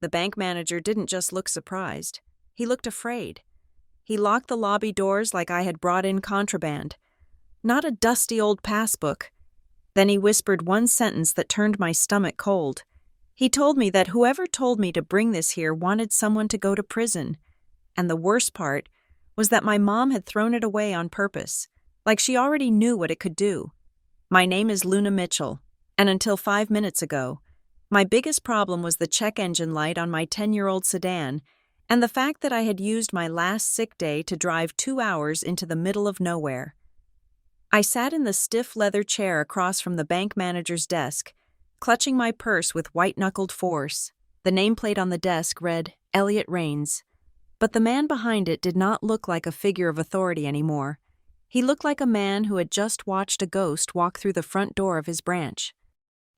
The bank manager didn't just look surprised. He looked afraid. He locked the lobby doors like I had brought in contraband. Not a dusty old passbook. Then he whispered one sentence that turned my stomach cold. He told me that whoever told me to bring this here wanted someone to go to prison. And the worst part was that my mom had thrown it away on purpose, like she already knew what it could do. My name is Luna Mitchell, and until 5 minutes ago, my biggest problem was the check engine light on my 10-year-old sedan and the fact that I had used my last sick day to drive 2 hours into the middle of nowhere. I sat in the stiff leather chair across from the bank manager's desk, clutching my purse with white-knuckled force. The nameplate on the desk read, Elliot Rains. But the man behind it did not look like a figure of authority anymore. He looked like a man who had just watched a ghost walk through the front door of his branch.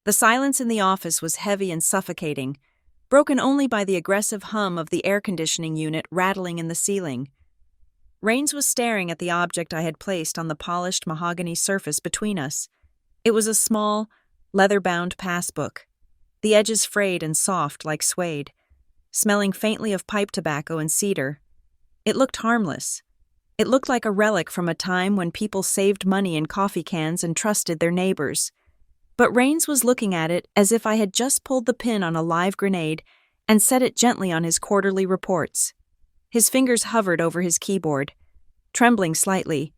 The silence in the office was heavy and suffocating, broken only by the aggressive hum of the air conditioning unit rattling in the ceiling. Rains was staring at the object I had placed on the polished mahogany surface between us. It was a small, leather-bound passbook, the edges frayed and soft like suede, smelling faintly of pipe tobacco and cedar. It looked harmless. It looked like a relic from a time when people saved money in coffee cans and trusted their neighbors. But Rains was looking at it as if I had just pulled the pin on a live grenade and set it gently on his quarterly reports. His fingers hovered over his keyboard, trembling slightly.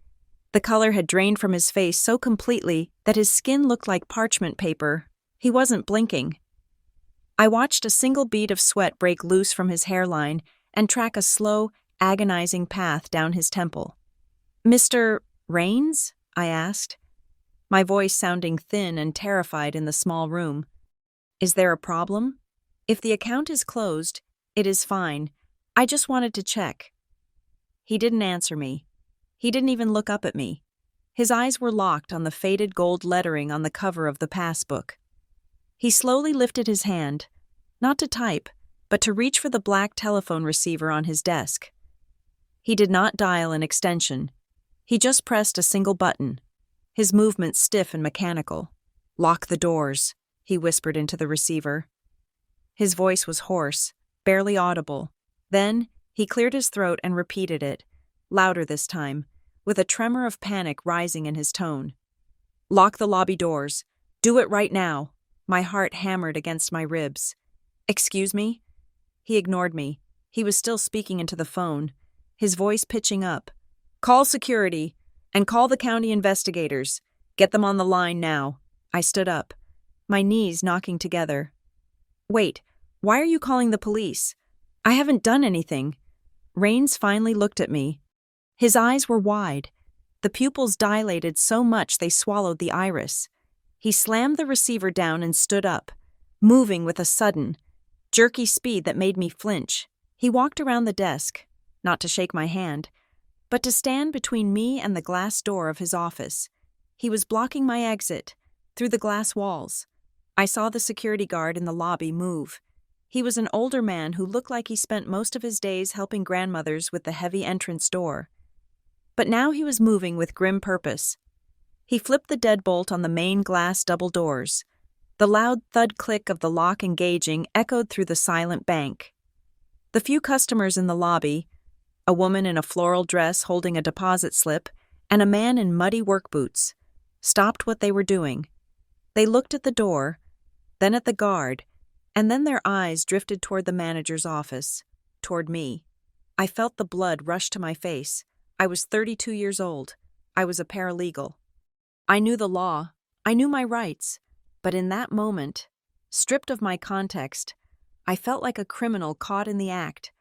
The color had drained from his face so completely that his skin looked like parchment paper. He wasn't blinking. I watched a single bead of sweat break loose from his hairline and track a slow, agonizing path down his temple. "Mr. Rains?" I asked, my voice sounding thin and terrified in the small room. "Is there a problem? If the account is closed, it is fine. I just wanted to check." He didn't answer me. He didn't even look up at me. His eyes were locked on the faded gold lettering on the cover of the passbook. He slowly lifted his hand, not to type, but to reach for the black telephone receiver on his desk. He did not dial an extension. He just pressed a single button, his movements stiff and mechanical. "Lock the doors," he whispered into the receiver. His voice was hoarse, barely audible. Then he cleared his throat and repeated it, louder this time, with a tremor of panic rising in his tone. "Lock the lobby doors. Do it right now." My heart hammered against my ribs. "Excuse me?" He ignored me. He was still speaking into the phone, his voice pitching up. "Call security, and call the county investigators. Get them on the line now." I stood up, my knees knocking together. "Wait, why are you calling the police? I haven't done anything." Rains finally looked at me. His eyes were wide, the pupils dilated so much they swallowed the iris. He slammed the receiver down and stood up, moving with a sudden, jerky speed that made me flinch. He walked around the desk, not to shake my hand, but to stand between me and the glass door of his office. He was blocking my exit, through the glass walls. I saw the security guard in the lobby move. He was an older man who looked like he spent most of his days helping grandmothers with the heavy entrance door. But now he was moving with grim purpose. He flipped the deadbolt on the main glass double doors. The loud thud click of the lock engaging echoed through the silent bank. The few customers in the lobby, a woman in a floral dress holding a deposit slip, and a man in muddy work boots, stopped what they were doing. They looked at the door, then at the guard, and then their eyes drifted toward the manager's office, toward me. I felt the blood rush to my face. I was 32 years old. I was a paralegal. I knew the law. I knew my rights. But in that moment, stripped of my context, I felt like a criminal caught in the act.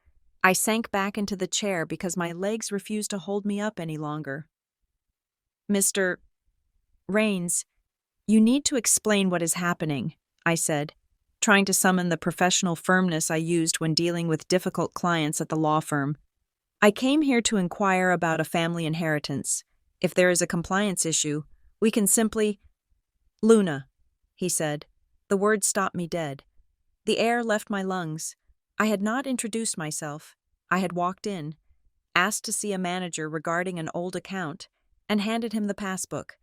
I sank back into the chair because my legs refused to hold me up any longer. "Mr. Rains, you need to explain what is happening," I said, trying to summon the professional firmness I used when dealing with difficult clients at the law firm. "I came here to inquire about a family inheritance. If there is a compliance issue, we can simply—" "Luna," he said. The word stopped me dead. The air left my lungs. I had not introduced myself. I had walked in, asked to see a manager regarding an old account, and handed him the passbook.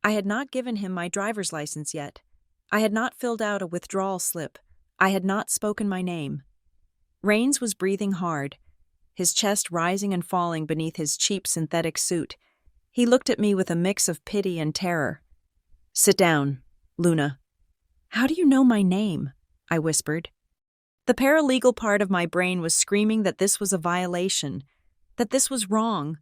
I had not given him my driver's license yet. I had not filled out a withdrawal slip. I had not spoken my name. Rains was breathing hard, his chest rising and falling beneath his cheap synthetic suit. He looked at me with a mix of pity and terror. "Sit down, Luna." "How do you know my name?" I whispered. The paralegal part of my brain was screaming that this was a violation, that this was wrong,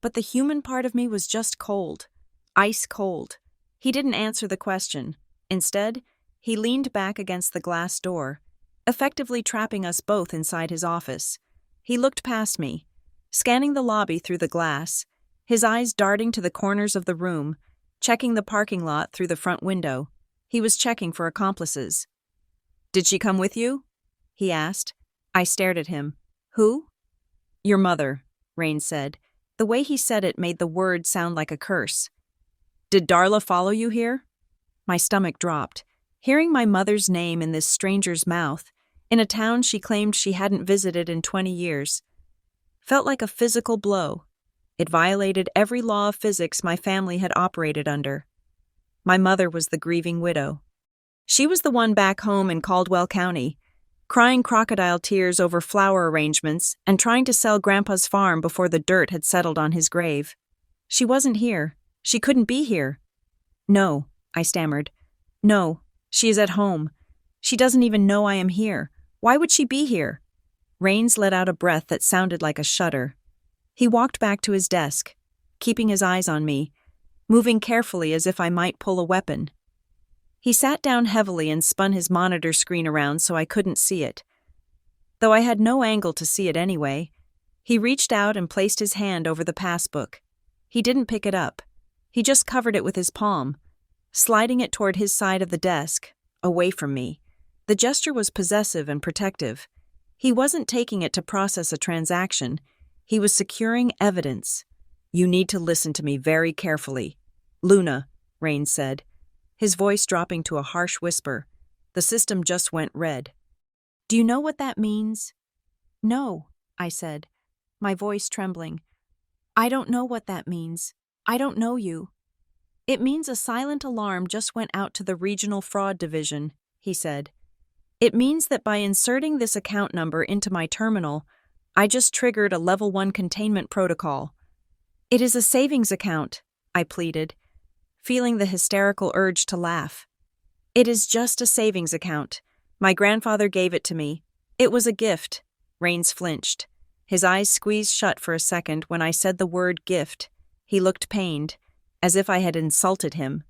but the human part of me was just cold, ice cold. He didn't answer the question. Instead, he leaned back against the glass door, effectively trapping us both inside his office. He looked past me, scanning the lobby through the glass, his eyes darting to the corners of the room, checking the parking lot through the front window. He was checking for accomplices. "Did she come with you?" he asked. I stared at him. "Who?" "Your mother," Rain said. The way he said it made the word sound like a curse. "Did Darla follow you here?" My stomach dropped. Hearing my mother's name in this stranger's mouth, in a town she claimed she hadn't visited in 20 years, felt like a physical blow. It violated every law of physics my family had operated under. My mother was the grieving widow. She was the one back home in Caldwell County, crying crocodile tears over flower arrangements and trying to sell Grandpa's farm before the dirt had settled on his grave. She wasn't here. She couldn't be here. "No," I stammered. "No, she is at home. She doesn't even know I am here. Why would she be here?" Rains let out a breath that sounded like a shudder. He walked back to his desk, keeping his eyes on me, moving carefully as if I might pull a weapon. He sat down heavily and spun his monitor screen around so I couldn't see it. Though I had no angle to see it anyway, he reached out and placed his hand over the passbook. He didn't pick it up. He just covered it with his palm, sliding it toward his side of the desk, away from me. The gesture was possessive and protective. He wasn't taking it to process a transaction. He was securing evidence. "You need to listen to me very carefully, Luna," Rain said, his voice dropping to a harsh whisper. The system just went red. "Do you know what that means?" "No," I said, my voice trembling. "I don't know what that means. I don't know you." "It means a silent alarm just went out to the Regional Fraud Division," he said. "It means that by inserting this account number into my terminal, I just triggered a Level 1 containment protocol." "It is a savings account," I pleaded, feeling the hysterical urge to laugh. "It is just a savings account. My grandfather gave it to me. It was a gift." Rains flinched. His eyes squeezed shut for a second when I said the word gift. He looked pained, as if I had insulted him.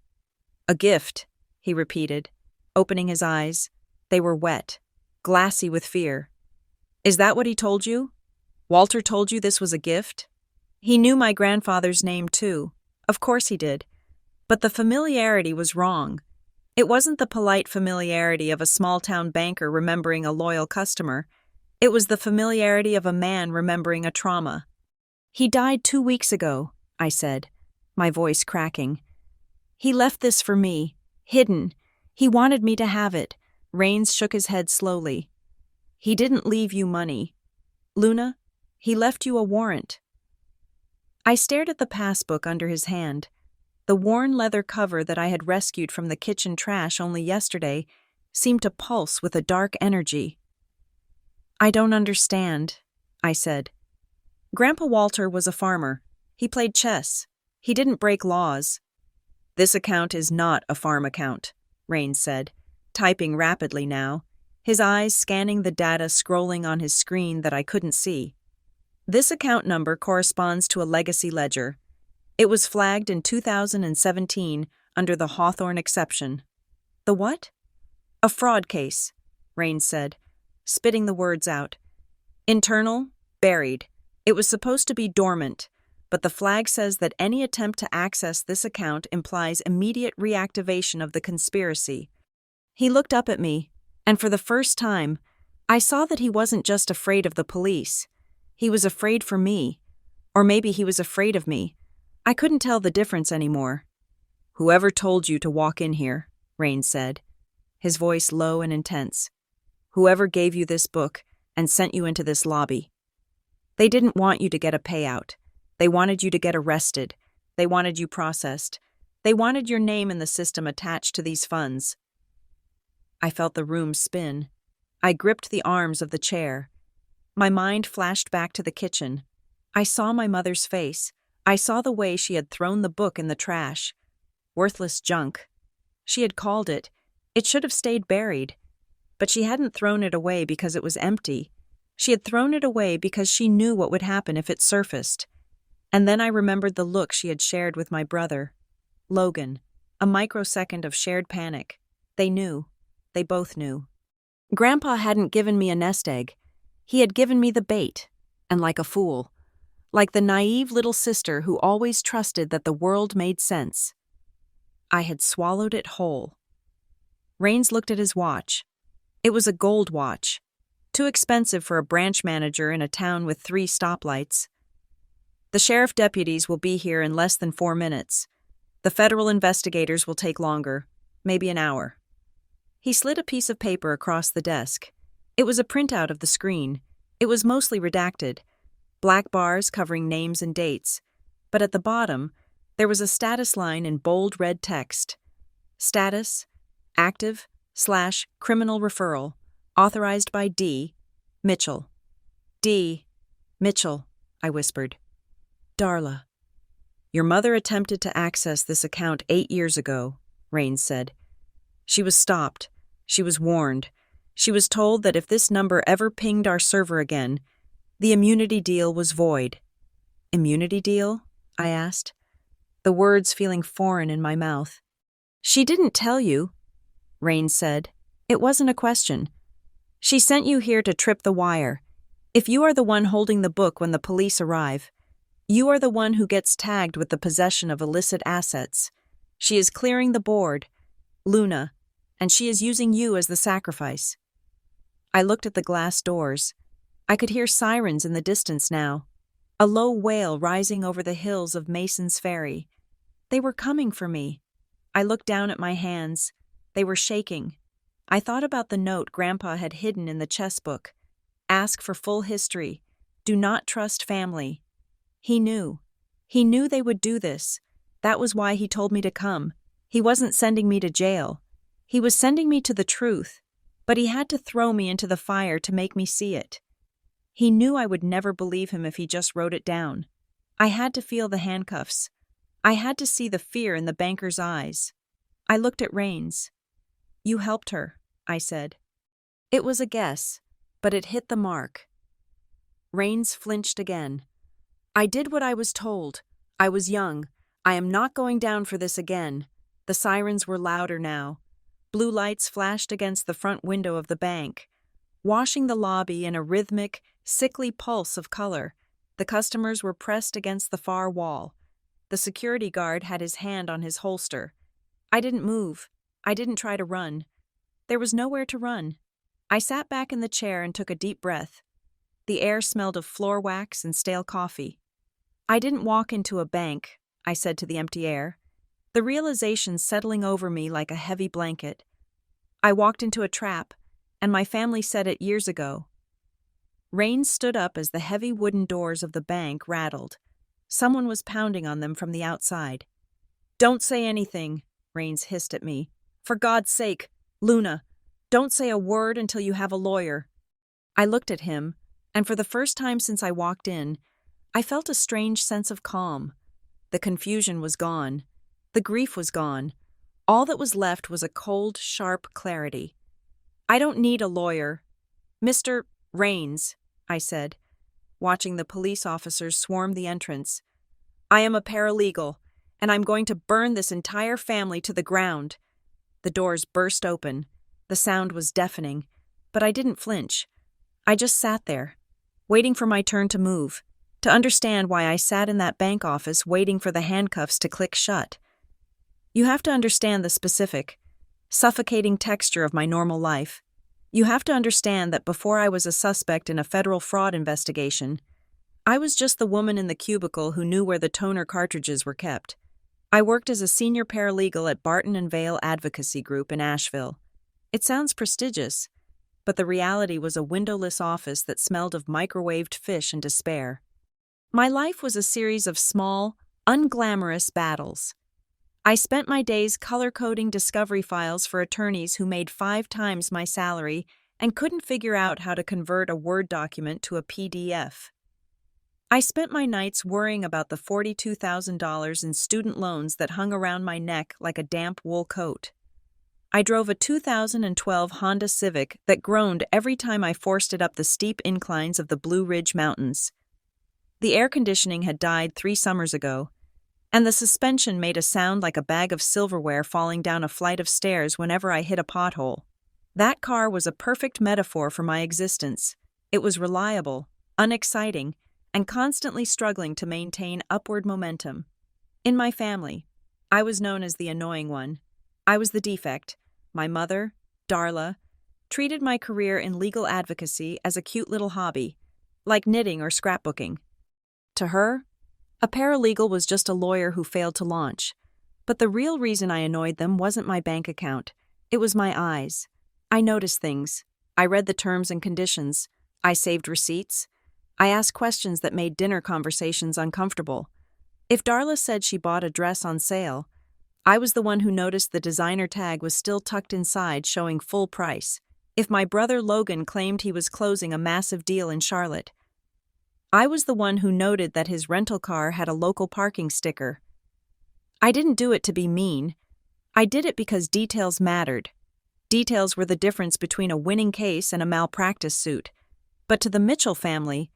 "A gift," he repeated, opening his eyes. They were wet, glassy with fear. "Is that what he told you? Walter told you this was a gift?" He knew my grandfather's name too. Of course he did. But the familiarity was wrong. It wasn't the polite familiarity of a small-town banker remembering a loyal customer. It was the familiarity of a man remembering a trauma. "He died 2 weeks ago," I said, my voice cracking. "He left this for me, hidden. He wanted me to have it." Rains shook his head slowly. "He didn't leave you money, Luna. He left you a warrant." I stared at the passbook under his hand. The worn leather cover that I had rescued from the kitchen trash only yesterday seemed to pulse with a dark energy. "I don't understand," I said. "Grandpa Walter was a farmer. He played chess. He didn't break laws." "This account is not a farm account," Rains said, typing rapidly now, his eyes scanning the data scrolling on his screen that I couldn't see. "This account number corresponds to a legacy ledger. It was flagged in 2017 under the Hawthorne exception." "The what?" "A fraud case," Rains said, spitting the words out. "Internal, buried. It was supposed to be dormant, but the flag says that any attempt to access this account implies immediate reactivation of the conspiracy." He looked up at me, and for the first time, I saw that he wasn't just afraid of the police. He was afraid for me, or maybe he was afraid of me. I couldn't tell the difference anymore. "Whoever told you to walk in here," Rains said, his voice low and intense. "Whoever gave you this book and sent you into this lobby. They didn't want you to get a payout. They wanted you to get arrested. They wanted you processed. They wanted your name in the system attached to these funds." I felt the room spin. I gripped the arms of the chair. My mind flashed back to the kitchen. I saw my mother's face. I saw the way she had thrown the book in the trash. Worthless junk. She had called it. It should have stayed buried. But she hadn't thrown it away because it was empty. She had thrown it away because she knew what would happen if it surfaced. And then I remembered the look she had shared with my brother. Logan. A microsecond of shared panic. They knew. They both knew. Grandpa hadn't given me a nest egg. He had given me the bait. And like a fool. Like the naive little sister who always trusted that the world made sense. I had swallowed it whole. Rains looked at his watch. It was a gold watch. Too expensive for a branch manager in a town with 3 stoplights. The sheriff deputies will be here in less than 4 minutes. The federal investigators will take longer, maybe an hour. He slid a piece of paper across the desk. It was a printout of the screen. It was mostly redacted. Black bars covering names and dates. But at the bottom, there was a status line in bold red text. Status, active/criminal referral, authorized by D. Mitchell. D. Mitchell, I whispered. Darla. Your mother attempted to access this account 8 years ago, Rains said. She was stopped. She was warned. She was told that if this number ever pinged our server again, the immunity deal was void. Immunity deal? I asked, the words feeling foreign in my mouth. She didn't tell you, Rains said. It wasn't a question. She sent you here to trip the wire. If you are the one holding the book when the police arrive, you are the one who gets tagged with the possession of illicit assets. She is clearing the board, Luna, and she is using you as the sacrifice. I looked at the glass doors. I could hear sirens in the distance now, a low wail rising over the hills of Mason's Ferry. They were coming for me. I looked down at my hands. They were shaking. I thought about the note Grandpa had hidden in the chess book. Ask for full history. Do not trust family. He knew. He knew they would do this. That was why he told me to come. He wasn't sending me to jail. He was sending me to the truth. But he had to throw me into the fire to make me see it. He knew I would never believe him if he just wrote it down. I had to feel the handcuffs. I had to see the fear in the banker's eyes. I looked at Rains. You helped her, I said. It was a guess, but it hit the mark. Rains flinched again. I did what I was told. I was young. I am not going down for this again. The sirens were louder now. Blue lights flashed against the front window of the bank, washing the lobby in a rhythmic, sickly pulse of color. The customers were pressed against the far wall. The security guard had his hand on his holster. I didn't move. I didn't try to run. There was nowhere to run. I sat back in the chair and took a deep breath. The air smelled of floor wax and stale coffee. I didn't walk into a bank, I said to the empty air, the realization settling over me like a heavy blanket. I walked into a trap, and my family said it years ago. Rains stood up as the heavy wooden doors of the bank rattled. Someone was pounding on them from the outside. Don't say anything, Rains hissed at me. For God's sake, Luna, don't say a word until you have a lawyer. I looked at him, and for the first time since I walked in, I felt a strange sense of calm. The confusion was gone. The grief was gone. All that was left was a cold, sharp clarity. I don't need a lawyer. Mr. Rains, I said, watching the police officers swarm the entrance. I am a paralegal, and I'm going to burn this entire family to the ground. The doors burst open. The sound was deafening, but I didn't flinch. I just sat there, waiting for my turn to move, to understand why I sat in that bank office waiting for the handcuffs to click shut. You have to understand the specific, suffocating texture of my normal life. You have to understand that before I was a suspect in a federal fraud investigation, I was just the woman in the cubicle who knew where the toner cartridges were kept. I worked as a senior paralegal at Barton and Vale Advocacy Group in Asheville. It sounds prestigious, but the reality was a windowless office that smelled of microwaved fish and despair. My life was a series of small, unglamorous battles. I spent my days color-coding discovery files for attorneys who made 5 times my salary and couldn't figure out how to convert a Word document to a PDF. I spent my nights worrying about the $42,000 in student loans that hung around my neck like a damp wool coat. I drove a 2012 Honda Civic that groaned every time I forced it up the steep inclines of the Blue Ridge Mountains. The air conditioning had died 3 summers ago, and the suspension made a sound like a bag of silverware falling down a flight of stairs whenever I hit a pothole. That car was a perfect metaphor for my existence. It was reliable, unexciting, and constantly struggling to maintain upward momentum. In my family, I was known as the annoying one. I was the defect. My mother, Darla, treated my career in legal advocacy as a cute little hobby, like knitting or scrapbooking. To her, a paralegal was just a lawyer who failed to launch. But the real reason I annoyed them wasn't my bank account. It was my eyes. I noticed things. I read the terms and conditions. I saved receipts. I asked questions that made dinner conversations uncomfortable. If Darla said she bought a dress on sale, I was the one who noticed the designer tag was still tucked inside, showing full price. If my brother Logan claimed he was closing a massive deal in Charlotte, I was the one who noted that his rental car had a local parking sticker. I didn't do it to be mean. I did it because details mattered. Details were the difference between a winning case and a malpractice suit. But to the Mitchell family,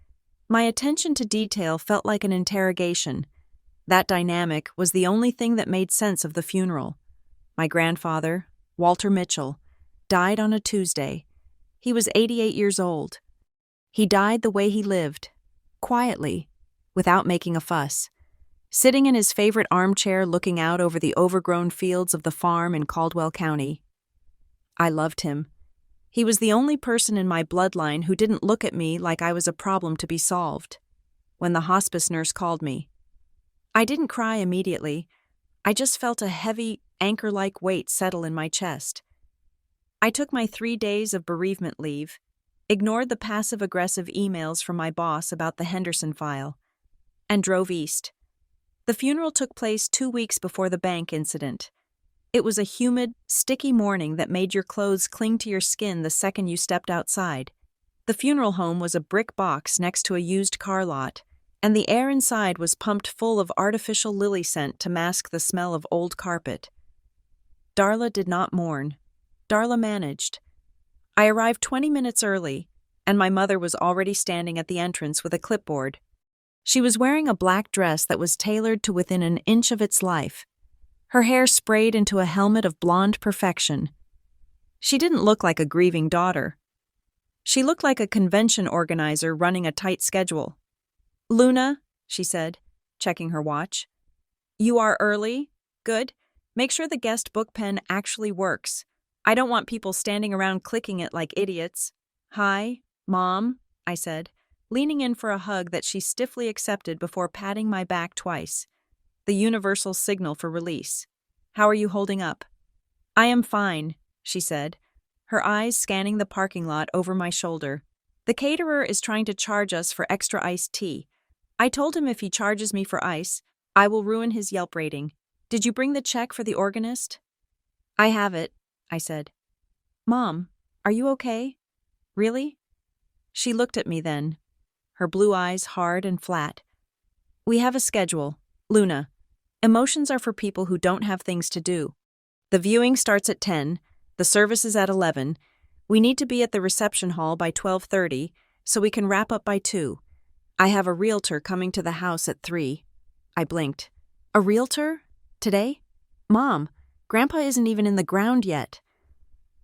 my attention to detail felt like an interrogation. That dynamic was the only thing that made sense of the funeral. My grandfather, Walter Mitchell, died on a Tuesday. He was 88 years old. He died the way he lived, quietly, without making a fuss, sitting in his favorite armchair looking out over the overgrown fields of the farm in Caldwell County. I loved him. He was the only person in my bloodline who didn't look at me like I was a problem to be solved. When the hospice nurse called me, I didn't cry immediately. I just felt a heavy, anchor-like weight settle in my chest. I took my 3 days of bereavement leave, ignored the passive-aggressive emails from my boss about the Henderson file, and drove east. The funeral took place 2 weeks before the bank incident. It was a humid, sticky morning that made your clothes cling to your skin the second you stepped outside. The funeral home was a brick box next to a used car lot, and the air inside was pumped full of artificial lily scent to mask the smell of old carpet. Darla did not mourn. Darla managed. I arrived 20 minutes early, and my mother was already standing at the entrance with a clipboard. She was wearing a black dress that was tailored to within an inch of its life, her hair sprayed into a helmet of blonde perfection. She didn't look like a grieving daughter. She looked like a convention organizer running a tight schedule. "Luna," she said, checking her watch. "You are early? Good. Make sure the guest book pen actually works. I don't want people standing around clicking it like idiots." "Hi, Mom," I said, leaning in for a hug that she stiffly accepted before patting my back twice. The universal signal for release. "How are you holding up?" "I am fine," she said, her eyes scanning the parking lot over my shoulder. "The caterer is trying to charge us for extra iced tea. I told him if he charges me for ice, I will ruin his Yelp rating. Did you bring the check for the organist?" "I have it," I said. "Mom, are you okay? Really?" She looked at me then, her blue eyes hard and flat. "We have a schedule, Luna. Emotions are for people who don't have things to do. The viewing starts at 10, the service is at 11. We need to be at the reception hall by 12:30, so we can wrap up by 2. I have a realtor coming to the house at 3. I blinked. "A realtor? Today? Mom, Grandpa isn't even in the ground yet."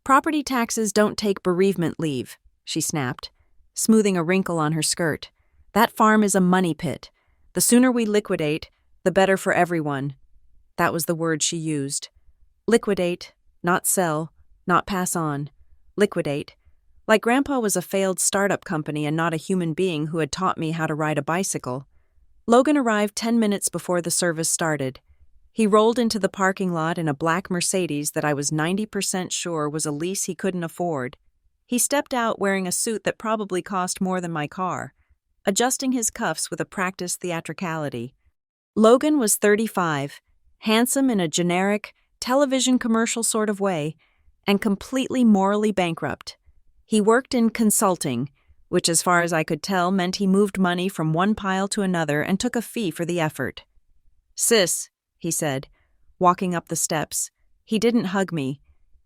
"Property taxes don't take bereavement leave," she snapped, smoothing a wrinkle on her skirt. "That farm is a money pit. The sooner we liquidate, the better for everyone." That was the word she used. Liquidate, not sell, not pass on. Liquidate. Like Grandpa was a failed startup company and not a human being who had taught me how to ride a bicycle. Logan arrived 10 minutes before the service started. He rolled into the parking lot in a black Mercedes that I was 90% sure was a lease he couldn't afford. He stepped out wearing a suit that probably cost more than my car, adjusting his cuffs with a practiced theatricality. Logan was 35, handsome in a generic, television commercial sort of way, and completely morally bankrupt. He worked in consulting, which as far as I could tell meant he moved money from one pile to another and took a fee for the effort. "Sis," he said, walking up the steps. He didn't hug me.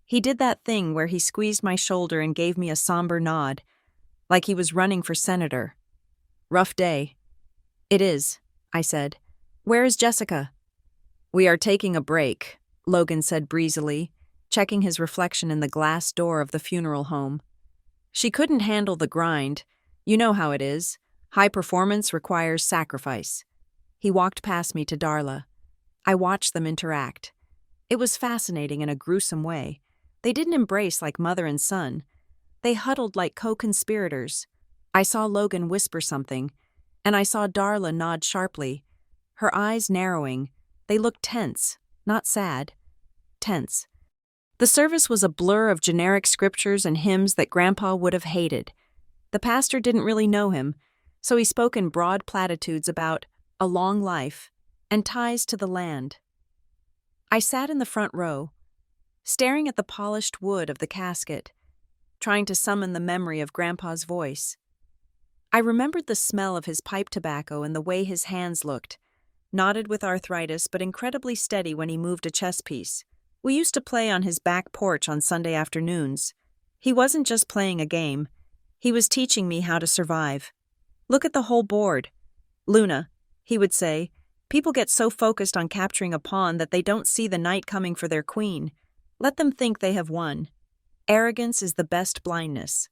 He did that thing where he squeezed my shoulder and gave me a somber nod, like he was running for senator. "Rough day." "It is," I said. "Where is Jessica?" "We are taking a break," Logan said breezily, checking his reflection in the glass door of the funeral home. "She couldn't handle the grind. You know how it is. High performance requires sacrifice." He walked past me to Darla. I watched them interact. It was fascinating in a gruesome way. They didn't embrace like mother and son. They huddled like co-conspirators. I saw Logan whisper something, and I saw Darla nod sharply. Her eyes narrowing. They looked tense, not sad. Tense. The service was a blur of generic scriptures and hymns that Grandpa would have hated. The pastor didn't really know him, so he spoke in broad platitudes about a long life and ties to the land. I sat in the front row, staring at the polished wood of the casket, trying to summon the memory of Grandpa's voice. I remembered the smell of his pipe tobacco and the way his hands looked, knotted with arthritis but incredibly steady when he moved a chess piece. We used to play on his back porch on Sunday afternoons. He wasn't just playing a game. He was teaching me how to survive. "Look at the whole board. Luna," he would say, "people get so focused on capturing a pawn that they don't see the knight coming for their queen. Let them think they have won. Arrogance is the best blindness."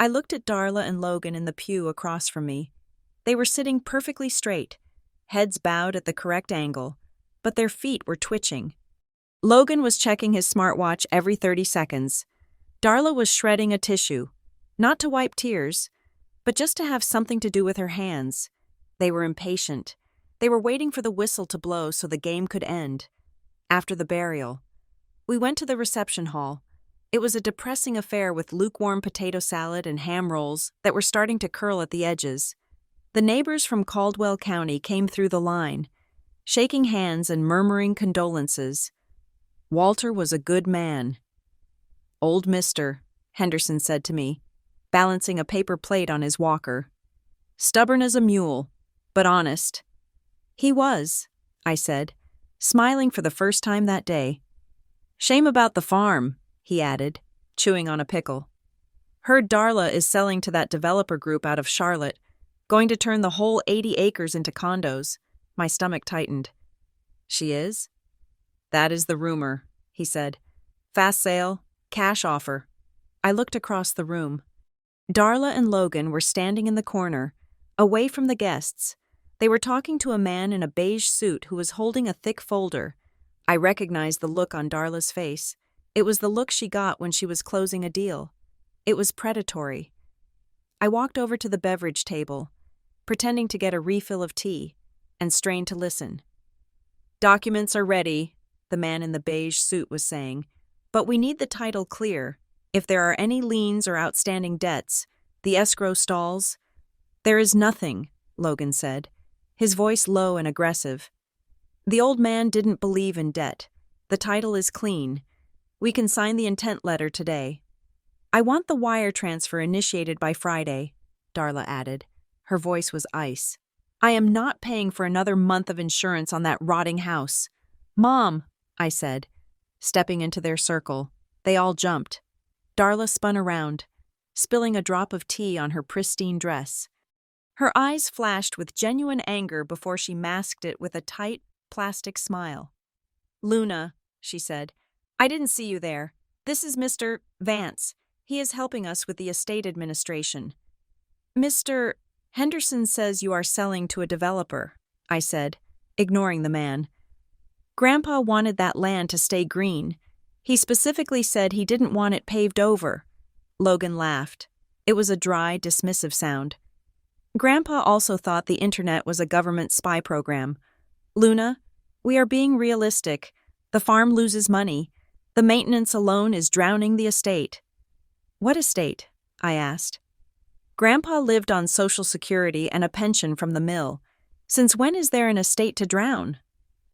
I looked at Darla and Logan in the pew across from me. They were sitting perfectly straight, heads bowed at the correct angle, but their feet were twitching. Logan was checking his smartwatch every 30 seconds. Darla was shredding a tissue, not to wipe tears, but just to have something to do with her hands. They were impatient. They were waiting for the whistle to blow so the game could end. After the burial, we went to the reception hall. It was a depressing affair with lukewarm potato salad and ham rolls that were starting to curl at the edges. The neighbors from Caldwell County came through the line, shaking hands and murmuring condolences. Walter was a good man. "Old Mister," Henderson said to me, balancing a paper plate on his walker. "Stubborn as a mule, but honest." "He was," I said, smiling for the first time that day. "Shame about the farm," he added, chewing on a pickle. "Heard Darla is selling to that developer group out of Charlotte, going to turn the whole 80 acres into condos." My stomach tightened. "She is?" "That is the rumor," he said. "Fast sale, cash offer." I looked across the room. Darla and Logan were standing in the corner, away from the guests. They were talking to a man in a beige suit who was holding a thick folder. I recognized the look on Darla's face. It was the look she got when she was closing a deal. It was predatory. I walked over to the beverage table, pretending to get a refill of tea, and strained to listen. "Documents are ready," the man in the beige suit was saying, "but we need the title clear. If there are any liens or outstanding debts, the escrow stalls." "There is nothing," Logan said, his voice low and aggressive. "The old man didn't believe in debt. The title is clean. We can sign the intent letter today." "I want the wire transfer initiated by Friday," Darla added. Her voice was ice. "I am not paying for another month of insurance on that rotting house." "Mom," I said, stepping into their circle. They all jumped. Darla spun around, spilling a drop of tea on her pristine dress. Her eyes flashed with genuine anger before she masked it with a tight, plastic smile. "Luna," she said, "I didn't see you there. This is Mr. Vance. He is helping us with the estate administration." "Mr. Henderson says you are selling to a developer," I said, ignoring the man. "Grandpa wanted that land to stay green. He specifically said he didn't want it paved over." Logan laughed. It was a dry, dismissive sound. "Grandpa also thought the internet was a government spy program. Luna, we are being realistic. The farm loses money. The maintenance alone is drowning the estate." "What estate?" I asked. "Grandpa lived on Social Security and a pension from the mill. Since when is there an estate to drown?"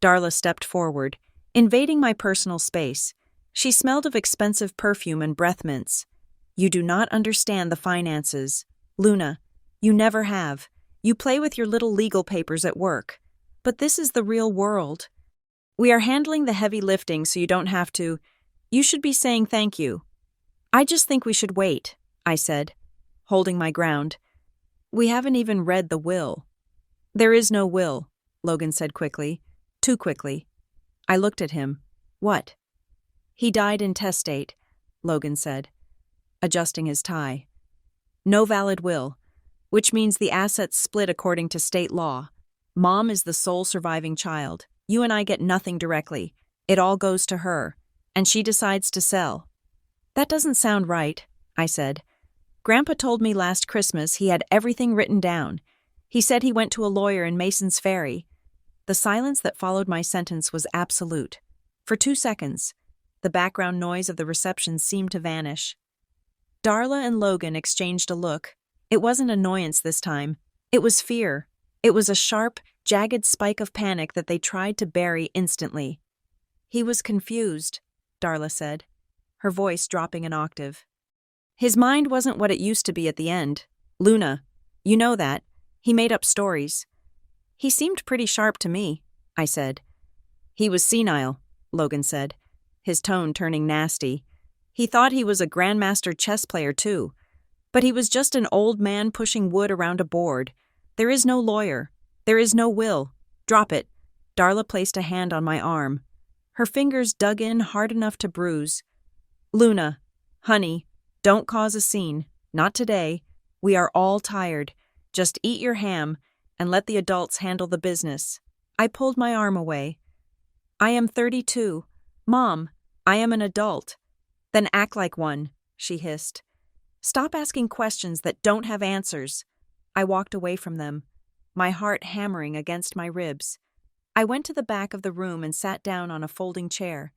Darla stepped forward, invading my personal space. She smelled of expensive perfume and breath mints. You do not understand the finances. Luna, you never have. You play with your little legal papers at work. But this is the real world. We are handling the heavy lifting so you don't have to. You should be saying thank you. I just think we should wait, I said, holding my ground. We haven't even read the will. There is no will, Logan said quickly. Too quickly. I looked at him. What? He died intestate, Logan said, adjusting his tie. No valid will, which means the assets split according to state law. Mom is the sole surviving child. You and I get nothing directly. It all goes to her, and she decides to sell. That doesn't sound right, I said. Grandpa told me last Christmas he had everything written down. He said he went to a lawyer in Mason's Ferry. The silence that followed my sentence was absolute. For 2 seconds, the background noise of the reception seemed to vanish. Darla and Logan exchanged a look. It wasn't annoyance this time. It was fear. It was a sharp, jagged spike of panic that they tried to bury instantly. He was confused, Darla said, her voice dropping an octave. His mind wasn't what it used to be at the end. Luna, you know that. He made up stories. He seemed pretty sharp to me, I said. He was senile, Logan said, his tone turning nasty. He thought he was a grandmaster chess player too. But he was just an old man pushing wood around a board. There is no lawyer. There is no will. Drop it. Darla placed a hand on my arm. Her fingers dug in hard enough to bruise. Luna, honey, don't cause a scene. Not today. We are all tired. Just eat your ham and let the adults handle the business. I pulled my arm away. I am 32. Mom, I am an adult. Then act like one, she hissed. Stop asking questions that don't have answers. I walked away from them, my heart hammering against my ribs. I went to the back of the room and sat down on a folding chair.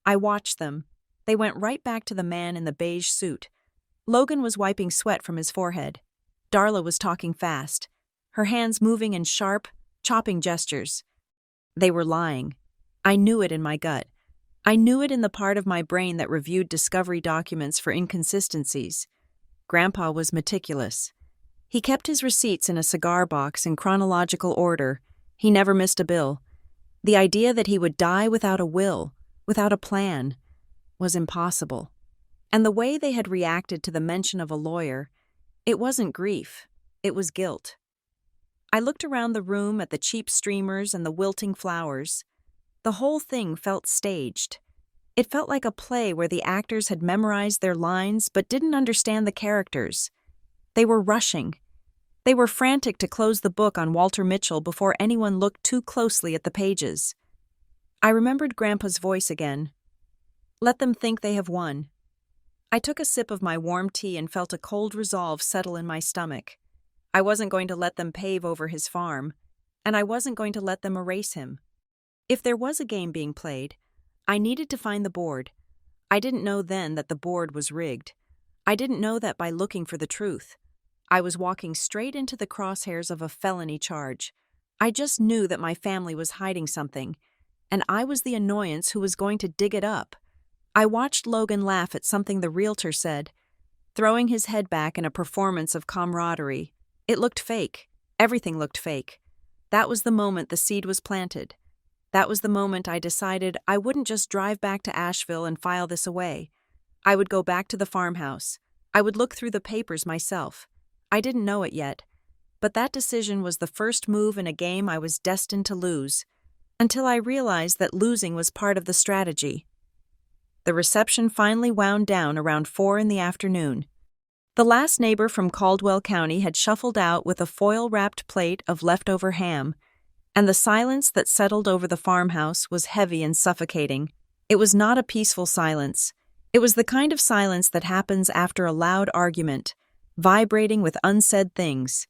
I watched them. They went right back to the man in the beige suit. Logan was wiping sweat from his forehead. Darla was talking fast, her hands moving in sharp, chopping gestures. They were lying. I knew it in my gut. I knew it in the part of my brain that reviewed discovery documents for inconsistencies. Grandpa was meticulous. He kept his receipts in a cigar box in chronological order. He never missed a bill. The idea that he would die without a will, without a plan, was impossible. And the way they had reacted to the mention of a lawyer, it wasn't grief, it was guilt. I looked around the room at the cheap streamers and the wilting flowers. The whole thing felt staged. It felt like a play where the actors had memorized their lines but didn't understand the characters. They were rushing. They were frantic to close the book on Walter Mitchell before anyone looked too closely at the pages. I remembered Grandpa's voice again. Let them think they have won. I took a sip of my warm tea and felt a cold resolve settle in my stomach. I wasn't going to let them pave over his farm, and I wasn't going to let them erase him. If there was a game being played, I needed to find the board. I didn't know then that the board was rigged. I didn't know that by looking for the truth. I was walking straight into the crosshairs of a felony charge. I just knew that my family was hiding something, and I was the annoyance who was going to dig it up. I watched Logan laugh at something the realtor said, throwing his head back in a performance of camaraderie. It looked fake. Everything looked fake. That was the moment the seed was planted. That was the moment I decided I wouldn't just drive back to Asheville and file this away. I would go back to the farmhouse. I would look through the papers myself. I didn't know it yet, but that decision was the first move in a game I was destined to lose, until I realized that losing was part of the strategy. The reception finally wound down around 4 p.m. The last neighbor from Caldwell County had shuffled out with a foil-wrapped plate of leftover ham, and the silence that settled over the farmhouse was heavy and suffocating. It was not a peaceful silence. It was the kind of silence that happens after a loud argument, vibrating with unsaid things.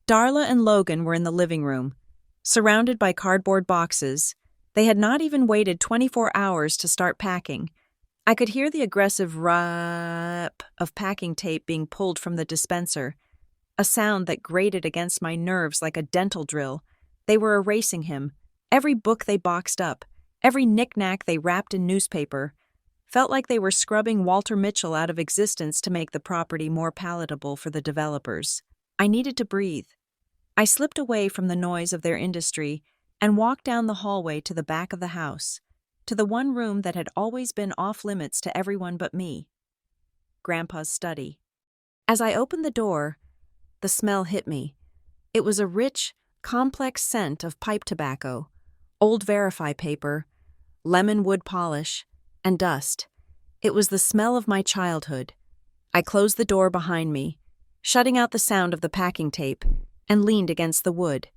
Darla and Logan were in the living room, surrounded by cardboard boxes. They had not even waited 24 hours to start packing. I could hear the aggressive rap of packing tape being pulled from the dispenser, a sound that grated against my nerves like a dental drill. They were erasing him. Every book they boxed up, every knick-knack they wrapped in newspaper. Felt like they were scrubbing Walter Mitchell out of existence to make the property more palatable for the developers. I needed to breathe. I slipped away from the noise of their industry and walked down the hallway to the back of the house, to the one room that had always been off-limits to everyone but me. Grandpa's study. As I opened the door, the smell hit me. It was a rich, complex scent of pipe tobacco, old Verify paper, lemon wood polish, and dust. It was the smell of my childhood. I closed the door behind me, shutting out the sound of the packing tape, and leaned against the wood.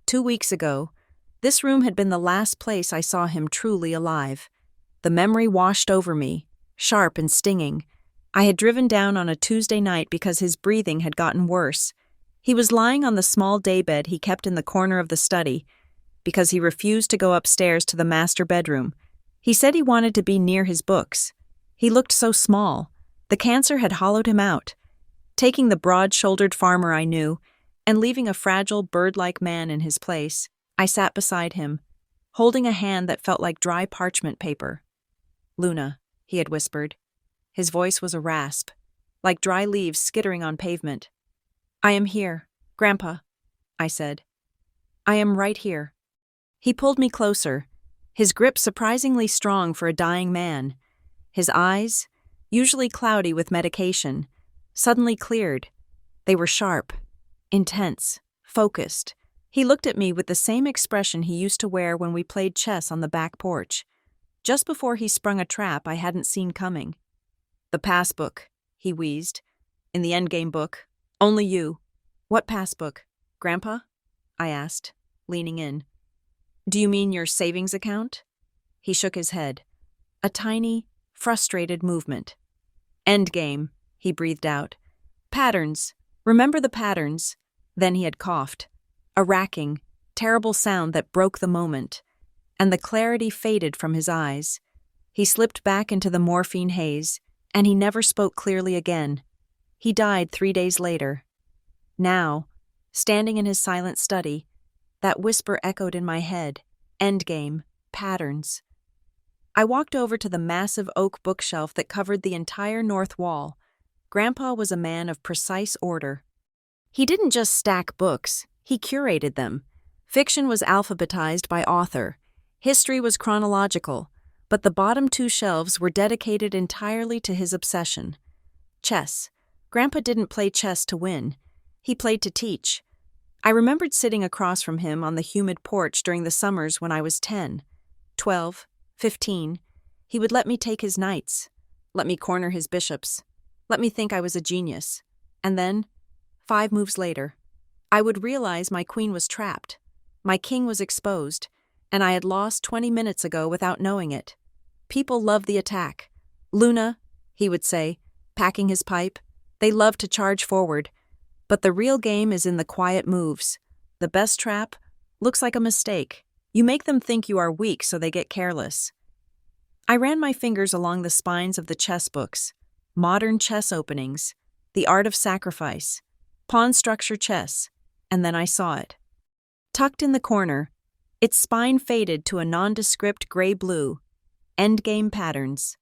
2 weeks ago, this room had been the last place I saw him truly alive. The memory washed over me, sharp and stinging. I had driven down on a Tuesday night because his breathing had gotten worse. He was lying on the small daybed he kept in the corner of the study, because he refused to go upstairs to the master bedroom. He said he wanted to be near his books. He looked so small. The cancer had hollowed him out, taking the broad-shouldered farmer I knew and leaving a fragile, bird-like man in his place. I sat beside him, holding a hand that felt like dry parchment paper. "Luna," he had whispered. His voice was a rasp, like dry leaves skittering on pavement. "I am here, Grandpa," I said. "I am right here." He pulled me closer, his grip surprisingly strong for a dying man. His eyes, usually cloudy with medication, suddenly cleared. They were sharp, intense, focused. He looked at me with the same expression he used to wear when we played chess on the back porch, just before he sprung a trap I hadn't seen coming. "The Passbook," he wheezed. "In the endgame book. Only you." "What Passbook, Grandpa?" I asked, leaning in. "Do you mean your savings account?" He shook his head. A tiny, frustrated movement. "Endgame," he breathed out. "Patterns. Remember the patterns?" Then he had coughed. A racking, terrible sound that broke the moment, and the clarity faded from his eyes. He slipped back into the morphine haze, and he never spoke clearly again. He died 3 days later. Now, standing in his silent study, that whisper echoed in my head. Endgame, patterns. I walked over to the massive oak bookshelf that covered the entire north wall. Grandpa was a man of precise order. He didn't just stack books, he curated them. Fiction was alphabetized by author. History was chronological, but the bottom 2 shelves were dedicated entirely to his obsession. Chess. Grandpa didn't play chess to win. He played to teach. I remembered sitting across from him on the humid porch during the summers when I was 10, 12, 15. He would let me take his knights, let me corner his bishops, let me think I was a genius. And then, 5 moves later, I would realize my queen was trapped, my king was exposed, and I had lost 20 minutes ago without knowing it. People love the attack. "Luna," he would say, packing his pipe, "they love to charge forward. But the real game is in the quiet moves. The best trap looks like a mistake. You make them think you are weak so they get careless." I ran my fingers along the spines of the chess books. Modern chess openings, The Art of Sacrifice, Pawn Structure Chess, and then I saw it. Tucked in the corner, its spine faded to a nondescript gray-blue. Endgame patterns.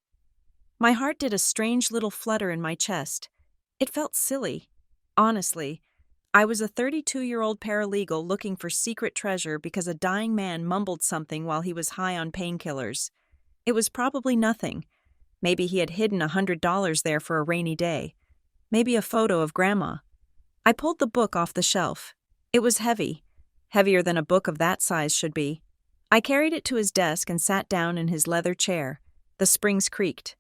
My heart did a strange little flutter in my chest. It felt silly. Honestly, I was a 32-year-old paralegal looking for secret treasure because a dying man mumbled something while he was high on painkillers. It was probably nothing. Maybe he had hidden $100 there for a rainy day. Maybe a photo of Grandma. I pulled the book off the shelf. It was heavy, heavier than a book of that size should be. I carried it to his desk and sat down in his leather chair. The springs creaked.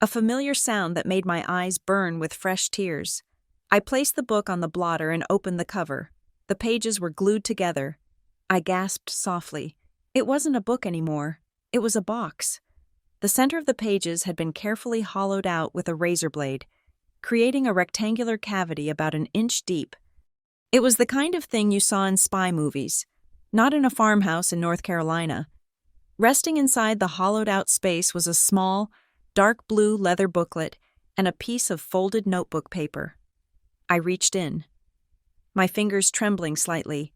A familiar sound that made my eyes burn with fresh tears. I placed the book on the blotter and opened the cover. The pages were glued together. I gasped softly. It wasn't a book anymore. It was a box. The center of the pages had been carefully hollowed out with a razor blade, creating a rectangular cavity about an inch deep. It was the kind of thing you saw in spy movies, not in a farmhouse in North Carolina. Resting inside the hollowed-out space was a small, dark blue leather booklet and a piece of folded notebook paper. I reached in, my fingers trembling slightly.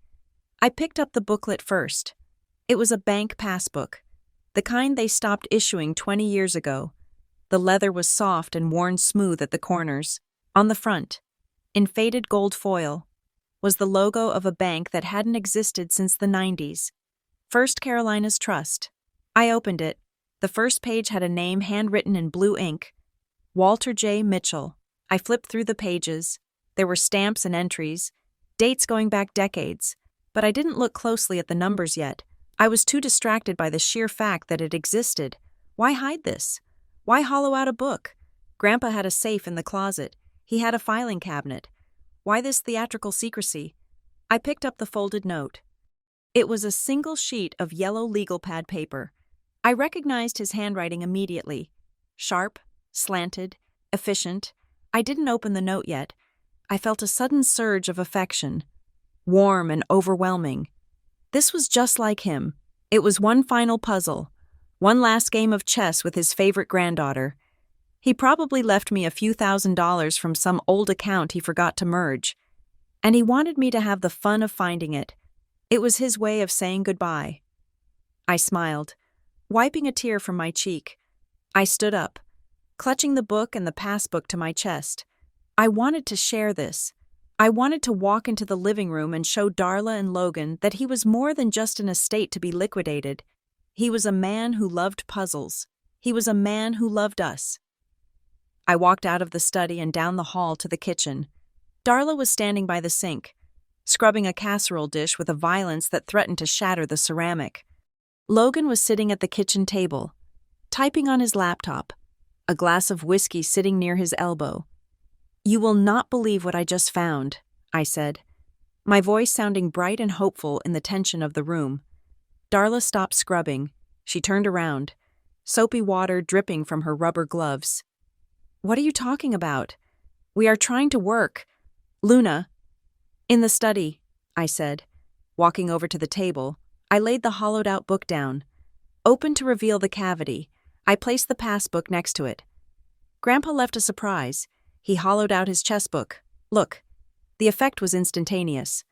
I picked up the booklet first. It was a bank passbook, the kind they stopped issuing 20 years ago. The leather was soft and worn smooth at the corners. On the front, in faded gold foil, was the logo of a bank that hadn't existed since the 90s. First Carolina's Trust. I opened it. The first page had a name handwritten in blue ink. Walter J. Mitchell. I flipped through the pages. There were stamps and entries, dates going back decades, but I didn't look closely at the numbers yet. I was too distracted by the sheer fact that it existed. Why hide this? Why hollow out a book? Grandpa had a safe in the closet. He had a filing cabinet. Why this theatrical secrecy? I picked up the folded note. It was a single sheet of yellow legal pad paper. I recognized his handwriting immediately. Sharp, slanted, efficient. I didn't open the note yet. I felt a sudden surge of affection, warm and overwhelming. This was just like him. It was one final puzzle, one last game of chess with his favorite granddaughter. He probably left me a few $1,000s from some old account he forgot to merge, and he wanted me to have the fun of finding it. It was his way of saying goodbye. I smiled, wiping a tear from my cheek. I stood up, clutching the book and the passbook to my chest. I wanted to share this. I wanted to walk into the living room and show Darla and Logan that he was more than just an estate to be liquidated. He was a man who loved puzzles. He was a man who loved us. I walked out of the study and down the hall to the kitchen. Darla was standing by the sink, scrubbing a casserole dish with a violence that threatened to shatter the ceramic. Logan was sitting at the kitchen table, typing on his laptop, a glass of whiskey sitting near his elbow. "You will not believe what I just found," I said, my voice sounding bright and hopeful in the tension of the room. Darla stopped scrubbing. She turned around, soapy water dripping from her rubber gloves. "What are you talking about? We are trying to work. Luna." "In the study," I said. Walking over to the table, I laid the hollowed-out book down. Open to reveal the cavity, I placed the passbook next to it. Grandpa left a surprise. He hollowed out his chessbook. Look. The effect was instantaneous.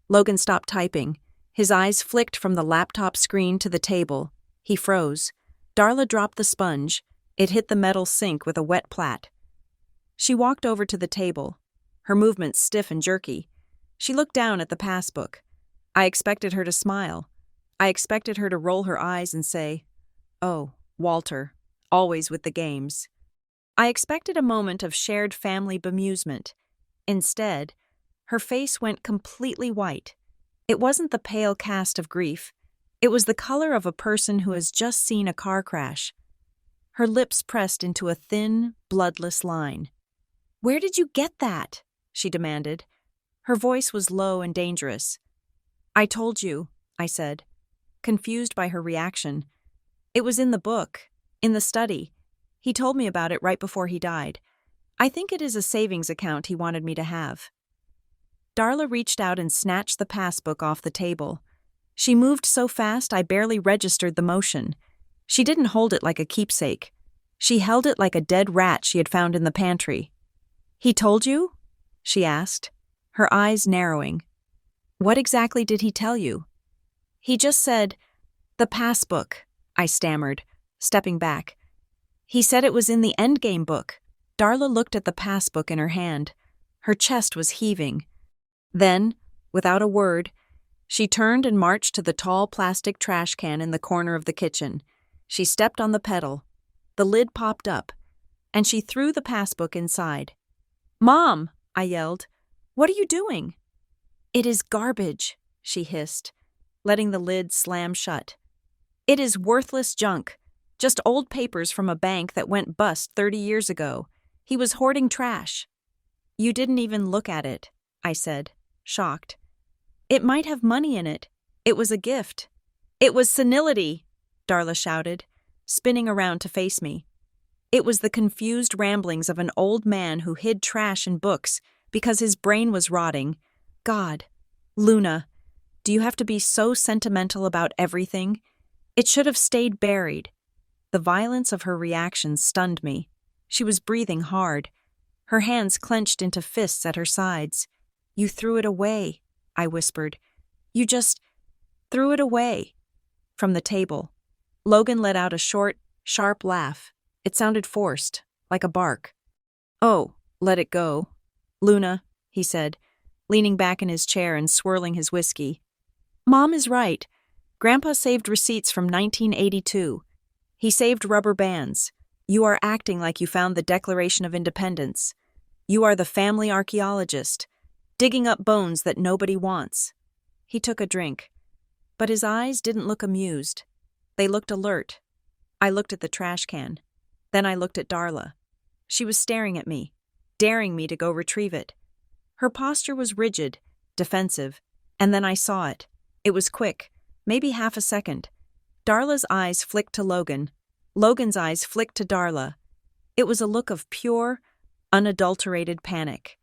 Logan stopped typing. His eyes flicked from the laptop screen to the table. He froze. Darla dropped the sponge. It hit the metal sink with a wet plat. She walked over to the table, her movements stiff and jerky. She looked down at the passbook. I expected her to smile. I expected her to roll her eyes and say, "Oh, Walter, always with the games." I expected a moment of shared family bemusement. Instead, her face went completely white. It wasn't the pale cast of grief. It was the color of a person who has just seen a car crash. Her lips pressed into a thin, bloodless line. "Where did you get that?" she demanded. Her voice was low and dangerous. "I told you," I said, confused by her reaction. "It was in the book, in the study. He told me about it right before he died. I think it is a savings account he wanted me to have." Darla reached out and snatched the passbook off the table. She moved so fast I barely registered the motion. She didn't hold it like a keepsake. She held it like a dead rat she had found in the pantry. "He told you?" she asked, her eyes narrowing. "What exactly did he tell you?" "He just said, 'The passbook,'" I stammered, stepping back. "He said it was in the endgame book." Darla looked at the passbook in her hand. Her chest was heaving. Then, without a word, she turned and marched to the tall plastic trash can in the corner of the kitchen. She stepped on the pedal. The lid popped up, and she threw the passbook inside. "Mom!" I yelled. "What are you doing?" "It is garbage," she hissed, letting the lid slam shut. "It is worthless junk. Just old papers from a bank that went bust 30 years ago. He was hoarding trash." "You didn't even look at it," I said, shocked. "It might have money in it. It was a gift." "It was senility," Darla shouted, spinning around to face me. It was the confused ramblings of an old man who hid trash in books because his brain was rotting. God, Luna, do you have to be so sentimental about everything? It should have stayed buried. The violence of her reaction stunned me. She was breathing hard. Her hands clenched into fists at her sides. "You threw it away," I whispered. "You just threw it away." From the table, Logan let out a short, sharp laugh. It sounded forced, like a bark. "Oh, let it go. Luna," he said, leaning back in his chair and swirling his whiskey. "Mom is right. Grandpa saved receipts from 1982. He saved rubber bands. You are acting like you found the Declaration of Independence. You are the family archaeologist, digging up bones that nobody wants." He took a drink, but his eyes didn't look amused. They looked alert. I looked at the trash can. Then I looked at Darla. She was staring at me, daring me to go retrieve it. Her posture was rigid, defensive, and then I saw it. It was quick, maybe half a second. Darla's eyes flicked to Logan. Logan's eyes flicked to Darla. It was a look of pure, unadulterated panic.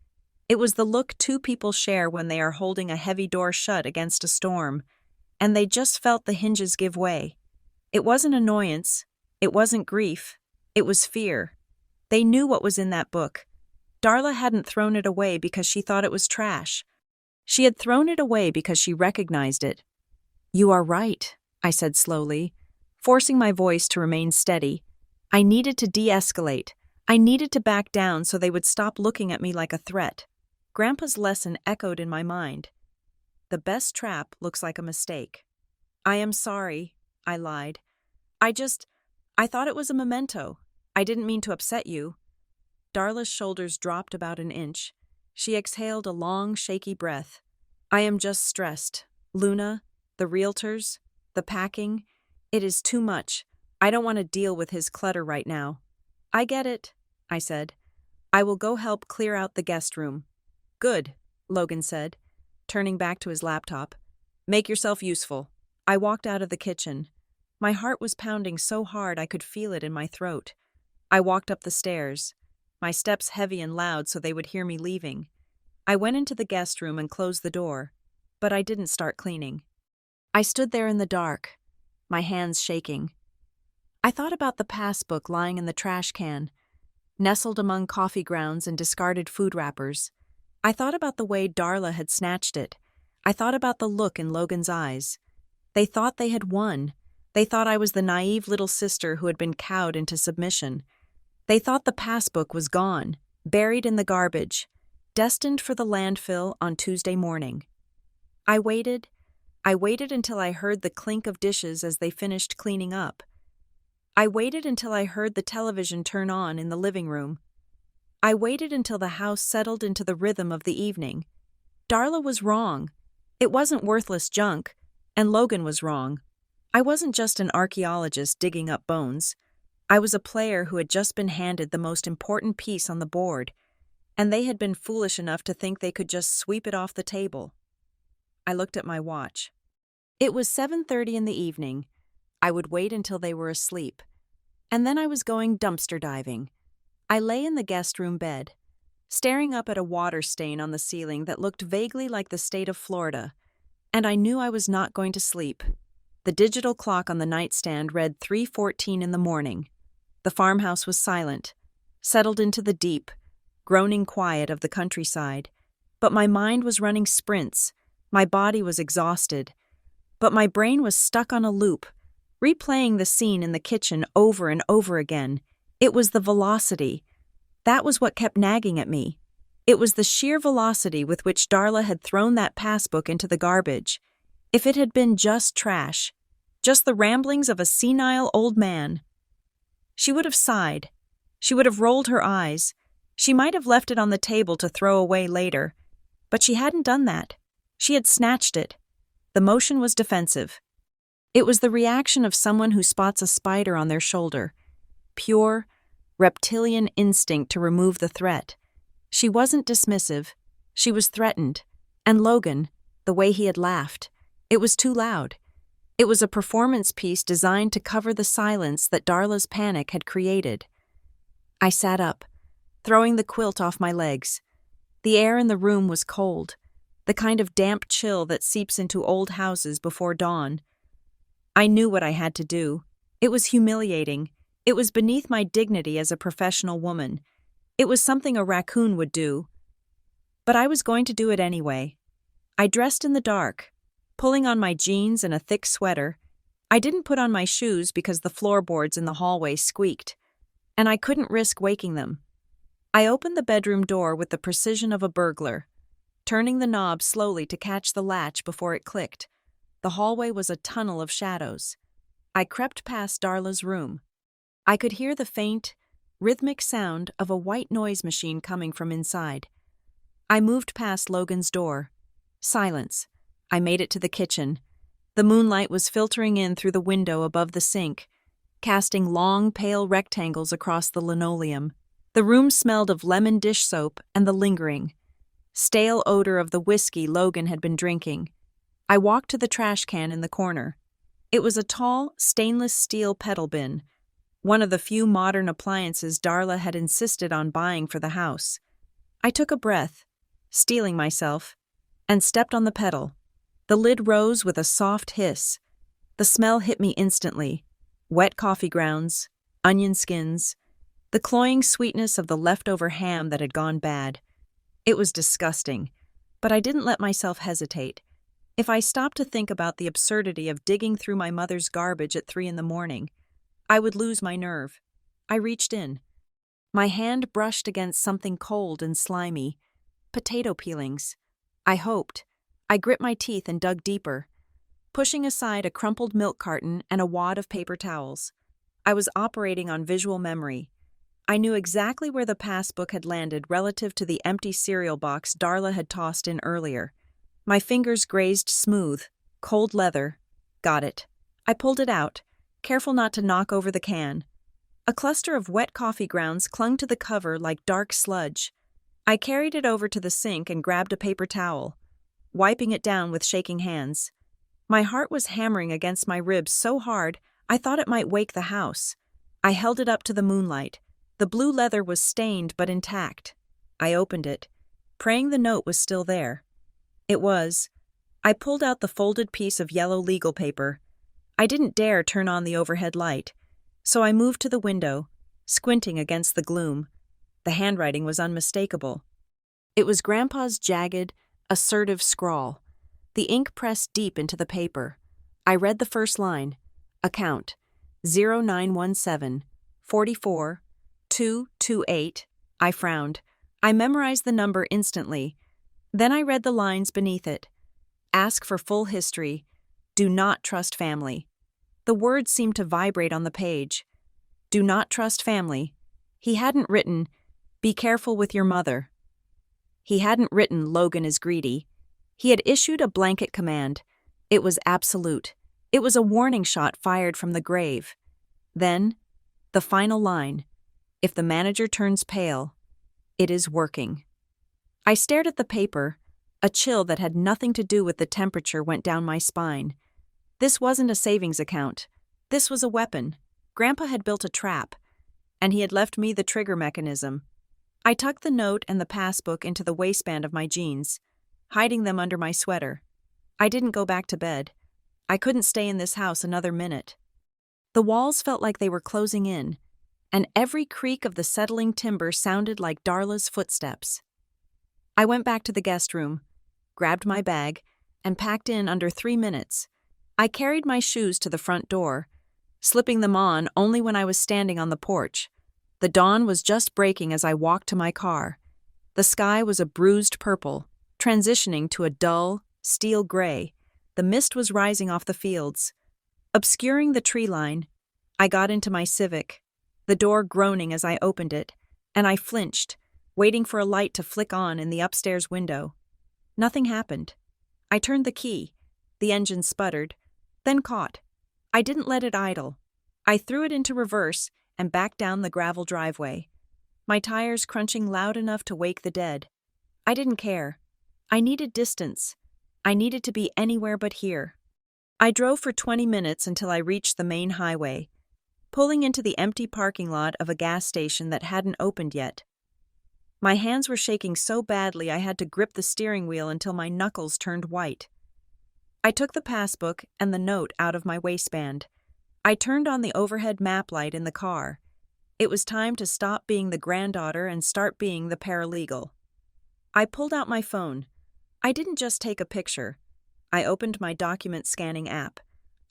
It was the look two people share when they are holding a heavy door shut against a storm, and they just felt the hinges give way. It wasn't annoyance. It wasn't grief. It was fear. They knew what was in that book. Darla hadn't thrown it away because she thought it was trash. She had thrown it away because she recognized it. "You are right," I said slowly, forcing my voice to remain steady. I needed to de-escalate. I needed to back down so they would stop looking at me like a threat. Grandpa's lesson echoed in my mind. The best trap looks like a mistake. "I am sorry," I lied. I thought it was a memento. I didn't mean to upset you." Darla's shoulders dropped about an inch. She exhaled a long, shaky breath. "I am just stressed. Luna, the realtors, the packing. It is too much. I don't want to deal with his clutter right now." "I get it," I said. "I will go help clear out the guest room." "Good," Logan said, turning back to his laptop. "Make yourself useful." I walked out of the kitchen. My heart was pounding so hard I could feel it in my throat. I walked up the stairs, my steps heavy and loud so they would hear me leaving. I went into the guest room and closed the door, but I didn't start cleaning. I stood there in the dark, my hands shaking. I thought about the passbook lying in the trash can, nestled among coffee grounds and discarded food wrappers. I thought about the way Darla had snatched it. I thought about the look in Logan's eyes. They thought they had won. They thought I was the naive little sister who had been cowed into submission. They thought the passbook was gone, buried in the garbage, destined for the landfill on Tuesday morning. I waited until I heard the clink of dishes as they finished cleaning up. I waited until I heard the television turn on in the living room. I waited until the house settled into the rhythm of the evening. Darla was wrong. It wasn't worthless junk, and Logan was wrong. I wasn't just an archaeologist digging up bones. I was a player who had just been handed the most important piece on the board, and they had been foolish enough to think they could just sweep it off the table. I looked at my watch. It was 7:30 in the evening. I would wait until they were asleep. And then I was going dumpster diving. I lay in the guest room bed, staring up at a water stain on the ceiling that looked vaguely like the state of Florida, and I knew I was not going to sleep. The digital clock on the nightstand read 3:14 in the morning. The farmhouse was silent, settled into the deep, groaning quiet of the countryside. But my mind was running sprints. My body was exhausted. But my brain was stuck on a loop, replaying the scene in the kitchen over and over again. It was the velocity. That was what kept nagging at me. It was the sheer velocity with which Darla had thrown that passbook into the garbage. If it had been just trash, just the ramblings of a senile old man, she would have sighed. She would have rolled her eyes. She might have left it on the table to throw away later. But she hadn't done that. She had snatched it. The motion was defensive. It was the reaction of someone who spots a spider on their shoulder. Pure, reptilian instinct to remove the threat. She wasn't dismissive. She was threatened. And Logan, the way he had laughed, it was too loud. It was a performance piece designed to cover the silence that Darla's panic had created. I sat up, throwing the quilt off my legs. The air in the room was cold, the kind of damp chill that seeps into old houses before dawn. I knew what I had to do. It was humiliating. It was beneath my dignity as a professional woman. It was something a raccoon would do. But I was going to do it anyway. I dressed in the dark, pulling on my jeans and a thick sweater. I didn't put on my shoes because the floorboards in the hallway squeaked. and I couldn't risk waking them. I opened the bedroom door with the precision of a burglar, turning the knob slowly to catch the latch before it clicked. The hallway was a tunnel of shadows. I crept past Darla's room. I could hear the faint, rhythmic sound of a white noise machine coming from inside. I moved past Logan's door. Silence. I made it to the kitchen. The moonlight was filtering in through the window above the sink, casting long, pale rectangles across the linoleum. The room smelled of lemon dish soap and the lingering, stale odor of the whiskey Logan had been drinking. I walked to the trash can in the corner. It was a tall, stainless steel pedal bin, one of the few modern appliances Darla had insisted on buying for the house. I took a breath, steeling myself, and stepped on the pedal. The lid rose with a soft hiss. The smell hit me instantly. Wet coffee grounds, onion skins, the cloying sweetness of the leftover ham that had gone bad. It was disgusting, but I didn't let myself hesitate. If I stopped to think about the absurdity of digging through my mother's garbage at 3 a.m, I would lose my nerve. I reached in. My hand brushed against something cold and slimy. Potato peelings. I hoped. I grit my teeth and dug deeper, pushing aside a crumpled milk carton and a wad of paper towels. I was operating on visual memory. I knew exactly where the passbook had landed relative to the empty cereal box Darla had tossed in earlier. My fingers grazed smooth, cold leather. Got it. I pulled it out, careful not to knock over the can. A cluster of wet coffee grounds clung to the cover like dark sludge. I carried it over to the sink and grabbed a paper towel, wiping it down with shaking hands. My heart was hammering against my ribs so hard I thought it might wake the house. I held it up to the moonlight. The blue leather was stained but intact. I opened it, praying the note was still there. It was. I pulled out the folded piece of yellow legal paper. I didn't dare turn on the overhead light, so I moved to the window, squinting against the gloom. The handwriting was unmistakable. It was Grandpa's jagged, assertive scrawl, the ink pressed deep into the paper. I read the first line, account 0917 44 228. I frowned. I memorized the number instantly. Then I read the lines beneath it. Ask for full history. Do not trust family. The words seemed to vibrate on the page. Do not trust family. He hadn't written, be careful with your mother. He hadn't written, Logan is greedy. He had issued a blanket command. It was absolute. It was a warning shot fired from the grave. Then, the final line, if the manager turns pale, it is working. I stared at the paper. A chill that had nothing to do with the temperature went down my spine. This wasn't a savings account. This was a weapon. Grandpa had built a trap, and he had left me the trigger mechanism. I tucked the note and the passbook into the waistband of my jeans, hiding them under my sweater. I didn't go back to bed. I couldn't stay in this house another minute. The walls felt like they were closing in, and every creak of the settling timber sounded like Darla's footsteps. I went back to the guest room, grabbed my bag, and packed in under 3 minutes. I carried my shoes to the front door, slipping them on only when I was standing on the porch. The dawn was just breaking as I walked to my car. The sky was a bruised purple, transitioning to a dull, steel gray. The mist was rising off the fields. Obscuring the tree line, I got into my Civic, the door groaning as I opened it, and I flinched, waiting for a light to flick on in the upstairs window. Nothing happened. I turned the key. The engine sputtered, then caught. I didn't let it idle. I threw it into reverse and backed down the gravel driveway, my tires crunching loud enough to wake the dead. I didn't care. I needed distance. I needed to be anywhere but here. I drove for 20 minutes until I reached the main highway, pulling into the empty parking lot of a gas station that hadn't opened yet. My hands were shaking so badly I had to grip the steering wheel until my knuckles turned white. I took the passbook and the note out of my waistband. I turned on the overhead map light in the car. It was time to stop being the granddaughter and start being the paralegal. I pulled out my phone. I didn't just take a picture. I opened my document scanning app.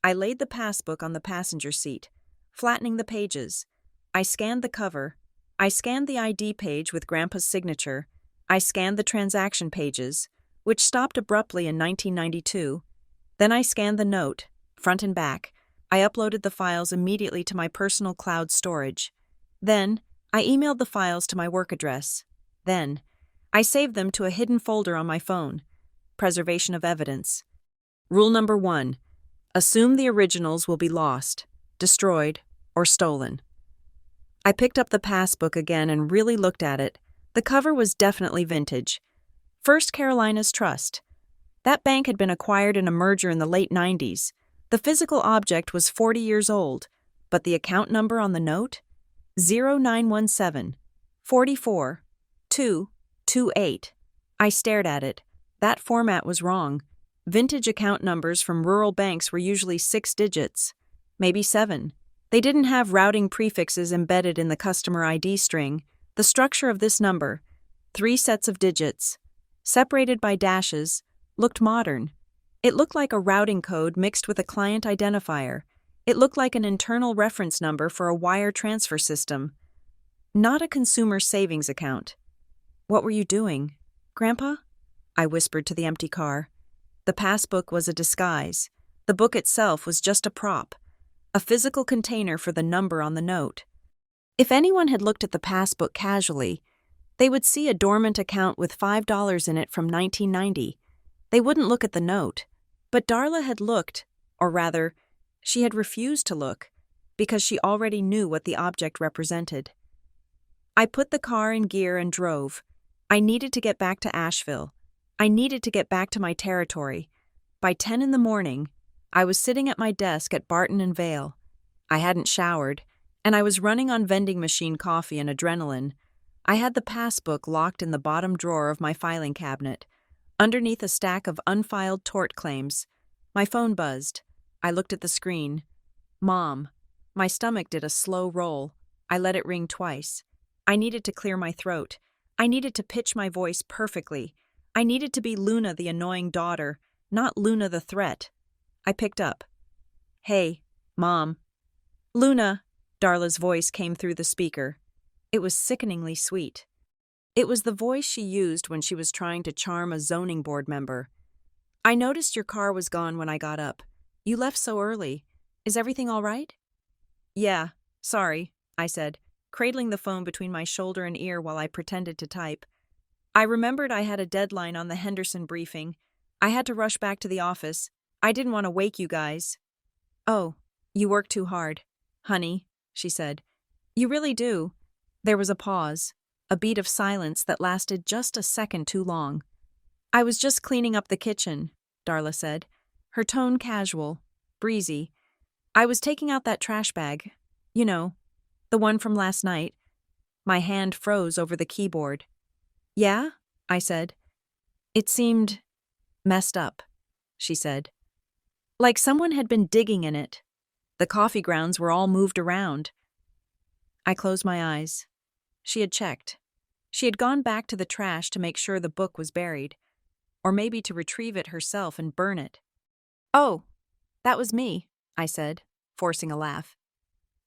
I laid the passbook on the passenger seat, flattening the pages. I scanned the cover. I scanned the ID page with Grandpa's signature. I scanned the transaction pages, which stopped abruptly in 1992. Then I scanned the note, front and back. I uploaded the files immediately to my personal cloud storage. Then, I emailed the files to my work address. Then, I saved them to a hidden folder on my phone. Preservation of evidence. Rule number 1. Assume the originals will be lost, destroyed, or stolen. I picked up the Passbook again and really looked at it. The cover was definitely vintage. First Carolina's Trust. That bank had been acquired in a merger in the late 90s. The physical object was 40 years old, but the account number on the note? 0917 44 228. I stared at it. That format was wrong. Vintage account numbers from rural banks were usually 6 digits, maybe 7. They didn't have routing prefixes embedded in the customer ID string. The structure of this number, 3 sets of digits, separated by dashes, looked modern. It looked like a routing code mixed with a client identifier. It looked like an internal reference number for a wire transfer system, not a consumer savings account. What were you doing, Grandpa? I whispered to the empty car. The Passbook was a disguise. The book itself was just a prop, a physical container for the number on the note. If anyone had looked at the Passbook casually, they would see a dormant account with $5 in it from 1990. They wouldn't look at the note. But Darla had looked, or rather, she had refused to look, because she already knew what the object represented. I put the car in gear and drove. I needed to get back to Asheville. I needed to get back to my territory. By 10 in the morning, I was sitting at my desk at Barton and Vale. I hadn't showered, and I was running on vending machine coffee and adrenaline. I had the Passbook locked in the bottom drawer of my filing cabinet, underneath a stack of unfiled tort claims. My phone buzzed. I looked at the screen. Mom. My stomach did a slow roll. I let it ring twice. I needed to clear my throat. I needed to pitch my voice perfectly. I needed to be Luna the annoying daughter, not Luna the threat. I picked up. Hey, Mom. Luna, Darla's voice came through the speaker. It was sickeningly sweet. It was the voice she used when she was trying to charm a zoning board member. I noticed your car was gone when I got up. You left so early. Is everything all right? Yeah, sorry, I said, cradling the phone between my shoulder and ear while I pretended to type. I remembered I had a deadline on the Henderson briefing. I had to rush back to the office. I didn't want to wake you guys. Oh, you work too hard, honey, she said. You really do. There was a pause. A beat of silence that lasted just a second too long. I was just cleaning up the kitchen, Darla said, her tone casual, breezy. I was taking out that trash bag. You know, the one from last night. My hand froze over the keyboard. Yeah? I said. It seemed messed up, she said. Like someone had been digging in it. The coffee grounds were all moved around. I closed my eyes. She had checked. She had gone back to the trash to make sure the book was buried, or maybe to retrieve it herself and burn it. Oh, that was me, I said, forcing a laugh.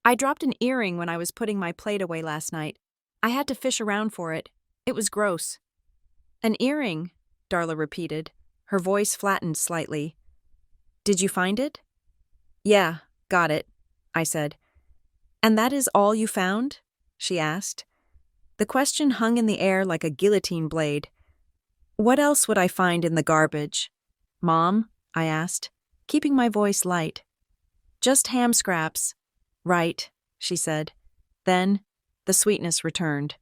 I dropped an earring when I was putting my plate away last night. I had to fish around for it. It was gross. An earring, Darla repeated, her voice flattened slightly. Did you find it? Yeah, got it, I said. And that is all you found? She asked. The question hung in the air like a guillotine blade. What else would I find in the garbage? Mom, I asked, keeping my voice light. Just ham scraps. Right, she said. Then, the sweetness returned.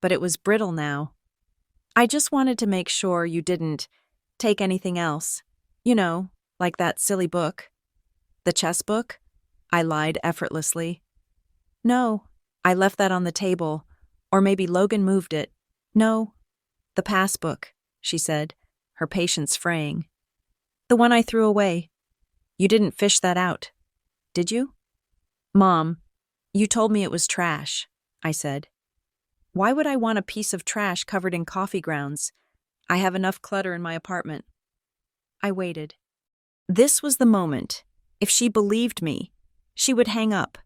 But it was brittle now. I just wanted to make sure you didn't take anything else. You know, like that silly book. The chess book? I lied effortlessly. No, I left that on the table. Or maybe Logan moved it. No, the Passbook, she said, her patience fraying. The one I threw away. You didn't fish that out, did you? Mom, you told me it was trash, I said. Why would I want a piece of trash covered in coffee grounds? I have enough clutter in my apartment. I waited. This was the moment. If she believed me, she would hang up.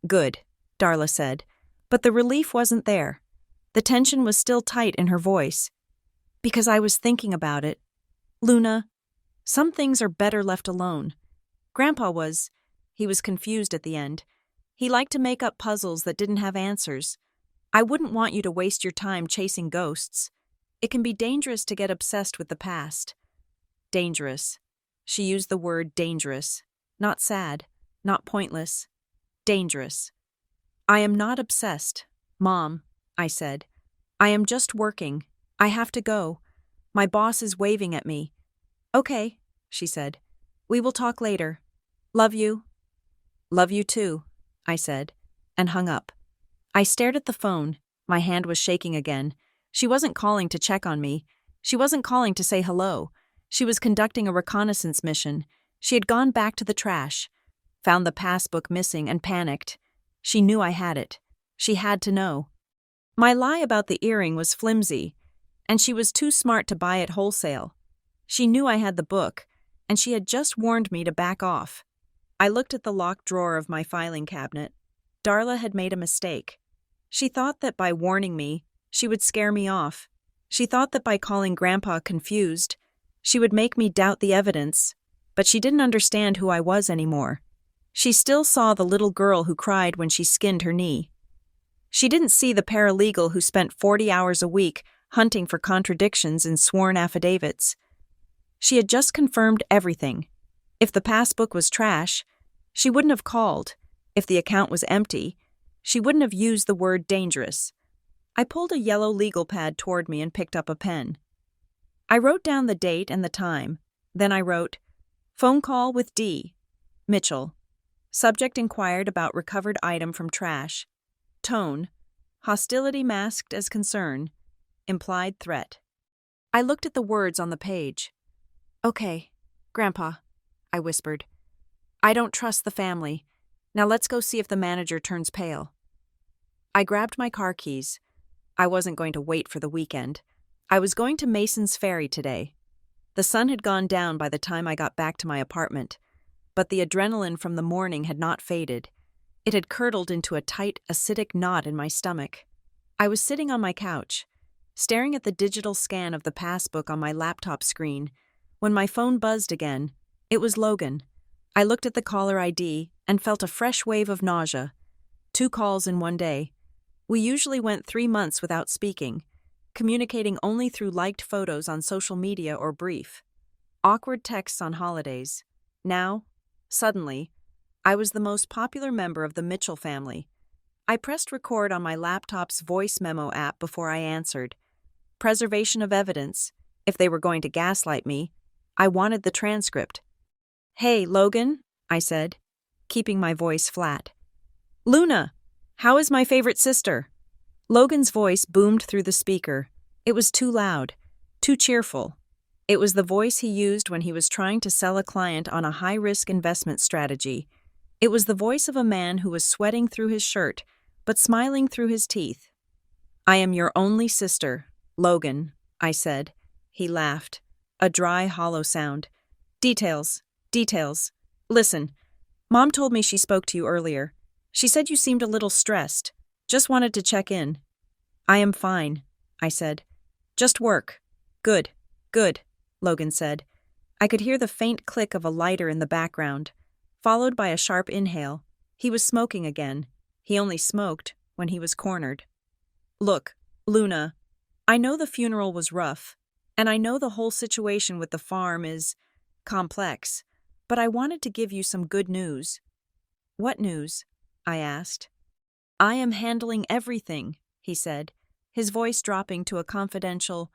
Good, Darla said, but the relief wasn't there. The tension was still tight in her voice. Because I was thinking about it. Luna, some things are better left alone. Grandpa he was confused at the end. He liked to make up puzzles that didn't have answers. I wouldn't want you to waste your time chasing ghosts. It can be dangerous to get obsessed with the past. Dangerous. She used the word dangerous. Not sad, not pointless. Dangerous. I am not obsessed, Mom, I said. I am just working. I have to go. My boss is waving at me. Okay, she said. We will talk later. Love you. Love you too, I said, and hung up. I stared at the phone. My hand was shaking again. She wasn't calling to check on me. She wasn't calling to say hello. She was conducting a reconnaissance mission. She had gone back to the trash, found the passbook missing and panicked. She knew I had it. She had to know. My lie about the earring was flimsy, and she was too smart to buy it wholesale. She knew I had the book, and she had just warned me to back off. I looked at the locked drawer of my filing cabinet. Darla had made a mistake. She thought that by warning me, she would scare me off. She thought that by calling Grandpa confused, she would make me doubt the evidence, but she didn't understand who I was anymore. She still saw the little girl who cried when she skinned her knee. She didn't see the paralegal who spent 40 hours a week hunting for contradictions in sworn affidavits. She had just confirmed everything. If the passbook was trash, she wouldn't have called. If the account was empty, she wouldn't have used the word dangerous. I pulled a yellow legal pad toward me and picked up a pen. I wrote down the date and the time. Then I wrote, phone call with D. Mitchell. Subject inquired about recovered item from trash. Tone, hostility masked as concern. Implied threat. I looked at the words on the page. Okay, Grandpa, I whispered. I don't trust the family. Now let's go see if the manager turns pale. I grabbed my car keys. I wasn't going to wait for the weekend. I was going to Mason's Ferry today. The sun had gone down by the time I got back to my apartment, but the adrenaline from the morning had not faded. It had curdled into a tight, acidic knot in my stomach. I was sitting on my couch, staring at the digital scan of the passbook on my laptop screen, when my phone buzzed again. It was Logan. I looked at the caller ID and felt a fresh wave of nausea. 2 calls in one day. We usually went 3 months without speaking, communicating only through liked photos on social media or brief. Awkward texts on holidays. Now, suddenly, I was the most popular member of the Mitchell family. I pressed record on my laptop's voice memo app before I answered. Preservation of evidence. If they were going to gaslight me, I wanted the transcript. Hey, Logan, I said, keeping my voice flat. Luna, how is my favorite sister? Logan's voice boomed through the speaker. It was too loud, too cheerful. It was the voice he used when he was trying to sell a client on a high-risk investment strategy. It was the voice of a man who was sweating through his shirt, but smiling through his teeth. I am your only sister, Logan, I said. He laughed. A dry, hollow sound. Details. Listen, Mom told me she spoke to you earlier. She said you seemed a little stressed. Just wanted to check in. I am fine, I said. Just work. Good, Logan said. I could hear the faint click of a lighter in the background, followed by a sharp inhale. He was smoking again. He only smoked when he was cornered. Look, Luna, I know the funeral was rough, and I know the whole situation with the farm is complex, but I wanted to give you some good news. What news? I asked. I am handling everything, he said, his voice dropping to a confidential,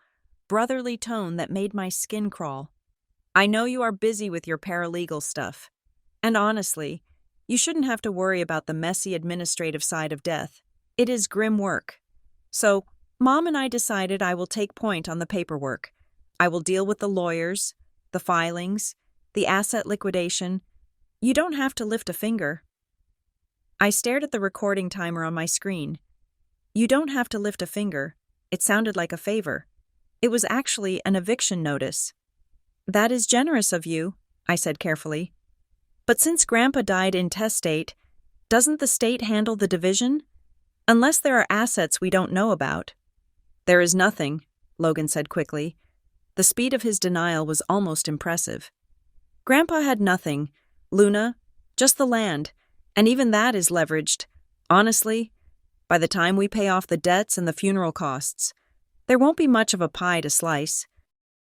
brotherly tone that made my skin crawl. I know you are busy with your paralegal stuff, and honestly, you shouldn't have to worry about the messy administrative side of death. It is grim work. So, Mom and I decided I will take point on the paperwork. I will deal with the lawyers, the filings, the asset liquidation. You don't have to lift a finger. I stared at the recording timer on my screen. You don't have to lift a finger. It sounded like a favor. It was actually an eviction notice. That is generous of you, I said carefully. But since Grandpa died intestate, Doesn't the state handle the division? Unless there are assets we don't know about. There is nothing, Logan said quickly. The speed of his denial was almost impressive. Grandpa had nothing, Luna, just the land, and even that is leveraged. Honestly, by the time we pay off the debts and the funeral costs, there won't be much of a pie to slice.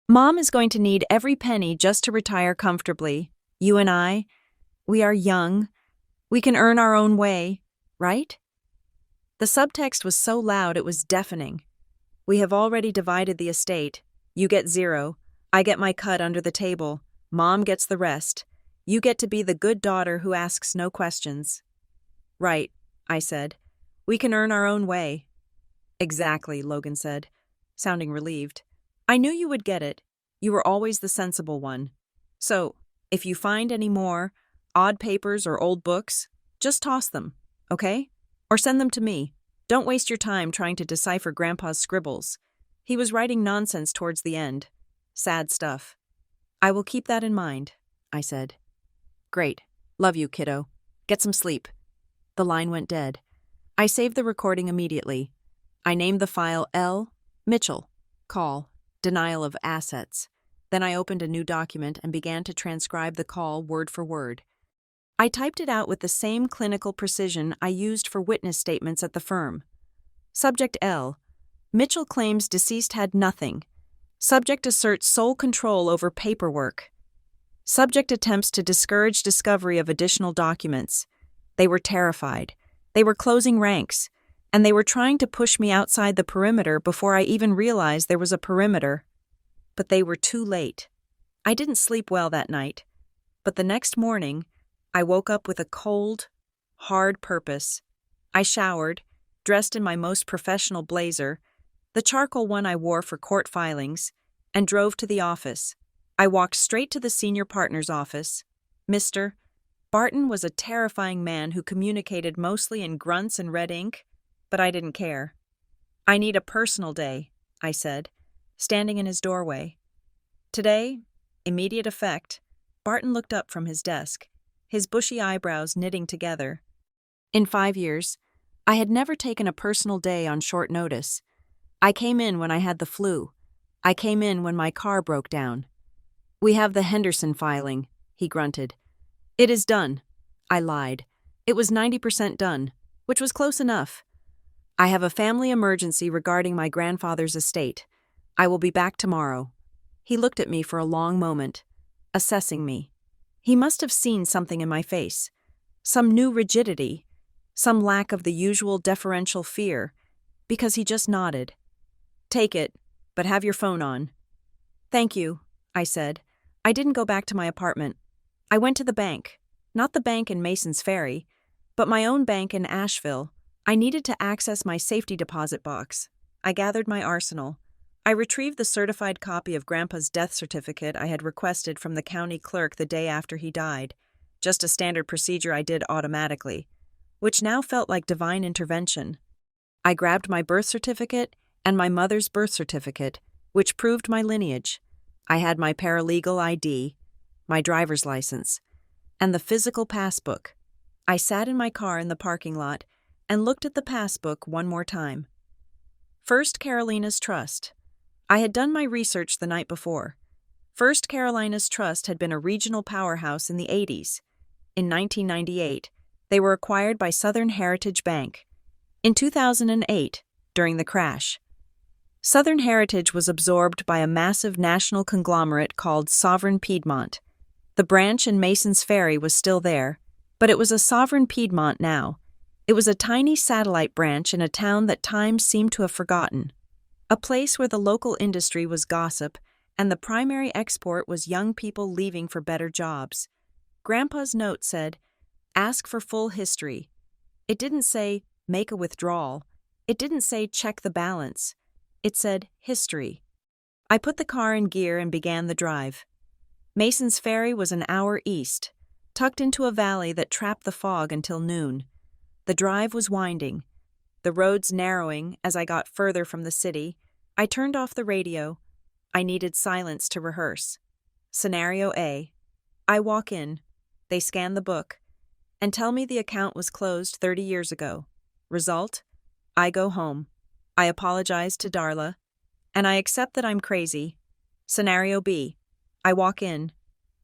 Mom is going to need every penny just to retire comfortably. You and I, we are young. We can earn our own way, right? The subtext was so loud it was deafening. We have already divided the estate. You get 0. I get my cut under the table. Mom gets the rest. You get to be the good daughter who asks no questions. Right, I said. We can earn our own way. Exactly, Logan said, sounding relieved. I knew you would get it. You were always the sensible one. So, if you find any more odd papers or old books, just toss them, okay? Or send them to me. Don't waste your time trying to decipher Grandpa's scribbles. He was writing nonsense towards the end. Sad stuff. I will keep that in mind, I said. Great. Love you, kiddo. Get some sleep. The line went dead. I saved the recording immediately. I named the file L. Mitchell. Call. Denial of assets. Then I opened a new document and began to transcribe the call word for word. I typed it out with the same clinical precision I used for witness statements at the firm. Subject L. Mitchell claims deceased had nothing. Subject asserts sole control over paperwork. Subject attempts to discourage discovery of additional documents. They were terrified. They were closing ranks, and they were trying to push me outside the perimeter before I even realized there was a perimeter. But they were too late. I didn't sleep well that night, but the next morning, I woke up with a cold, hard purpose. I showered, dressed in my most professional blazer, the charcoal one I wore for court filings, and drove to the office. I walked straight to the senior partner's office. Mr. Barton was a terrifying man who communicated mostly in grunts and red ink, but I didn't care. I need a personal day, I said, standing in his doorway. Today, immediate effect, Barton looked up from his desk, his bushy eyebrows knitting together. In 5 years, I had never taken a personal day on short notice. I came in when I had the flu. I came in when my car broke down. We have the Henderson filing, he grunted. It is done. I lied. It was 90% done, which was close enough. I have a family emergency regarding my grandfather's estate. I will be back tomorrow. He looked at me for a long moment, assessing me. He must have seen something in my face, some new rigidity, some lack of the usual deferential fear, because he just nodded. Take it, but have your phone on. Thank you, I said. I didn't go back to my apartment. I went to the bank, not the bank in Mason's Ferry, but my own bank in Asheville. I needed to access my safety deposit box. I gathered my arsenal. I retrieved the certified copy of Grandpa's death certificate I had requested from the county clerk the day after he died, just a standard procedure I did automatically, which now felt like divine intervention. I grabbed my birth certificate and my mother's birth certificate, which proved my lineage. I had my paralegal ID, my driver's license, and the physical passbook. I sat in my car in the parking lot and looked at the passbook one more time. First Carolina's Trust. I had done my research the night before. First Carolina's Trust had been a regional powerhouse in the 80s. In 1998, they were acquired by Southern Heritage Bank. In 2008, during the crash, Southern Heritage was absorbed by a massive national conglomerate called Sovereign Piedmont. The branch in Mason's Ferry was still there, but it was a Sovereign Piedmont now. It was a tiny satellite branch in a town that time seemed to have forgotten. A place where the local industry was gossip, and the primary export was young people leaving for better jobs. Grandpa's note said, "Ask for full history." It didn't say, "Make a withdrawal." It didn't say, "Check the balance." It said, "History." I put the car in gear and began the drive. Mason's Ferry was an hour east, tucked into a valley that trapped the fog until noon. The drive was winding, the roads narrowing as I got further from the city. I turned off the radio. I needed silence to rehearse. Scenario A. I walk in. They scan the book. and tell me the account was closed 30 years ago. Result? I go home. I apologize to Darla, and I accept that I'm crazy. Scenario B. I walk in.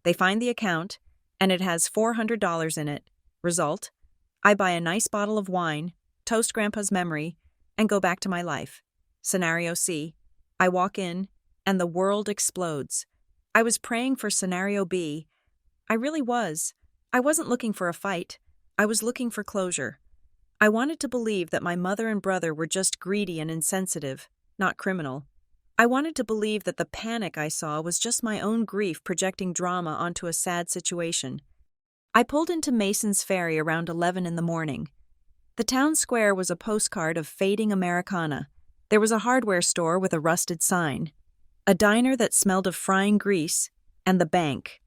They find the account, and it has $400 in it. Result? I buy a nice bottle of wine, toast Grandpa's memory, and go back to my life. Scenario C. I walk in, and the world explodes. I was praying for Scenario B. I really was. I wasn't looking for a fight. I was looking for closure. I wanted to believe that my mother and brother were just greedy and insensitive, not criminal. I wanted to believe that the panic I saw was just my own grief projecting drama onto a sad situation. I pulled into Mason's Ferry around 11 in the morning. The town square was a postcard of fading Americana. There was a hardware store with a rusted sign, a diner that smelled of frying grease, and the bank.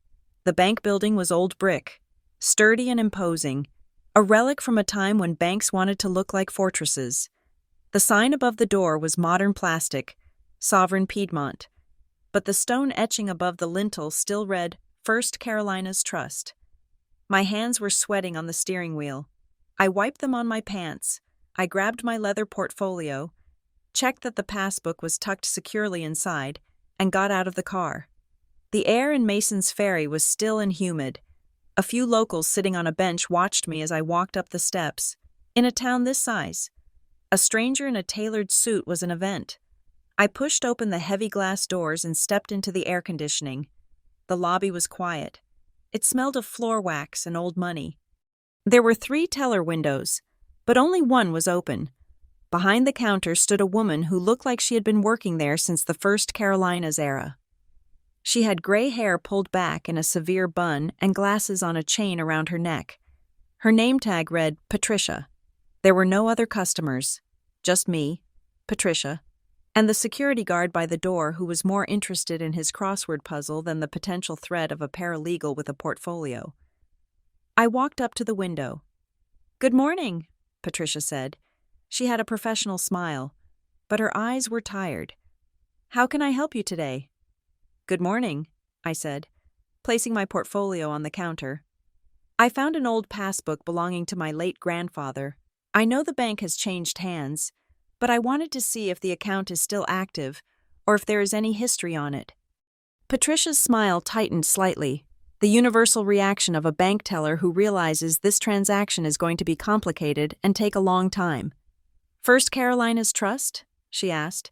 The bank building was old brick, sturdy and imposing, a relic from a time when banks wanted to look like fortresses. The sign above the door was modern plastic, Sovereign Piedmont, but the stone etching above the lintel still read, First Carolina's Trust. My hands were sweating on the steering wheel. I wiped them on my pants. I grabbed my leather portfolio, checked that the passbook was tucked securely inside, and got out of the car. The air in Mason's Ferry was still and humid. A few locals sitting on a bench watched me as I walked up the steps. In a town this size, a stranger in a tailored suit was an event. I pushed open the heavy glass doors and stepped into the air conditioning. The lobby was quiet. It smelled of floor wax and old money. There were 3 teller windows, but only one was open. Behind the counter stood a woman who looked like she had been working there since the First Carolinas era. She had gray hair pulled back in a severe bun and glasses on a chain around her neck. Her name tag read Patricia. There were no other customers, just me, Patricia, and the security guard by the door who was more interested in his crossword puzzle than the potential threat of a paralegal with a portfolio. I walked up to the window. "Good morning," Patricia said. She had a professional smile, but her eyes were tired. "How can I help you today?" "Good morning," I said, placing my portfolio on the counter. "I found an old passbook belonging to my late grandfather. I know the bank has changed hands, but I wanted to see if the account is still active or if there is any history on it." Patricia's smile tightened slightly, the universal reaction of a bank teller who realizes this transaction is going to be complicated and take a long time. "First Carolina's Trust?" she asked,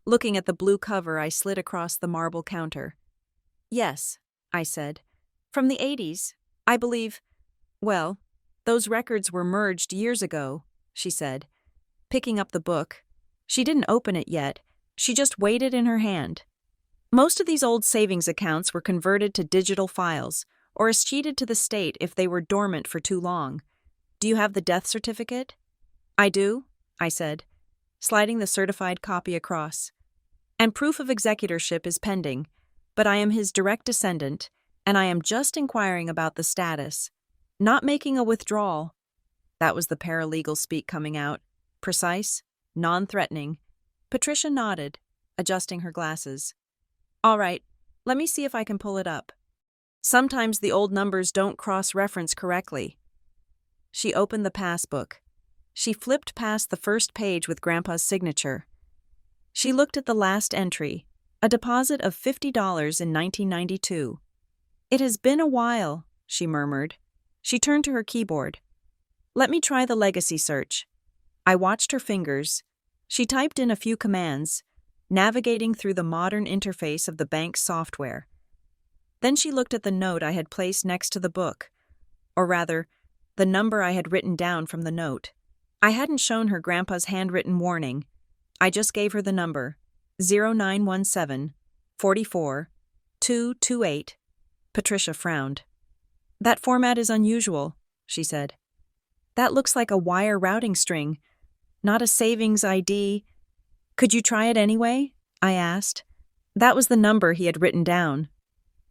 looking at the blue cover I slid across the marble counter. "Yes," I said. "From the 80s, I believe. Well, those records were merged years ago," she said, picking up the book. She didn't open it yet. She just weighed it in her hand. Most of these old savings accounts were converted to digital files or escheated to the state if they were dormant for too long. "Do you have the death certificate?" "I do," I said, sliding the certified copy across. "And proof of executorship is pending, but I am his direct descendant, and I am just inquiring about the status. Not making a withdrawal." That was the paralegal speak coming out. Precise, non-threatening. Patricia nodded, adjusting her glasses. "All right, let me see if I can pull it up. Sometimes the old numbers don't cross-reference correctly." She opened the passbook. She flipped past the first page with Grandpa's signature. She looked at the last entry, a deposit of $50 in 1992. "It has been a while," she murmured. She turned to her keyboard. "Let me try the legacy search." I watched her fingers. She typed in a few commands, navigating through the modern interface of the bank's software. Then she looked at the note I had placed next to the book, or rather, the number I had written down from the note. I hadn't shown her Grandpa's handwritten warning. I just gave her the number, 0917 44 228. Patricia frowned. "That format is unusual," she said. "That looks like a wire routing string, not a savings ID. Could you try it anyway?" I asked. That was the number he had written down.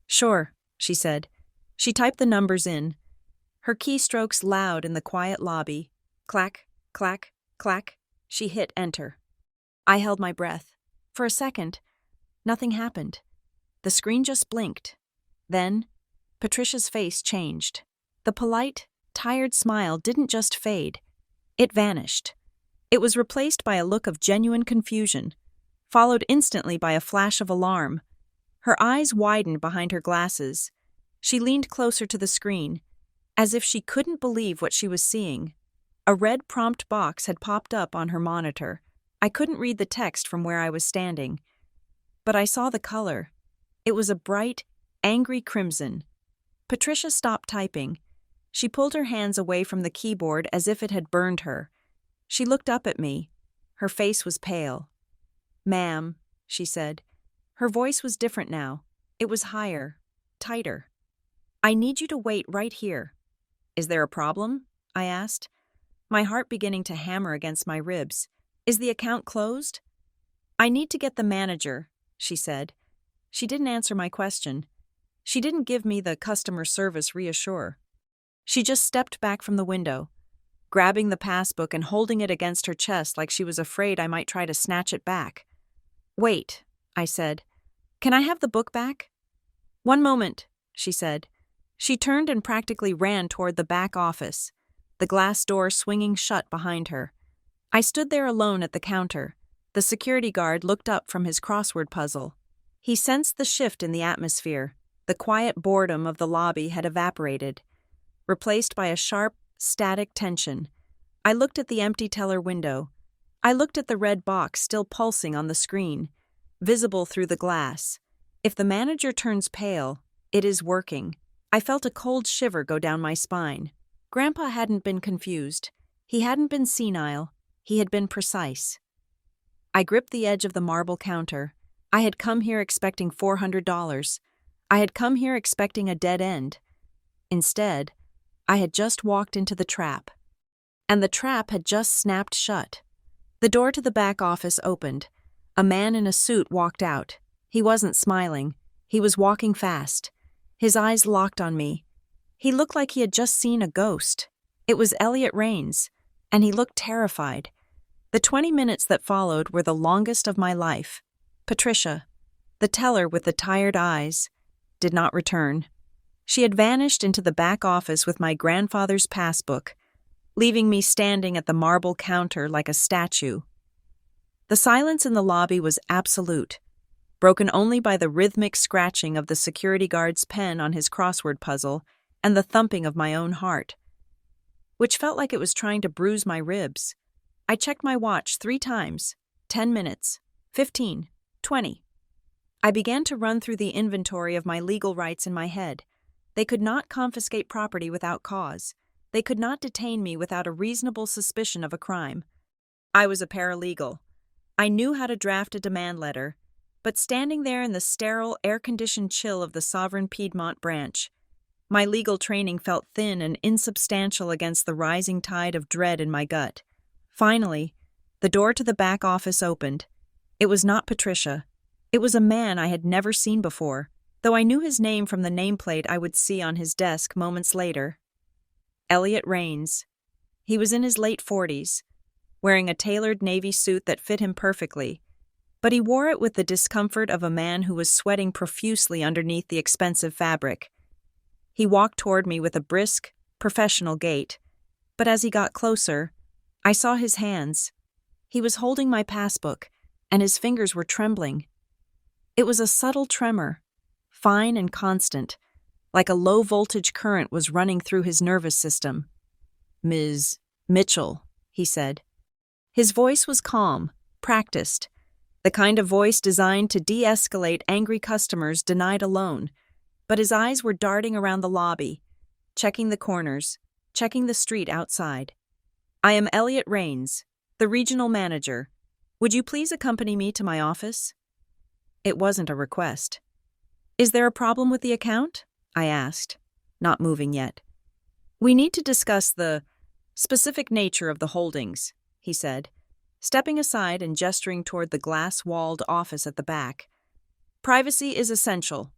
"Sure," she said. She typed the numbers in, her keystrokes loud in the quiet lobby. Clack, clack, clack. She hit enter. I held my breath. For a second, nothing happened. The screen just blinked. Then, Patricia's face changed. The polite, tired smile didn't just fade. It vanished. It was replaced by a look of genuine confusion, followed instantly by a flash of alarm. Her eyes widened behind her glasses. She leaned closer to the screen, as if she couldn't believe what she was seeing. A red prompt box had popped up on her monitor. I couldn't read the text from where I was standing, but I saw the color. It was a bright, angry crimson. Patricia stopped typing. She pulled her hands away from the keyboard as if it had burned her. She looked up at me. Her face was pale. "Ma'am," she said. Her voice was different now. It was higher, tighter. "I need you to wait right here." "Is there a problem?" I asked, my heart beginning to hammer against my ribs. "Is the account closed?" "I need to get the manager," she said. She didn't answer my question. She didn't give me the customer service reassure. She just stepped back from the window, grabbing the passbook and holding it against her chest like she was afraid I might try to snatch it back. "Wait," I said. "Can I have the book back?" "One moment," she said. She turned and practically ran toward the back office, the glass door swinging shut behind her. I stood there alone at the counter. The security guard looked up from his crossword puzzle. He sensed the shift in the atmosphere. The quiet boredom of the lobby had evaporated, replaced by a sharp, static tension. I looked at the empty teller window. I looked at the red box still pulsing on the screen, visible through the glass. If the manager turns pale, it is working. I felt a cold shiver go down my spine. Grandpa hadn't been confused. He hadn't been senile. He had been precise. I gripped the edge of the marble counter. I had come here expecting $400. I had come here expecting a dead end. Instead, I had just walked into the trap. And the trap had just snapped shut. The door to the back office opened. A man in a suit walked out. He wasn't smiling. He was walking fast. His eyes locked on me. He looked like he had just seen a ghost. It was Elliot Rains, and he looked terrified. The 20 minutes that followed were the longest of my life. Patricia, the teller with the tired eyes, did not return. She had vanished into the back office with my grandfather's passbook, leaving me standing at the marble counter like a statue. The silence in the lobby was absolute, broken only by the rhythmic scratching of the security guard's pen on his crossword puzzle and the thumping of my own heart, which felt like it was trying to bruise my ribs. I checked my watch 3 times. 10 minutes. 15. 20. I began to run through the inventory of my legal rights in my head. They could not confiscate property without cause. They could not detain me without a reasonable suspicion of a crime. I was a paralegal. I knew how to draft a demand letter, but standing there in the sterile, air-conditioned chill of the Sovereign Piedmont branch, my legal training felt thin and insubstantial against the rising tide of dread in my gut. Finally, the door to the back office opened. It was not Patricia. It was a man I had never seen before, though I knew his name from the nameplate I would see on his desk moments later. Elliot Rains. He was in his late 40s, wearing a tailored navy suit that fit him perfectly, but he wore it with the discomfort of a man who was sweating profusely underneath the expensive fabric. He walked toward me with a brisk, professional gait, but as he got closer, I saw his hands. He was holding my passbook, and his fingers were trembling. It was a subtle tremor, fine and constant, like a low-voltage current was running through his nervous system. "Ms. Mitchell," he said. His voice was calm, practiced, the kind of voice designed to de-escalate angry customers denied a loan, but his eyes were darting around the lobby, checking the corners, checking the street outside. "I am Elliot Rains, the regional manager. Would you please accompany me to my office?" It wasn't a request. "Is there a problem with the account?" I asked, not moving yet. "We need to discuss the specific nature of the holdings," he said, stepping aside and gesturing toward the glass-walled office at the back. "Privacy is essential."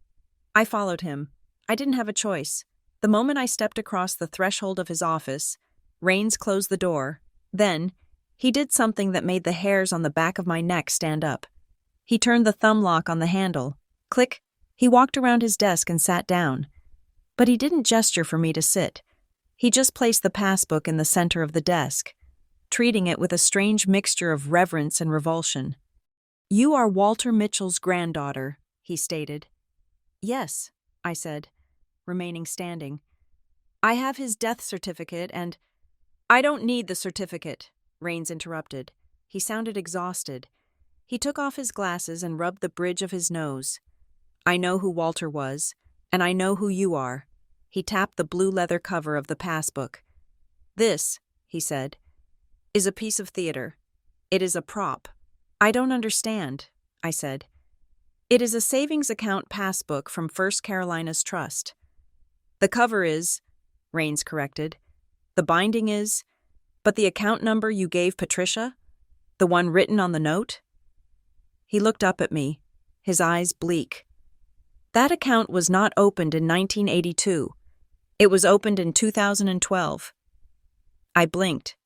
I followed him. I didn't have a choice. The moment I stepped across the threshold of his office, Rains closed the door. Then, he did something that made the hairs on the back of my neck stand up. He turned the thumb lock on the handle. Click. He walked around his desk and sat down. But he didn't gesture for me to sit. He just placed the passbook in the center of the desk, treating it with a strange mixture of reverence and revulsion. "You are Walter Mitchell's granddaughter," he stated. "Yes," I said, remaining standing. "I have his death certificate and—" "I don't need the certificate," Rains interrupted. He sounded exhausted. He took off his glasses and rubbed the bridge of his nose. "I know who Walter was, and I know who you are." He tapped the blue leather cover of the passbook. "This," he said, "is a piece of theater. It is a prop." "I don't understand," I said. "It is a savings account passbook from First Carolina's Trust." "The cover is," Rains corrected. "The binding is, but the account number you gave Patricia? The one written on the note?" He looked up at me, his eyes bleak. "That account was not opened in 1982. It was opened in 2012. I blinked,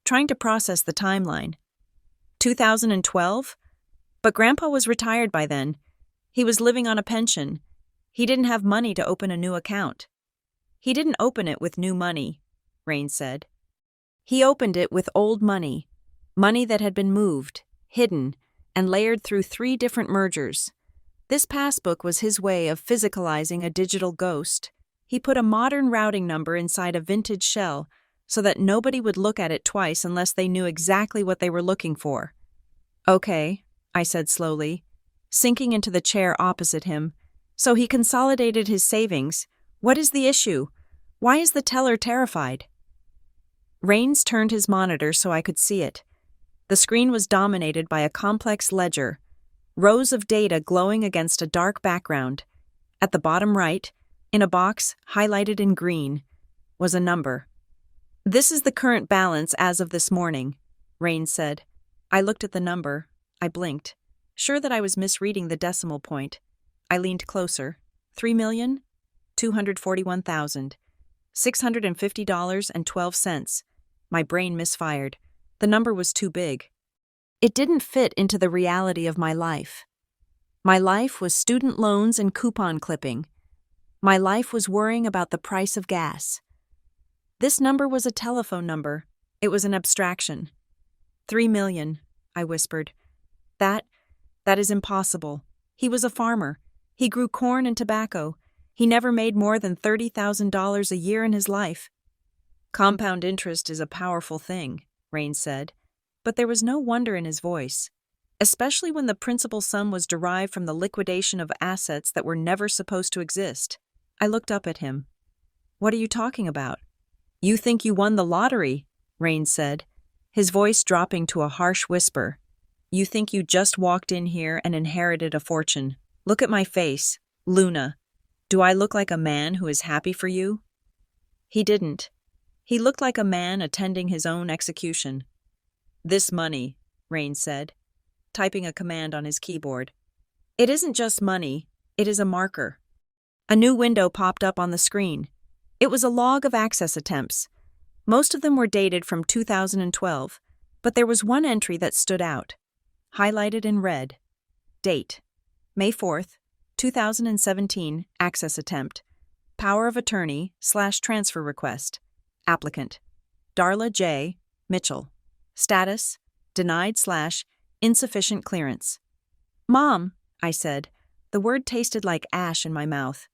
trying to process the timeline. 2012? But Grandpa was retired by then. He was living on a pension. He didn't have money to open a new account. "He didn't open it with new money," Rains said. "He opened it with old money, money that had been moved, hidden, and layered through 3 different mergers. This passbook was his way of physicalizing a digital ghost. He put a modern routing number inside a vintage shell so that nobody would look at it twice unless they knew exactly what they were looking for." "Okay," I said slowly, sinking into the chair opposite him. "So he consolidated his savings. What is the issue? Why is the teller terrified?" Rains turned his monitor so I could see it. The screen was dominated by a complex ledger, rows of data glowing against a dark background. At the bottom right, in a box highlighted in green, was a number. "This is the current balance as of this morning," Rains said. I looked at the number. I blinked, sure that I was misreading the decimal point. I leaned closer. 3,241,650.12. My brain misfired. The number was too big. It didn't fit into the reality of my life. My life was student loans and coupon clipping. My life was worrying about the price of gas. This number was a telephone number. It was an abstraction. 3 million, I whispered. That is impossible. He was a farmer. He grew corn and tobacco. He never made more than $30,000 a year in his life. "Compound interest is a powerful thing," Rains said, but there was no wonder in his voice, especially when the principal sum was derived from the liquidation of assets that were never supposed to exist. I looked up at him. "What are you talking about?" "You think you won the lottery," Rains said, his voice dropping to a harsh whisper. "You think you just walked in here and inherited a fortune. Look at my face, Luna. Do I look like a man who is happy for you?" He didn't. He looked like a man attending his own execution. "This money," Rains said, typing a command on his keyboard. "It isn't just money, it is a marker." A new window popped up on the screen. It was a log of access attempts. Most of them were dated from 2012, but there was one entry that stood out, highlighted in red. Date: May 4th, 2017, access attempt. Power of attorney/transfer request. Applicant: Darla J. Mitchell. Status: denied/insufficient clearance. "Mom," I said. The word tasted like ash in my mouth.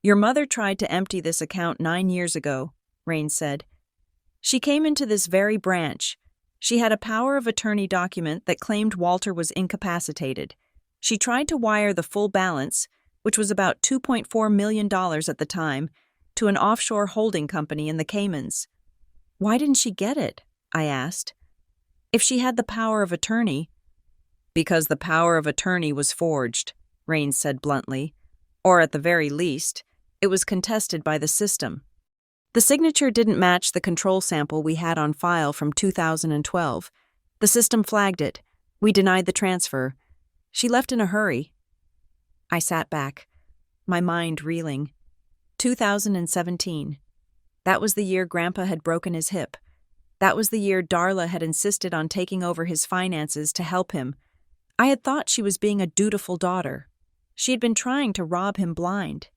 "Your mother tried to empty this account 9 years ago," Rains said. "She came into this very branch. She had a power of attorney document that claimed Walter was incapacitated. She tried to wire the full balance, which was about $2.4 million at the time, to an offshore holding company in the Caymans." "Why didn't she get it?" I asked. "If she had the power of attorney." "Because the power of attorney was forged," Rains said bluntly. "Or at the very least, it was contested by the system. The signature didn't match the control sample we had on file from 2012. The system flagged it. We denied the transfer. She left in a hurry." I sat back, my mind reeling. 2017. That was the year Grandpa had broken his hip. That was the year Darla had insisted on taking over his finances to help him. I had thought she was being a dutiful daughter. She had been trying to rob him blind.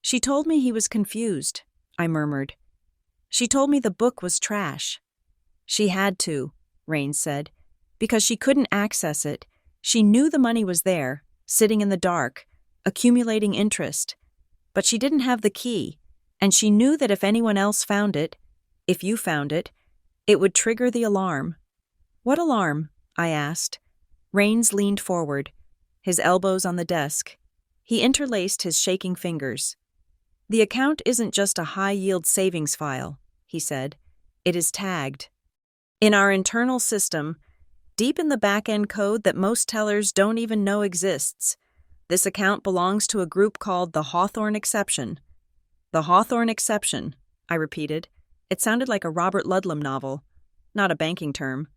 "She told me he was confused," I murmured. She told me the book was trash. She had to, Raines said, because she couldn't access it. She knew the money was there, sitting in the dark, accumulating interest. But she didn't have the key, and she knew that if anyone else found it, if you found it would trigger the alarm. What alarm? I asked. Raines leaned forward, his elbows on the desk. He interlaced his shaking fingers. The account isn't just a high-yield savings file, he said. It is tagged. In our internal system, deep in the back-end code that most tellers don't even know exists, this account belongs to a group called the Hawthorne Exception. The Hawthorne Exception, I repeated. It sounded like a Robert Ludlum novel, not a banking term.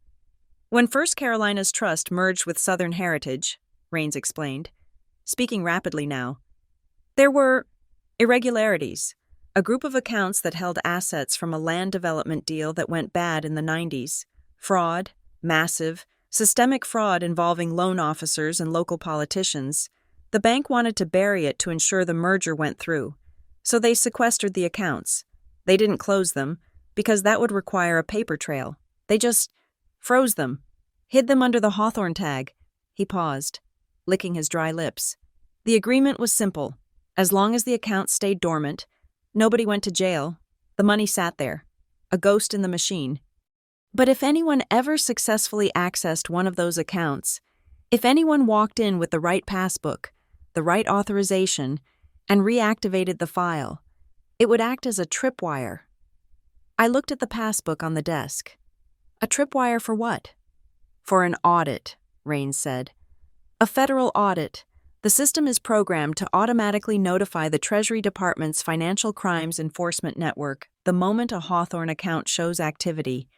When First Carolina's Trust merged with Southern Heritage, Raines explained, speaking rapidly now, there were irregularities, a group of accounts that held assets from a land development deal that went bad in the 90s, fraud, massive, systemic fraud involving loan officers and local politicians. The bank wanted to bury it to ensure the merger went through, so they sequestered the accounts. They didn't close them, because that would require a paper trail. They just froze them, hid them under the Hawthorne tag. He paused, licking his dry lips. The agreement was simple. As long as the accounts stayed dormant, nobody went to jail, the money sat there, a ghost in the machine. But if anyone ever successfully accessed one of those accounts, if anyone walked in with the right passbook, the right authorization, and reactivated the file, it would act as a tripwire. I looked at the passbook on the desk. A tripwire for what? For an audit, Raines said. A federal audit. The system is programmed to automatically notify the Treasury Department's Financial Crimes Enforcement Network the moment a Hawthorne account shows activity.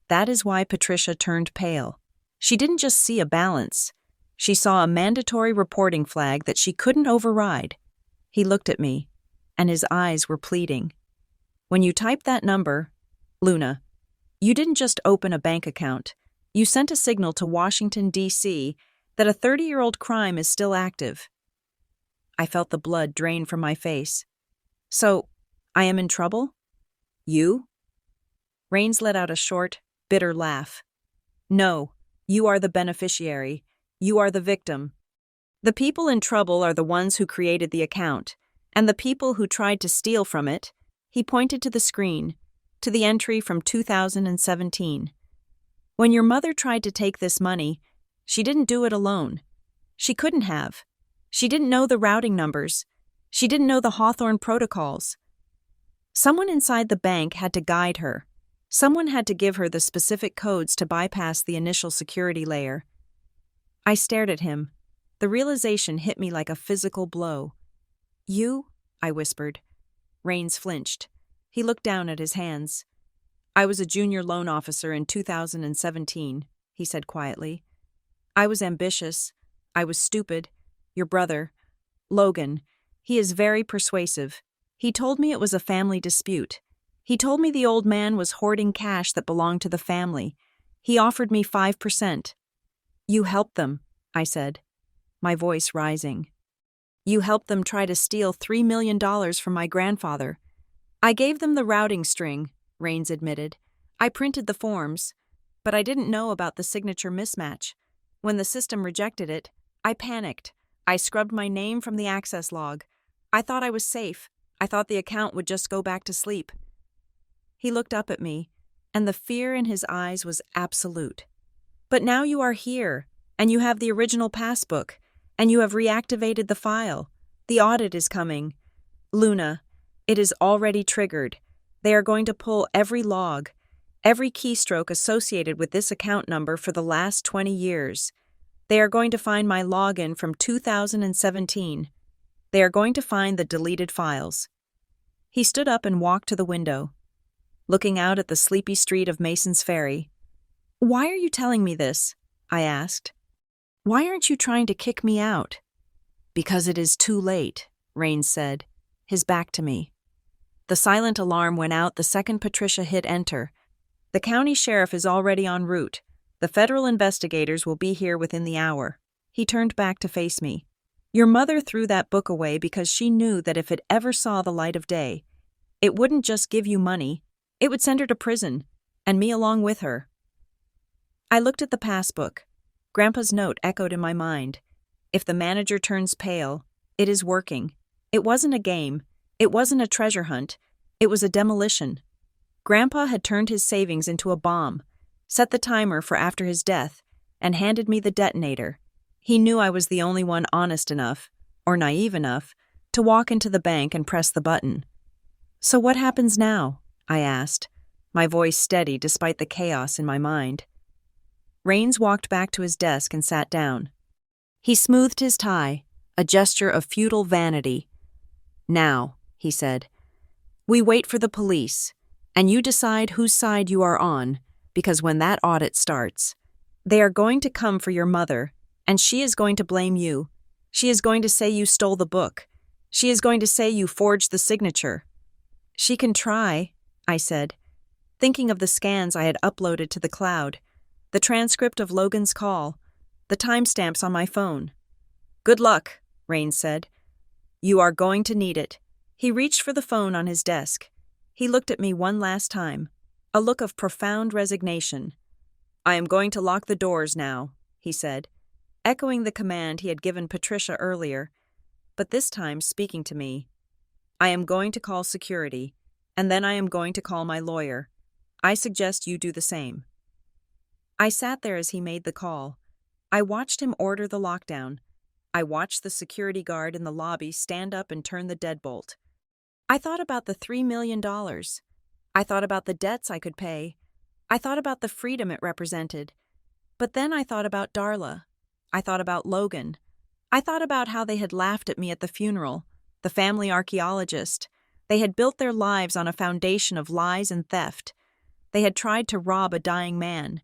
That is why Patricia turned pale. She didn't just see a balance. She saw a mandatory reporting flag that she couldn't override. He looked at me, and his eyes were pleading. When you typed that number, Luna, you didn't just open a bank account. You sent a signal to Washington, D.C., that a 30-year-old crime is still active. I felt the blood drain from my face. So, I am in trouble? You? Raines let out a short, bitter laugh. No, you are the beneficiary. You are the victim. The people in trouble are the ones who created the account, and the people who tried to steal from it. He pointed to the screen, to the entry from 2017. When your mother tried to take this money, she didn't do it alone. She couldn't have. She didn't know the routing numbers. She didn't know the Hawthorne protocols. Someone inside the bank had to guide her. Someone had to give her the specific codes to bypass the initial security layer. I stared at him. The realization hit me like a physical blow. You? I whispered. Raines flinched. He looked down at his hands. I was a junior loan officer in 2017, he said quietly. I was ambitious. I was stupid. Your brother, Logan, he is very persuasive. He told me it was a family dispute. He told me the old man was hoarding cash that belonged to the family. He offered me 5%. You helped them, I said, my voice rising. You helped them try to steal $3 million from my grandfather. I gave them the routing string, Raines admitted. I printed the forms, but I didn't know about the signature mismatch. When the system rejected it, I panicked. I scrubbed my name from the access log. I thought I was safe. I thought the account would just go back to sleep. He looked up at me, and the fear in his eyes was absolute. But now you are here, and you have the original passbook, and you have reactivated the file. The audit is coming. Luna, it is already triggered. They are going to pull every log, every keystroke associated with this account number for the last 20 years. They are going to find my login from 2017. They are going to find the deleted files. He stood up and walked to the window, looking out at the sleepy street of Mason's Ferry. Why are you telling me this? I asked. Why aren't you trying to kick me out? Because it is too late, Raines said, his back to me. The silent alarm went out the second Patricia hit enter. The county sheriff is already en route. The federal investigators will be here within the hour. He turned back to face me. Your mother threw that book away because she knew that if it ever saw the light of day, it wouldn't just give you money, It would send her to prison, and me along with her. I looked at the passbook. Grandpa's note echoed in my mind. If the manager turns pale, it is working. It wasn't a game. It wasn't a treasure hunt. It was a demolition. Grandpa had turned his savings into a bomb, set the timer for after his death, and handed me the detonator. He knew I was the only one honest enough, or naive enough, to walk into the bank and press the button. "So what happens now?" I asked, my voice steady despite the chaos in my mind. Rains walked back to his desk and sat down. He smoothed his tie, a gesture of futile vanity. "Now," he said, "we wait for the police, and you decide whose side you are on, because when that audit starts, they are going to come for your mother, and she is going to blame you. She is going to say you stole the book. She is going to say you forged the signature." "She can try," I said, thinking of the scans I had uploaded to the cloud, the transcript of Logan's call, the timestamps on my phone. "Good luck," Rains said. "You are going to need it." He reached for the phone on his desk. He looked at me one last time, a look of profound resignation. "I am going to lock the doors now," he said, echoing the command he had given Patricia earlier, but this time speaking to me. "I am going to call security, and then I am going to call my lawyer. I suggest you do the same." I sat there as he made the call. I watched him order the lockdown. I watched the security guard in the lobby stand up and turn the deadbolt. I thought about the $3 million. I thought about the debts I could pay. I thought about the freedom it represented. But then I thought about Darla. I thought about Logan. I thought about how they had laughed at me at the funeral, the family archaeologist. They had built their lives on a foundation of lies and theft. They had tried to rob a dying man.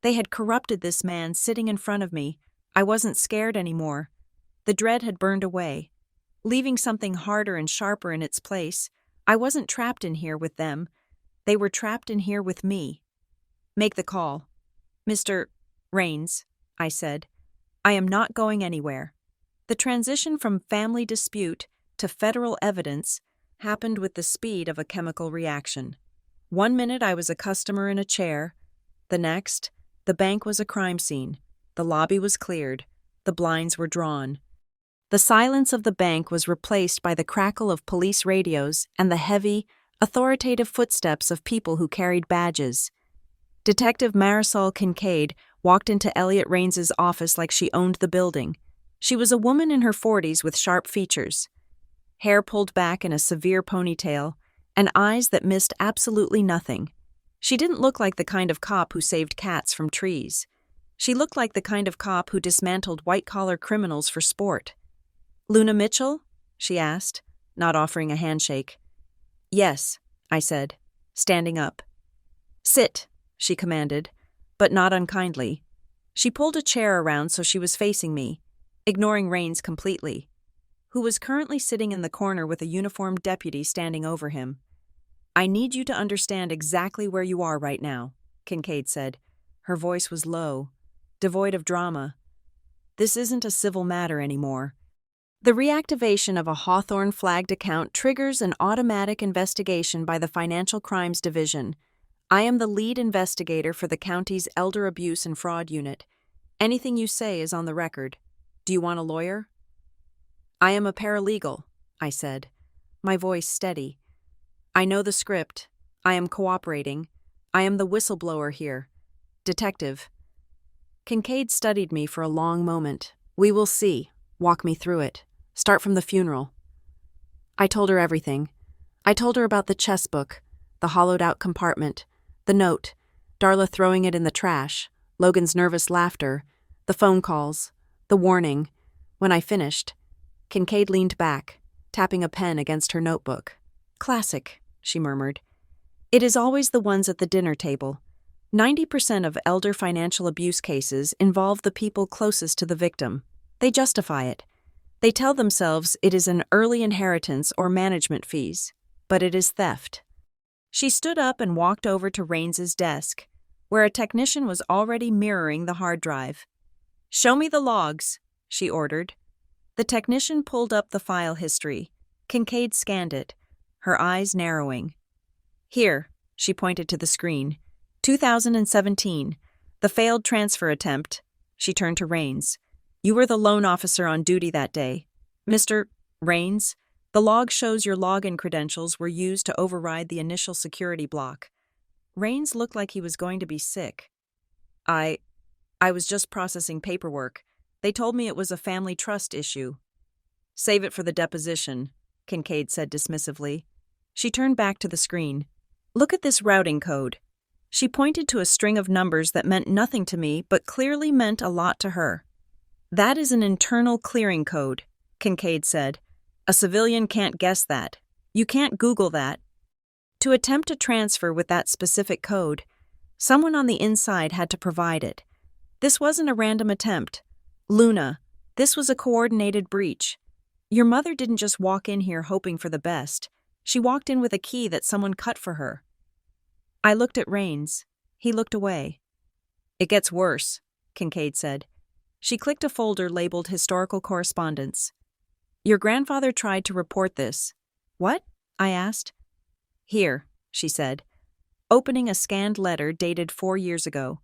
They had corrupted this man sitting in front of me. I wasn't scared anymore. The dread had burned away, leaving something harder and sharper in its place. I wasn't trapped in here with them. They were trapped in here with me. "Make the call." "Mr. Rains," I said, "I am not going anywhere." The transition from family dispute to federal evidence happened with the speed of a chemical reaction. 1 minute I was a customer in a chair. The next, the bank was a crime scene. The lobby was cleared. The blinds were drawn. The silence of the bank was replaced by the crackle of police radios and the heavy, authoritative footsteps of people who carried badges. Detective Marisol Kincaid walked into Elliot Rains's office like she owned the building. She was a woman in her 40s with sharp features, hair pulled back in a severe ponytail, and eyes that missed absolutely nothing. She didn't look like the kind of cop who saved cats from trees. She looked like the kind of cop who dismantled white-collar criminals for sport. "Luna Mitchell?" she asked, not offering a handshake. "Yes," I said, standing up. "Sit," she commanded, but not unkindly. She pulled a chair around so she was facing me, ignoring Rains completely, who was currently sitting in the corner with a uniformed deputy standing over him. "I need you to understand exactly where you are right now," Kincaid said. Her voice was low, devoid of drama. "This isn't a civil matter anymore. The reactivation of a Hawthorne-flagged account triggers an automatic investigation by the Financial Crimes Division. I am the lead investigator for the county's Elder Abuse and Fraud Unit. Anything you say is on the record. Do you want a lawyer?" "I am a paralegal," I said, my voice steady. "I know the script. I am cooperating. I am the whistleblower here. Detective." Kincaid studied me for a long moment. "We will see. Walk me through it. Start from the funeral." I told her everything. I told her about the chess book, the hollowed-out compartment, the note, Darla throwing it in the trash, Logan's nervous laughter, the phone calls, the warning. When I finished, Kincaid leaned back, tapping a pen against her notebook. "Classic," she murmured. "It is always the ones at the dinner table. 90% of elder financial abuse cases involve the people closest to the victim. They justify it. They tell themselves it is an early inheritance or management fees, but it is theft." She stood up and walked over to Rains's desk, where a technician was already mirroring the hard drive. "Show me the logs," she ordered. The technician pulled up the file history. Kincaid scanned it, her eyes narrowing. "Here," She pointed to the screen. 2017. The failed transfer attempt. She turned to Rains. You were the loan officer on duty that day. Mr. Rains, the log shows your login credentials were used to override the initial security block. Rains looked like he was going to be sick. I was just processing paperwork. They told me it was a family trust issue. Save it for the deposition, Kincaid said dismissively. She turned back to the screen. Look at this routing code. She pointed to a string of numbers that meant nothing to me but clearly meant a lot to her. That is an internal clearing code, Kincaid said. A civilian can't guess that. You can't Google that. To attempt a transfer with that specific code, someone on the inside had to provide it. This wasn't a random attempt. Luna, this was a coordinated breach. Your mother didn't just walk in here hoping for the best. She walked in with a key that someone cut for her. I looked at Rains. He looked away. It gets worse, Kincaid said. She clicked a folder labeled Historical Correspondence. Your grandfather tried to report this. What? I asked. Here, she said, opening a scanned letter dated 4 years ago.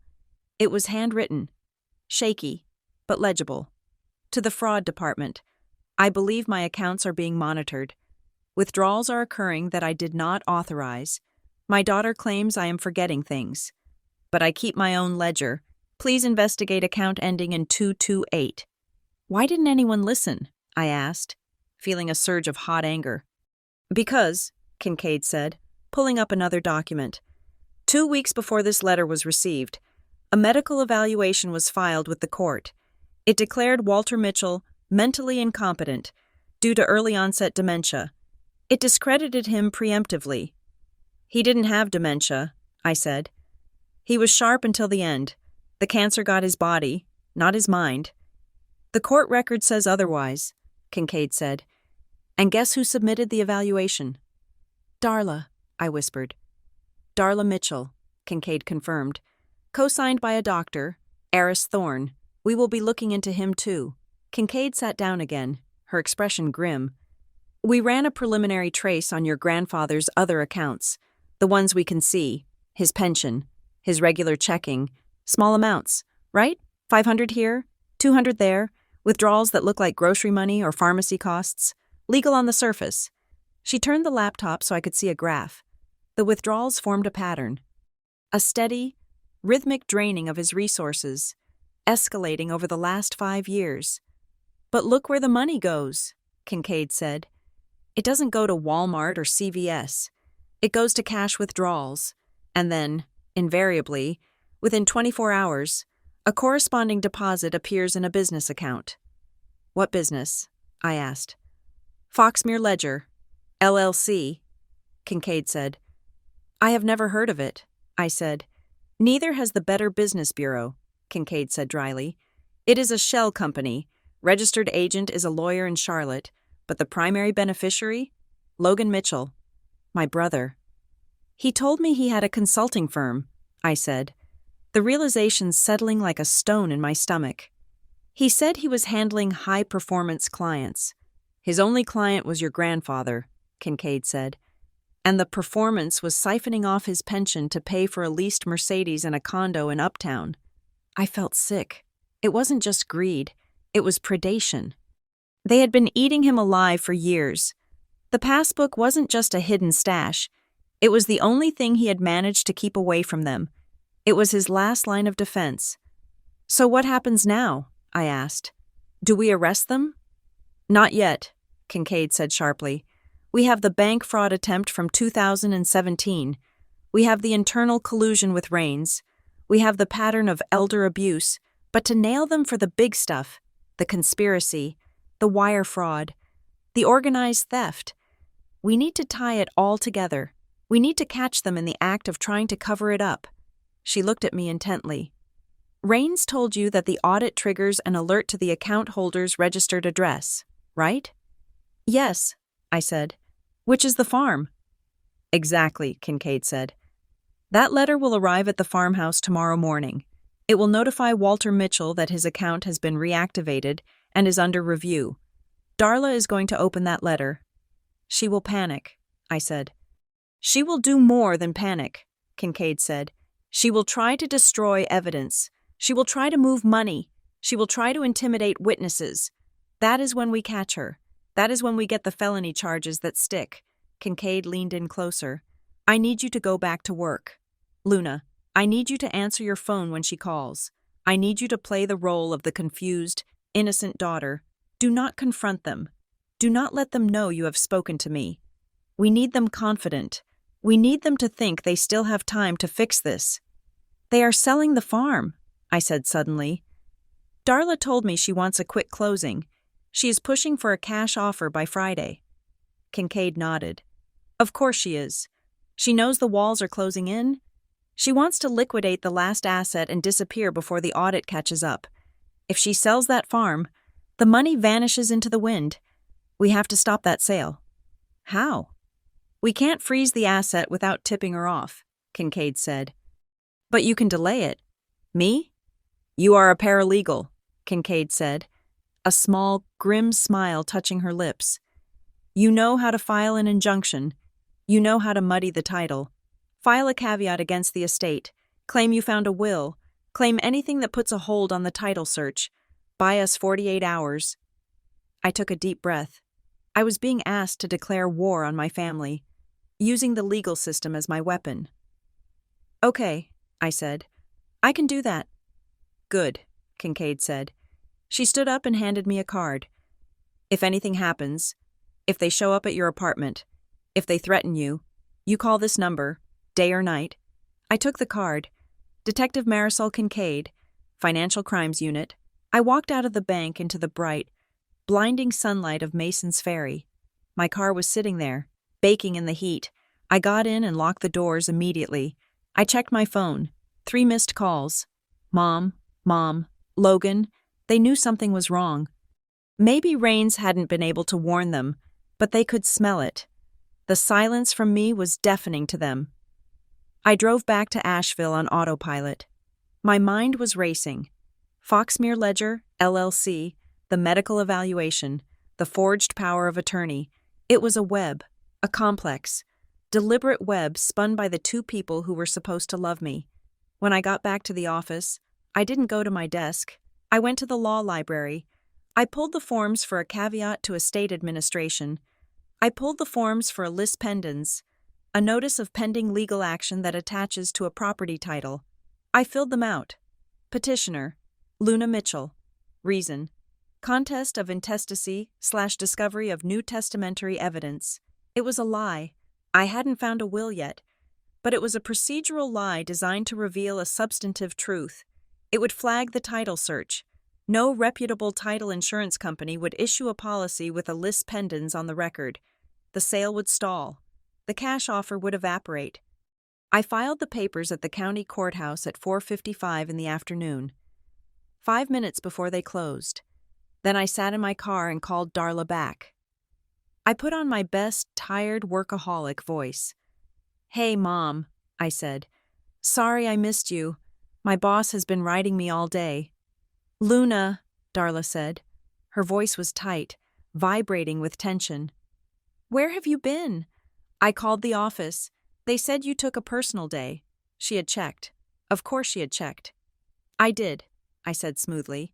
It was handwritten, shaky, but legible. To the fraud department. I believe my accounts are being monitored. Withdrawals are occurring that I did not authorize. My daughter claims I am forgetting things. But I keep my own ledger. Please investigate account ending in 228. Why didn't anyone listen? I asked, feeling a surge of hot anger. Because, Kincaid said, pulling up another document. 2 weeks before this letter was received, a medical evaluation was filed with the court. It declared Walter Mitchell mentally incompetent due to early-onset dementia. It discredited him preemptively. He didn't have dementia, I said. He was sharp until the end. The cancer got his body, not his mind. The court record says otherwise, Kincaid said. And guess who submitted the evaluation? Darla, I whispered. Darla Mitchell, Kincaid confirmed. Co-signed by a doctor, Eris Thorne. We will be looking into him too. Kincaid sat down again, her expression grim. We ran a preliminary trace on your grandfather's other accounts, the ones we can see, his pension, his regular checking, small amounts, right? 500 here, 200 there, withdrawals that look like grocery money or pharmacy costs, legal on the surface. She turned the laptop so I could see a graph. The withdrawals formed a pattern. A steady, rhythmic draining of his resources, escalating over the last 5 years. But look where the money goes, Kincaid said. It doesn't go to Walmart or CVS. It goes to cash withdrawals. And then, invariably, within 24 hours, a corresponding deposit appears in a business account. What business? I asked. Foxmere Ledger, LLC, Kincaid said. I have never heard of it, I said. Neither has the Better Business Bureau, Kincaid said dryly. It is a shell company. Registered agent is a lawyer in Charlotte, but the primary beneficiary? Logan Mitchell, my brother. He told me he had a consulting firm, I said, the realization settling like a stone in my stomach. He said he was handling high-performance clients. His only client was your grandfather, Kincaid said, and the performance was siphoning off his pension to pay for a leased Mercedes and a condo in Uptown. I felt sick. It wasn't just greed. It was predation. They had been eating him alive for years. The passbook wasn't just a hidden stash. It was the only thing he had managed to keep away from them. It was his last line of defense. So what happens now? I asked. Do we arrest them? Not yet, Kincaid said sharply. We have the bank fraud attempt from 2017. We have the internal collusion with Rains. We have the pattern of elder abuse. But to nail them for the big stuff, the conspiracy, the wire fraud, the organized theft, we need to tie it all together. We need to catch them in the act of trying to cover it up. She looked at me intently. Rains told you that the audit triggers an alert to the account holder's registered address, right? Yes, I said. Which is the farm? Exactly, Kincaid said. That letter will arrive at the farmhouse tomorrow morning. It will notify Walter Mitchell that his account has been reactivated and is under review. Darla is going to open that letter. She will panic, I said. She will do more than panic, Kincaid said. She will try to destroy evidence. She will try to move money. She will try to intimidate witnesses. That is when we catch her. That is when we get the felony charges that stick. Kincaid leaned in closer. I need you to go back to work. Luna, I need you to answer your phone when she calls. I need you to play the role of the confused, innocent daughter. Do not confront them. Do not let them know you have spoken to me. We need them confident. We need them to think they still have time to fix this. They are selling the farm, I said suddenly. Darla told me she wants a quick closing. She is pushing for a cash offer by Friday. Kincaid nodded. Of course she is. She knows the walls are closing in. She wants to liquidate the last asset and disappear before the audit catches up. If she sells that farm, the money vanishes into the wind. We have to stop that sale. How? We can't freeze the asset without tipping her off, Kincaid said. But you can delay it. Me? You are a paralegal, Kincaid said, a small, grim smile touching her lips. You know how to file an injunction. You know how to muddy the title. File a caveat against the estate. Claim you found a will. Claim anything that puts a hold on the title search. Buy us 48 hours. I took a deep breath. I was being asked to declare war on my family, using the legal system as my weapon. Okay, I said. I can do that. Good, Kincaid said. She stood up and handed me a card. If anything happens, if they show up at your apartment, if they threaten you, you call this number, day or night. I took the card. Detective Marisol Kincaid, Financial Crimes Unit. I walked out of the bank into the bright, blinding sunlight of Mason's Ferry. My car was sitting there, baking in the heat. I got in and locked the doors immediately. I checked my phone. 3 missed calls. Mom, Logan. They knew something was wrong. Maybe Rains hadn't been able to warn them, but they could smell it. The silence from me was deafening to them. I drove back to Asheville on autopilot. My mind was racing. Foxmere Ledger, LLC, the medical evaluation, the forged power of attorney. It was a web, a complex, deliberate web spun by the 2 people who were supposed to love me. When I got back to the office, I didn't go to my desk. I went to the law library. I pulled the forms for a caveat to estate administration. I pulled the forms for a lis pendens, a notice of pending legal action that attaches to a property title. I filled them out. Petitioner, Luna Mitchell. Reason, contest of intestacy/discovery of new testamentary evidence. It was a lie. I hadn't found a will yet, but it was a procedural lie designed to reveal a substantive truth. It would flag the title search. No reputable title insurance company would issue a policy with a lis pendens on the record. The sale would stall. The cash offer would evaporate. I filed the papers at the county courthouse at 4:55 in the afternoon, 5 minutes before they closed. Then I sat in my car and called Darla back. I put on my best, tired, workaholic voice. Hey, Mom, I said. Sorry I missed you. My boss has been writing me all day. Luna, Darla said. Her voice was tight, vibrating with tension. Where have you been? I called the office. They said you took a personal day. She had checked. Of course she had checked. I did, I said smoothly.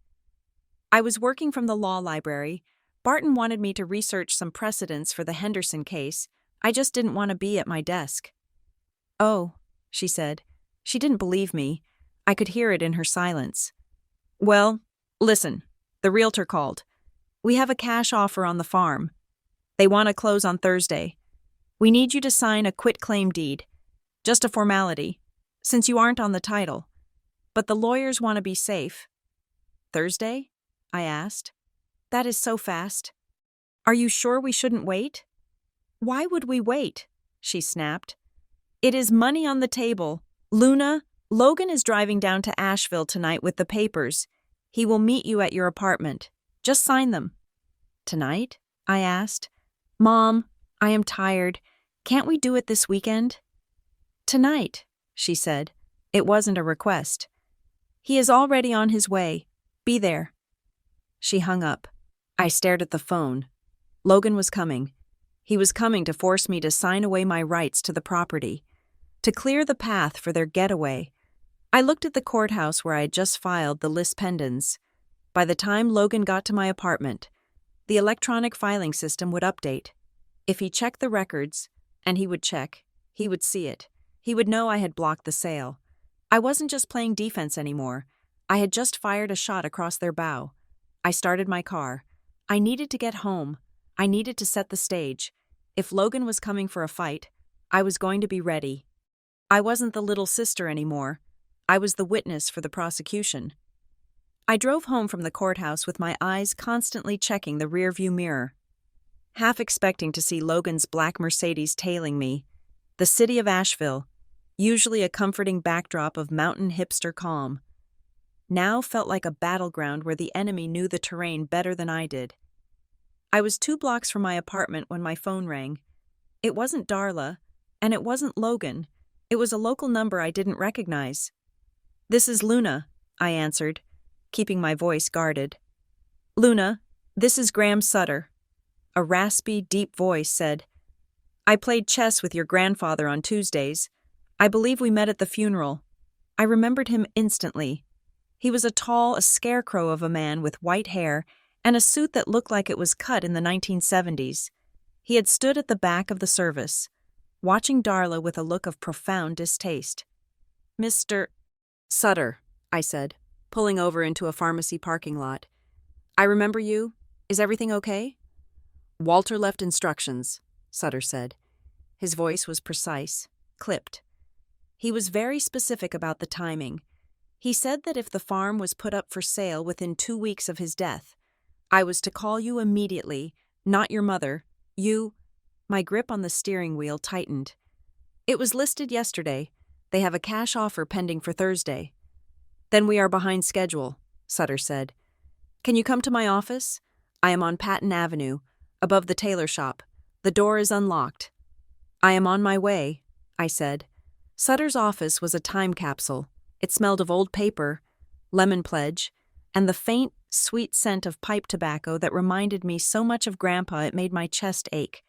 I was working from the law library. Barton wanted me to research some precedents for the Henderson case. I just didn't want to be at my desk. Oh, she said. She didn't believe me. I could hear it in her silence. Well, listen, the realtor called. We have a cash offer on the farm. They want to close on Thursday. We need you to sign a quitclaim deed. Just a formality, since you aren't on the title. But the lawyers want to be safe. Thursday? I asked. That is so fast. Are you sure we shouldn't wait? Why would we wait? She snapped. It is money on the table. Luna, Logan is driving down to Asheville tonight with the papers. He will meet you at your apartment. Just sign them. Tonight? I asked. Mom, I am tired. Can't we do it this weekend? Tonight, she said. It wasn't a request. He is already on his way. Be there. She hung up. I stared at the phone. Logan was coming. He was coming to force me to sign away my rights to the property. to clear the path for their getaway. I looked at the courthouse where I had just filed the lis pendens. By the time Logan got to my apartment, the electronic filing system would update. If he checked the records, and he would see it. He would know I had blocked the sale. I wasn't just playing defense anymore. I had just fired a shot across their bow. I started my car. I needed to get home. I needed to set the stage. If Logan was coming for a fight, I was going to be ready. I wasn't the little sister anymore. I was the witness for the prosecution. I drove home from the courthouse with my eyes constantly checking the rearview mirror, half expecting to see Logan's black Mercedes tailing me. The city of Asheville, usually a comforting backdrop of mountain hipster calm, now felt like a battleground where the enemy knew the terrain better than I did. I was 2 blocks from my apartment when my phone rang. It wasn't Darla, and it wasn't Logan. It was a local number I didn't recognize. "This is Luna," I answered, keeping my voice guarded. "Luna, this is Graham Sutter." A raspy, deep voice said, "I played chess with your grandfather on Tuesdays. I believe we met at the funeral." I remembered him instantly. He was a scarecrow of a man with white hair and a suit that looked like it was cut in the 1970s. He had stood at the back of the service, watching Darla with a look of profound distaste. "Mr. Sutter," I said, pulling over into a pharmacy parking lot. "I remember you. Is everything okay?" "Walter left instructions," Sutter said. His voice was precise, clipped. He was very specific about the timing. He said that if the farm was put up for sale within 2 weeks of his death, I was to call you immediately, not your mother. My grip on the steering wheel tightened. "It was listed yesterday. They have a cash offer pending for Thursday." "Then we are behind schedule," Sutter said. "Can you come to my office? I am on Patton Avenue, above the tailor shop. The door is unlocked." "I am on my way," I said. Sutter's office was a time capsule. It smelled of old paper, lemon pledge, and the faint, sweet scent of pipe tobacco that reminded me so much of Grandpa it made my chest ache.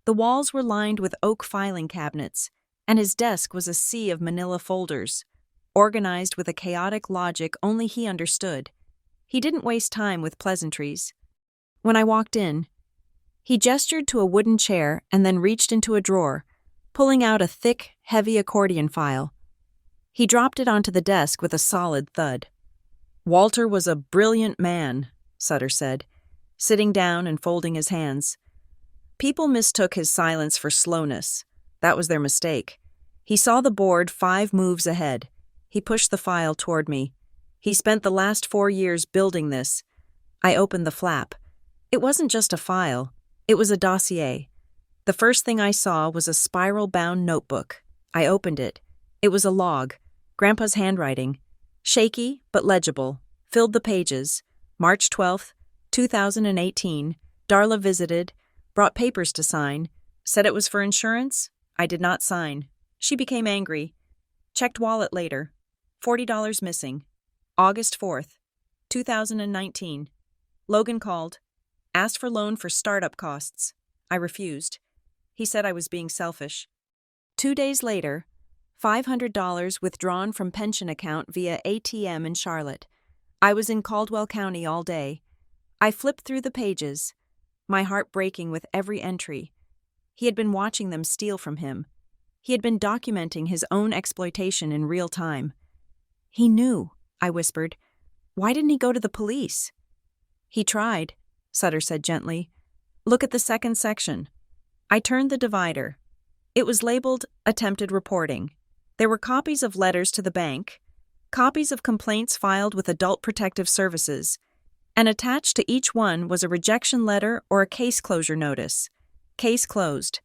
The walls were lined with oak filing cabinets, and his desk was a sea of manila folders, organized with a chaotic logic only he understood. He didn't waste time with pleasantries. When I walked in, he gestured to a wooden chair and then reached into a drawer, pulling out a thick, heavy accordion file. He dropped it onto the desk with a solid thud. "Walter was a brilliant man," Sutter said, sitting down and folding his hands. "People mistook his silence for slowness. That was their mistake. He saw the board 5 moves ahead. He pushed the file toward me. He spent the last 4 years building this." I opened the flap. It wasn't just a file. It was a dossier. The first thing I saw was a spiral-bound notebook. I opened it. It was a log, Grandpa's handwriting. Shaky, but legible. Filled the pages. March 12th, 2018. Darla visited. Brought papers to sign. Said it was for insurance. I did not sign. She became angry. Checked wallet later. $40 missing. August 4th, 2019. Logan called. Asked for loan for startup costs. I refused. He said I was being selfish. 2 days later, $500 withdrawn from pension account via ATM in Charlotte. I was in Caldwell County all day. I flipped through the pages, my heart breaking with every entry. He had been watching them steal from him. He had been documenting his own exploitation in real time. "He knew," I whispered. "Why didn't he go to the police?" "He tried," Sutter said gently. "Look at the second section." I turned the divider. It was labeled Attempted Reporting. There were copies of letters to the bank, copies of complaints filed with Adult Protective Services, and attached to each one was a rejection letter or a case closure notice. Case closed.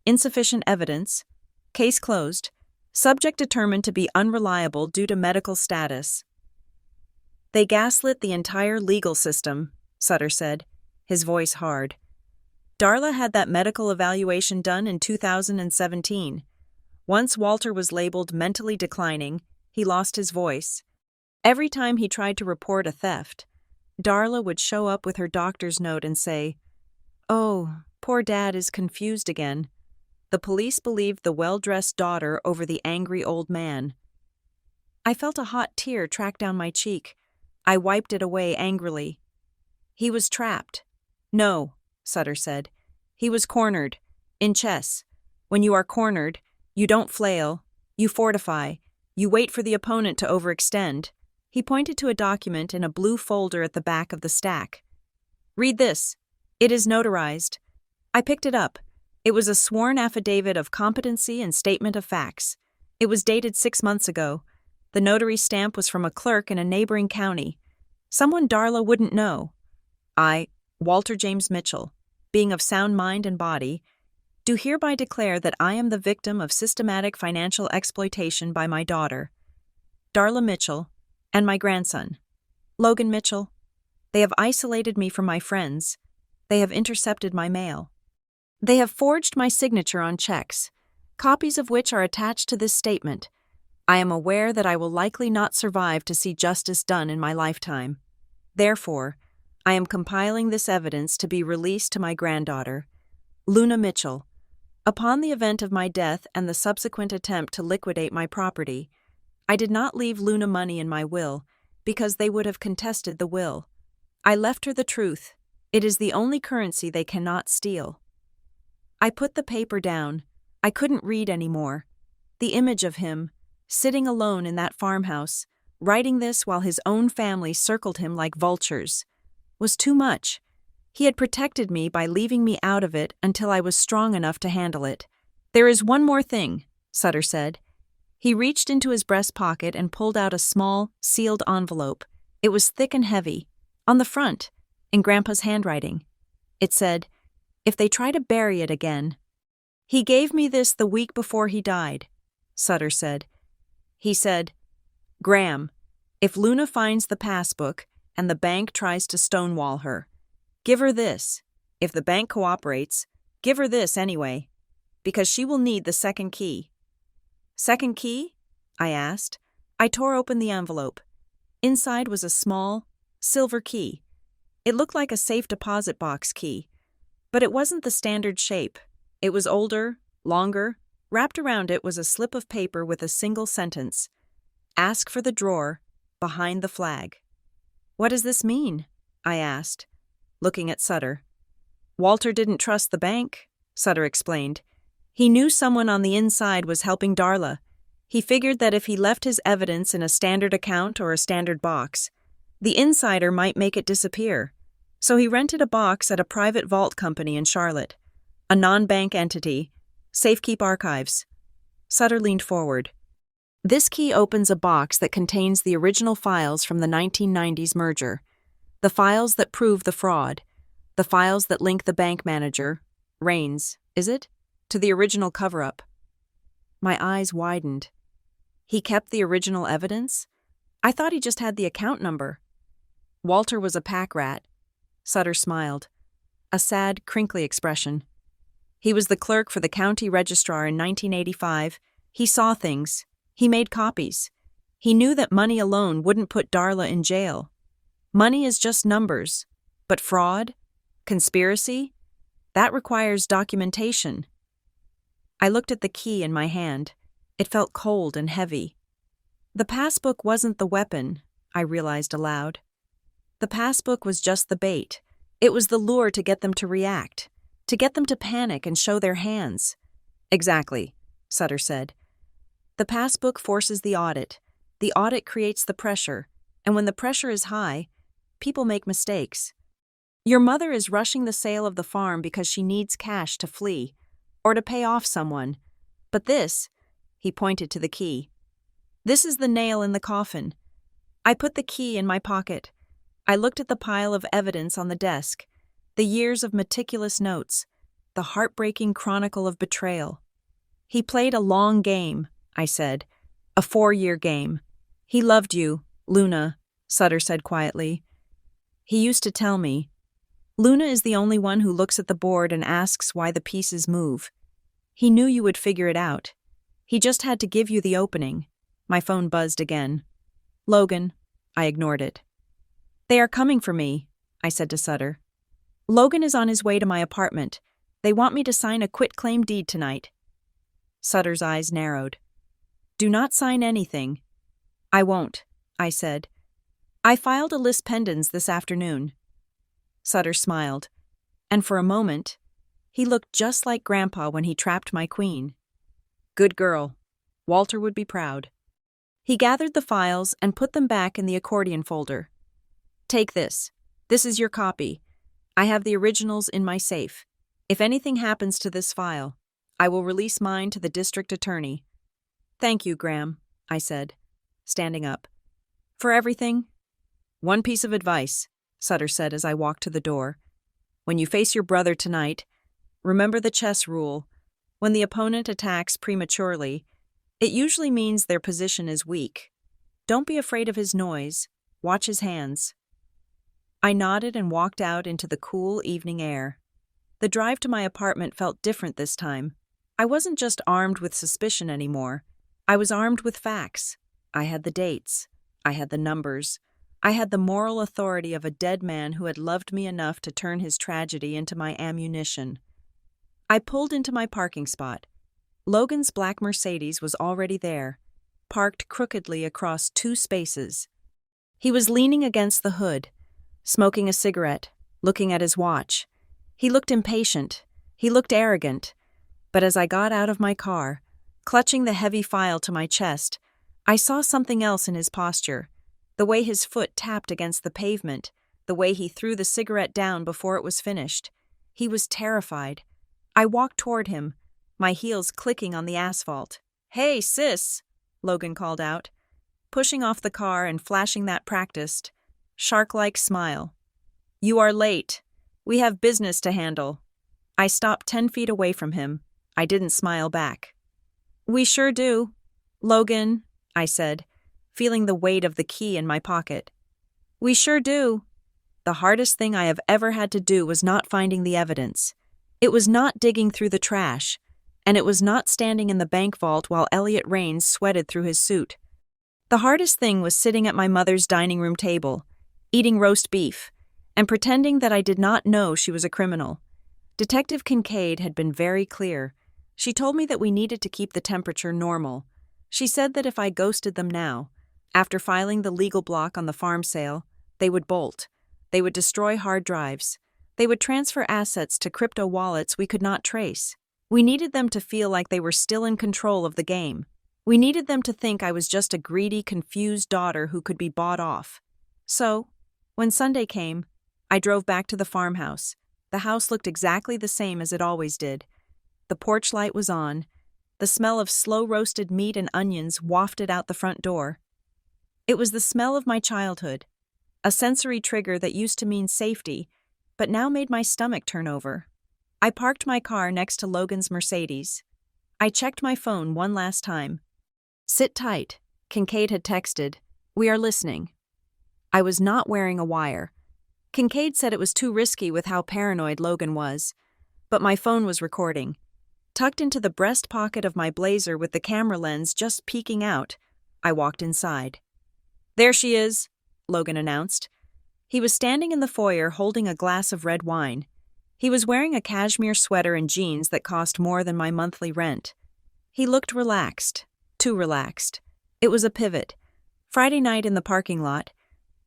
Insufficient evidence. Case closed. Subject determined to be unreliable due to medical status. "They gaslit the entire legal system," Sutter said, his voice hard. "Darla had that medical evaluation done in 2017. Once Walter was labeled mentally declining, he lost his voice. Every time he tried to report a theft, Darla would show up with her doctor's note and say, 'Oh, poor Dad is confused again.' The police believed the well-dressed daughter over the angry old man. I felt a hot tear track down my cheek. I wiped it away angrily. He was trapped. No, Sutter said. He was cornered. In chess. When you are cornered, you don't flail. You fortify. You wait for the opponent to overextend. He pointed to a document in a blue folder at the back of the stack. Read this. It is notarized. I picked it up. It was a sworn affidavit of competency and statement of facts. It was dated 6 months ago. The notary stamp was from a clerk in a neighboring county. Someone Darla wouldn't know. I, Walter James Mitchell, being of sound mind and body, do hereby declare that I am the victim of systematic financial exploitation by my daughter, Darla Mitchell, and my grandson, Logan Mitchell. They have isolated me from my friends. They have intercepted my mail. They have forged my signature on checks, copies of which are attached to this statement. I am aware that I will likely not survive to see justice done in my lifetime. Therefore, I am compiling this evidence to be released to my granddaughter, Luna Mitchell. Upon the event of my death and the subsequent attempt to liquidate my property, I did not leave Luna money in my will because they would have contested the will. I left her the truth. It is the only currency they cannot steal. I put the paper down. I couldn't read anymore. The image of him, sitting alone in that farmhouse, writing this while his own family circled him like vultures, was too much. He had protected me by leaving me out of it until I was strong enough to handle it. There is one more thing, Sutter said. He reached into his breast pocket and pulled out a small, sealed envelope. It was thick and heavy. On the front, in Grandpa's handwriting, it said, "If they try to bury it again." He gave me this the week before he died, Sutter said. He said, "Graham, if Luna finds the passbook and the bank tries to stonewall her, give her this. If the bank cooperates, give her this anyway, because she will need the second key." "Second key?" I asked. I tore open the envelope. Inside was a small, silver key. It looked like a safe deposit box key, but it wasn't the standard shape. It was older, longer. Wrapped around it was a slip of paper with a single sentence. "Ask for the drawer behind the flag." "What does this mean?" I asked, looking at Sutter. "Walter didn't trust the bank," Sutter explained. "He knew someone on the inside was helping Darla. He figured that if he left his evidence in a standard account or a standard box, the insider might make it disappear. So he rented a box at a private vault company in Charlotte, a non-bank entity, Safekeep Archives." Sutter leaned forward. "This key opens a box that contains the original files from the 1990s merger, the files that prove the fraud, the files that link the bank manager, Raines, is it, to the original cover-up." My eyes widened. He kept the original evidence? I thought he just had the account number. "Walter was a pack rat." Sutter smiled. A sad, crinkly expression. "He was the clerk for the county registrar in 1985. He saw things. He made copies. He knew that money alone wouldn't put Darla in jail. Money is just numbers. But fraud? Conspiracy? That requires documentation." I looked at the key in my hand. It felt cold and heavy. The passbook wasn't the weapon, I realized aloud. The passbook was just the bait. It was the lure to get them to react, to get them to panic and show their hands. "Exactly," Sutter said. "The passbook forces the audit. The audit creates the pressure, and when the pressure is high, people make mistakes. Your mother is rushing the sale of the farm because she needs cash to flee, or to pay off someone. But this," he pointed to the key, "this is the nail in the coffin." I put the key in my pocket. I looked at the pile of evidence on the desk, the years of meticulous notes, the heartbreaking chronicle of betrayal. "He played a long game," I said, "a 4-year game. He loved you, Luna," Sutter said quietly. "He used to tell me, Luna is the only one who looks at the board and asks why the pieces move. He knew you would figure it out. He just had to give you the opening." My phone buzzed again. "Logan." I ignored it. "They are coming for me," I said to Sutter. "Logan is on his way to my apartment. They want me to sign a quitclaim deed tonight." Sutter's eyes narrowed. Do not sign anything. I won't, I said. I filed a lis pendens this afternoon. Sutter smiled, and for a moment, he looked just like Grandpa when he trapped my queen. Good girl. Walter would be proud. He gathered the files and put them back in the accordion folder. Take this. This is your copy. I have the originals in my safe. If anything happens to this file, I will release mine to the district attorney. Thank you, Graham, I said, standing up. For everything? One piece of advice, Sutter said as I walked to the door. When you face your brother tonight, remember the chess rule. When the opponent attacks prematurely, it usually means their position is weak. Don't be afraid of his noise. Watch his hands. I nodded and walked out into the cool evening air. The drive to my apartment felt different this time. I wasn't just armed with suspicion anymore. I was armed with facts. I had the dates. I had the numbers. I had the moral authority of a dead man who had loved me enough to turn his tragedy into my ammunition. I pulled into my parking spot. Logan's black Mercedes was already there, parked crookedly across 2 spaces. He was leaning against the hood, smoking a cigarette, looking at his watch. He looked impatient. He looked arrogant. But as I got out of my car, clutching the heavy file to my chest, I saw something else in his posture. The way his foot tapped against the pavement, the way he threw the cigarette down before it was finished. He was terrified. I walked toward him, my heels clicking on the asphalt. Hey, sis, Logan called out, pushing off the car and flashing that practiced, shark-like smile. You are late. We have business to handle. I stopped 10 feet away from him. I didn't smile back. We sure do, Logan, I said, feeling the weight of the key in my pocket. We sure do. The hardest thing I have ever had to do was not finding the evidence. It was not digging through the trash, and it was not standing in the bank vault while Elliot Raines sweated through his suit. The hardest thing was sitting at my mother's dining room table, eating roast beef, and pretending that I did not know she was a criminal. Detective Kincaid had been very clear. She told me that we needed to keep the temperature normal. She said that if I ghosted them now, after filing the legal block on the farm sale, they would bolt. They would destroy hard drives. They would transfer assets to crypto wallets we could not trace. We needed them to feel like they were still in control of the game. We needed them to think I was just a greedy, confused daughter who could be bought off. So, when Sunday came, I drove back to the farmhouse. The house looked exactly the same as it always did. The porch light was on. The smell of slow-roasted meat and onions wafted out the front door. It was the smell of my childhood, a sensory trigger that used to mean safety, but now made my stomach turn over. I parked my car next to Logan's Mercedes. I checked my phone one last time. Sit tight, Kincaid had texted. We are listening. I was not wearing a wire. Kincaid said it was too risky with how paranoid Logan was, but my phone was recording. Tucked into the breast pocket of my blazer with the camera lens just peeking out, I walked inside. There she is, Logan announced. He was standing in the foyer holding a glass of red wine. He was wearing a cashmere sweater and jeans that cost more than my monthly rent. He looked relaxed, too relaxed. It was a pivot. Friday night in the parking lot.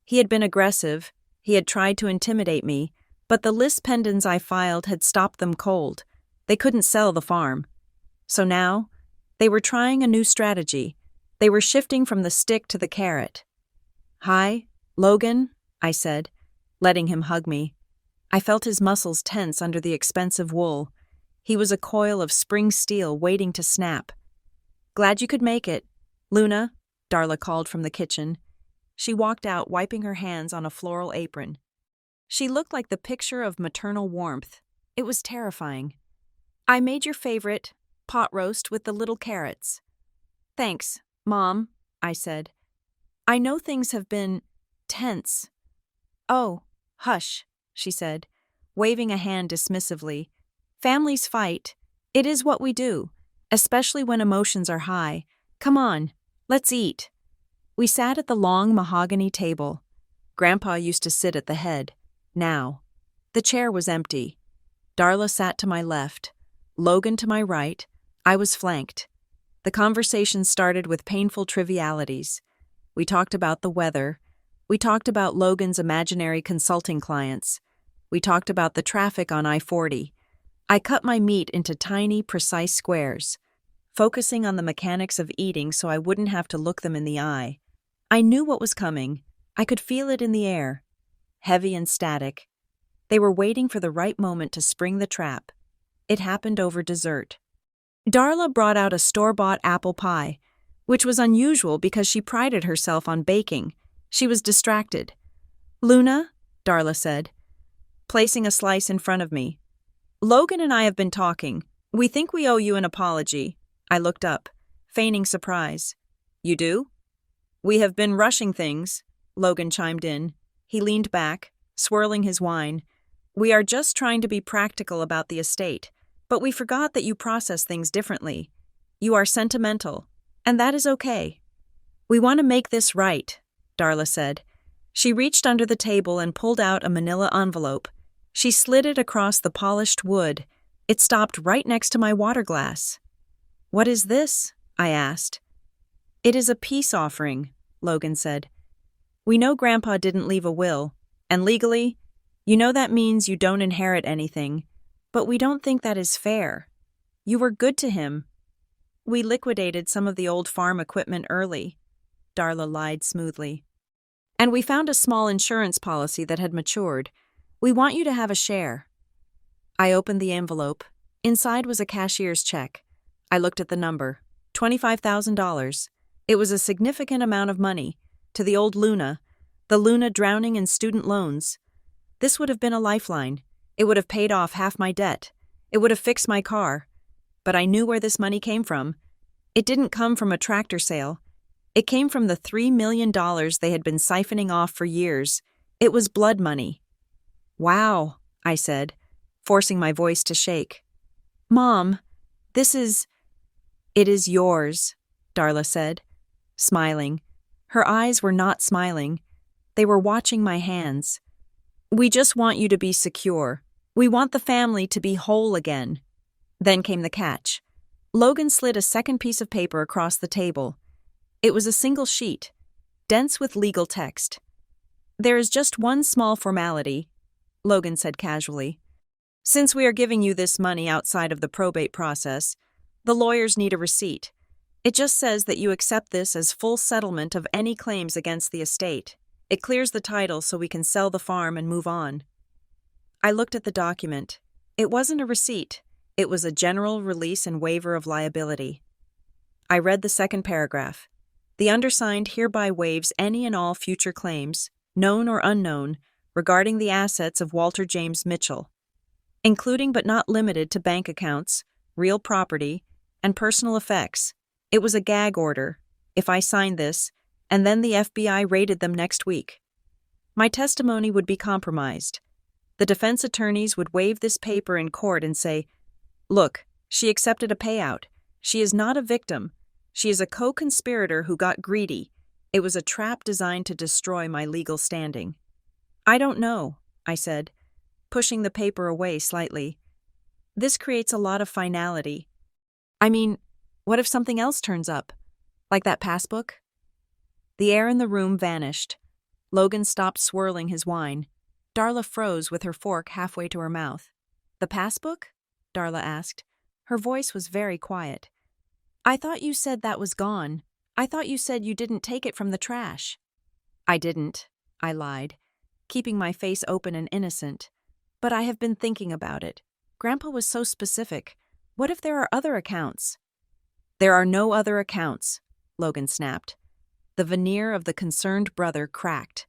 He had been aggressive. He had tried to intimidate me, but the lis pendens I filed had stopped them cold. They couldn't sell the farm. So now, they were trying a new strategy. They were shifting from the stick to the carrot. Hi, Logan, I said, letting him hug me. I felt his muscles tense under the expensive wool. He was a coil of spring steel waiting to snap. Glad you could make it, Luna, Darla called from the kitchen. She walked out, wiping her hands on a floral apron. She looked like the picture of maternal warmth. It was terrifying. I made your favorite, pot roast with the little carrots. Thanks, Mom, I said. I know things have been tense. Oh, hush, she said, waving a hand dismissively. Families fight. It is what we do, especially when emotions are high. Come on, let's eat. We sat at the long mahogany table. Grandpa used to sit at the head. Now, the chair was empty. Darla sat to my left. Logan to my right. I was flanked. The conversation started with painful trivialities. We talked about the weather. We talked about Logan's imaginary consulting clients. We talked about the traffic on I-40. I cut my meat into tiny, precise squares, focusing on the mechanics of eating so I wouldn't have to look them in the eye. I knew what was coming. I could feel it in the air, heavy and static. They were waiting for the right moment to spring the trap. It happened over dessert. Darla brought out a store-bought apple pie, which was unusual because she prided herself on baking. She was distracted. "Luna," Darla said, placing a slice in front of me. "Logan and I have been talking. We think we owe you an apology." I looked up, feigning surprise. "You do?" "We have been rushing things," Logan chimed in. He leaned back, swirling his wine. "We are just trying to be practical about the estate, but we forgot that you process things differently. You are sentimental, and that is okay. We want to make this right," Darla said. She reached under the table and pulled out a manila envelope. She slid it across the polished wood. It stopped right next to my water glass. "What is this?" I asked. "It is a peace offering," Logan said. "We know Grandpa didn't leave a will, and legally, you know that means you don't inherit anything, but we don't think that is fair. You were good to him." "We liquidated some of the old farm equipment early," Darla lied smoothly. "And we found a small insurance policy that had matured. We want you to have a share." I opened the envelope. Inside was a cashier's check. I looked at the number, $25,000. It was a significant amount of money. To the old Luna, the Luna drowning in student loans. This would have been a lifeline. It would have paid off half my debt. It would have fixed my car. But I knew where this money came from. It didn't come from a tractor sale. It came from the $3 million they had been siphoning off for years. It was blood money. "Wow," I said, forcing my voice to shake. "Mom, this is—" "It is yours," Darla said, smiling. Her eyes were not smiling. They were watching my hands. "We just want you to be secure. We want the family to be whole again." Then came the catch. Logan slid a second piece of paper across the table. It was a single sheet, dense with legal text. "There is just one small formality," Logan said casually. "Since we are giving you this money outside of the probate process, the lawyers need a receipt. It just says that you accept this as full settlement of any claims against the estate. It clears the title so we can sell the farm and move on." I looked at the document. It wasn't a receipt. It was a general release and waiver of liability. I read the second paragraph. "The undersigned hereby waives any and all future claims, known or unknown, regarding the assets of Walter James Mitchell, including but not limited to bank accounts, real property, and personal effects." It was a gag order. If I signed this, and then the FBI raided them next week, my testimony would be compromised. The defense attorneys would wave this paper in court and say, "Look, she accepted a payout. She is not a victim. She is a co-conspirator who got greedy. It was a trap designed to destroy my legal standing." "I don't know," I said, pushing the paper away slightly. "This creates a lot of finality. I mean, what if something else turns up? Like that passbook?" The air in the room vanished. Logan stopped swirling his wine. Darla froze with her fork halfway to her mouth. "The passbook?" Darla asked. Her voice was very quiet. "I thought you said that was gone. I thought you said you didn't take it from the trash." "I didn't," I lied, keeping my face open and innocent. "But I have been thinking about it. Grandpa was so specific. What if there are other accounts?" "There are no other accounts," Logan snapped. The veneer of the concerned brother cracked,